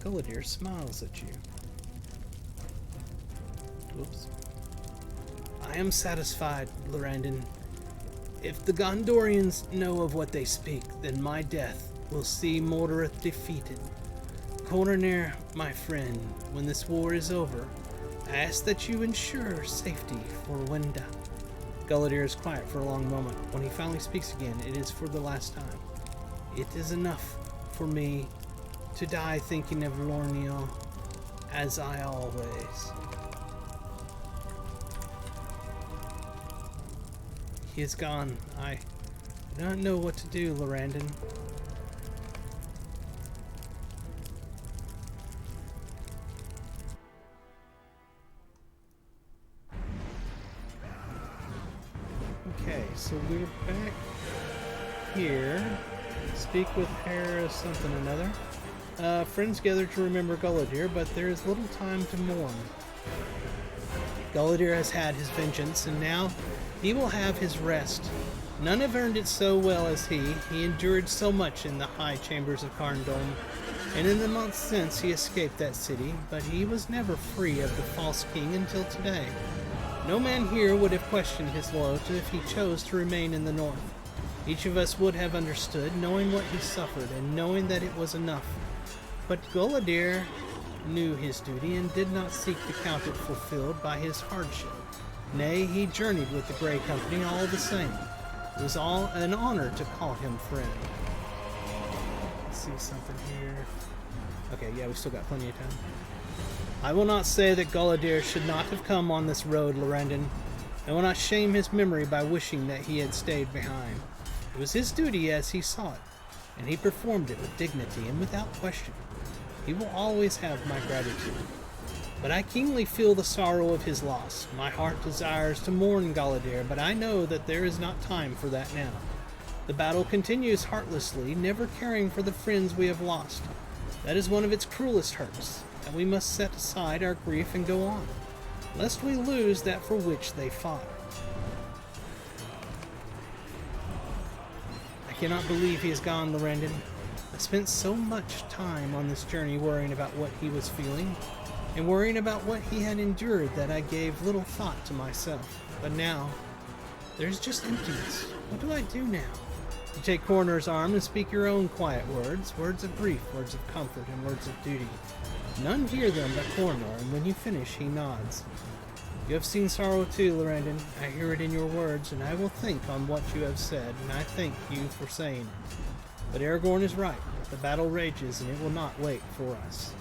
Gullidir smiles at you. Whoops. I am satisfied, Lorrandan. If the Gondorians know of what they speak, then my death will see Mordorith defeated. Coronel, my friend, when this war is over, I ask that you ensure safety for Wenda. Gullidir is quiet for a long moment. When he finally speaks again, it is for the last time. It is enough for me to die thinking of Lorrandan, as I always. He is gone. I do not know what to do, Lorrandan. Okay, so we're back here. Speak with Hera something or another. Friends gather to remember Gullidir, but there is little time to mourn. Gullidir has had his vengeance, and now he will have his rest. None have earned it so well as he. He endured so much in the high chambers of Carndome, and in the months since he escaped that city, but he was never free of the false king until today. No man here would have questioned his loyalty if he chose to remain in the north. Each of us would have understood, knowing what he suffered, and knowing that it was enough. But Gullidir knew his duty, and did not seek to count it fulfilled by his hardship. Nay, he journeyed with the Grey Company all the same. It was all an honor to call him friend. Let's see something here. Okay, yeah, we still got plenty of time. I will not say that Gullidir should not have come on this road, Lorrandan. I will not shame his memory by wishing that he had stayed behind. It was his duty as he saw it, and he performed it with dignity and without question. He will always have my gratitude. But I keenly feel the sorrow of his loss. My heart desires to mourn Gullidir, but I know that there is not time for that now. The battle continues heartlessly, never caring for the friends we have lost. That is one of its cruelest hurts, and we must set aside our grief and go on, lest we lose that for which they fought. I cannot believe he is gone, Lorrandan. I spent so much time on this journey worrying about what he was feeling, and worrying about what he had endured, that I gave little thought to myself. But now, there's just emptiness. What do I do now? You take Coroner's arm and speak your own quiet words, words of grief, words of comfort, and words of duty. None hear them but Coroner, and when you finish, he nods. You have seen sorrow too, Lorrandan. I hear it in your words, and I will think on what you have said, and I thank you for saying it. But Aragorn is right. The battle rages, and it will not wait for us.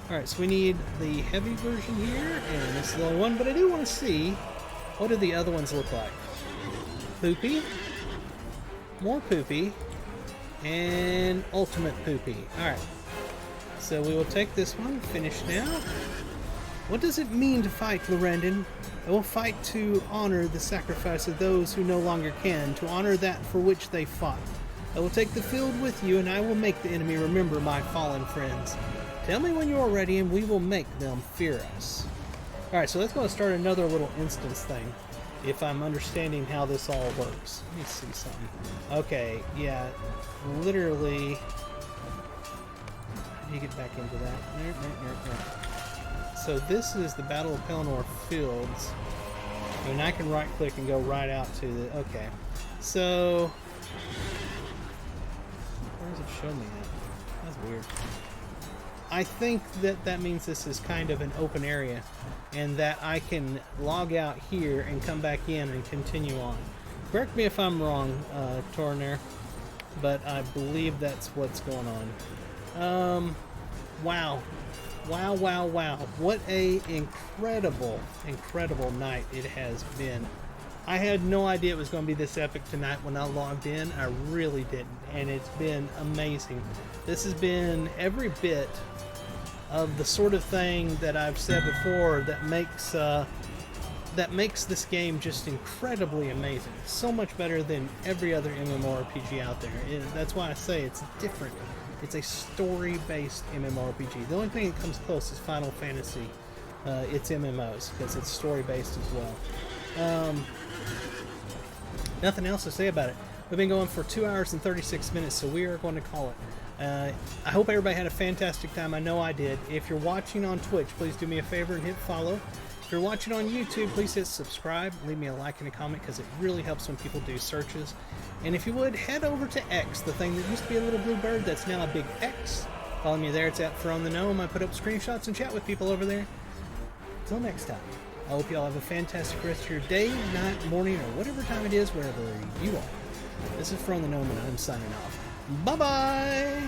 Alright, so we need the heavy version here, and this little one, but I do want to see, what do the other ones look like? Poopy, more Poopy, and Ultimate Poopy. Alright, so we will take this one, finish now. What does it mean to fight, Lorrandan? I will fight to honor the sacrifice of those who no longer can, to honor that for which they fought. I will take the field with you, and I will make the enemy remember my fallen friends. Tell me when you are ready, and we will make them fear us. Alright, so let's go and start another little instance thing, if I'm understanding how this all works. Let me see something. Okay, yeah, literally... How do you get back into that? So this is the Battle of Pelennor Fields, and I can right-click and go right out to the... Okay, so... Where does it show me at? That's weird. I think that that means this is kind of an open area, and that I can log out here and come back in and continue on. Correct me if I'm wrong, Torner, but I believe that's what's going on. Wow. Wow, wow, wow. What a incredible, incredible night it has been. I had no idea it was going to be this epic tonight when I logged in. I really didn't. And it's been amazing. This has been every bit of the sort of thing that I've said before that makes this game just incredibly amazing. So much better than every other MMORPG out there. That's why I say it's different. It's a story-based MMORPG. The only thing that comes close is Final Fantasy. It's MMOs, because it's story-based as well. Nothing else to say about it. We've been going for 2 hours and 36 minutes, so we are going to call it. I hope everybody had a fantastic time. I know I did. If you're watching on Twitch, please do me a favor and hit follow. If you're watching on YouTube, please hit subscribe. Leave me a like and a comment, because it really helps when people do searches. And if you would, head over to X, the thing that used to be a little blue bird that's now a big X. Follow me there. It's at From the Gnome. I put up screenshots and chat with people over there. Until next time, I hope you all have a fantastic rest of your day, night, morning, or whatever time it is, wherever you are. This is From the Gnome, and I'm signing off. Bye-bye!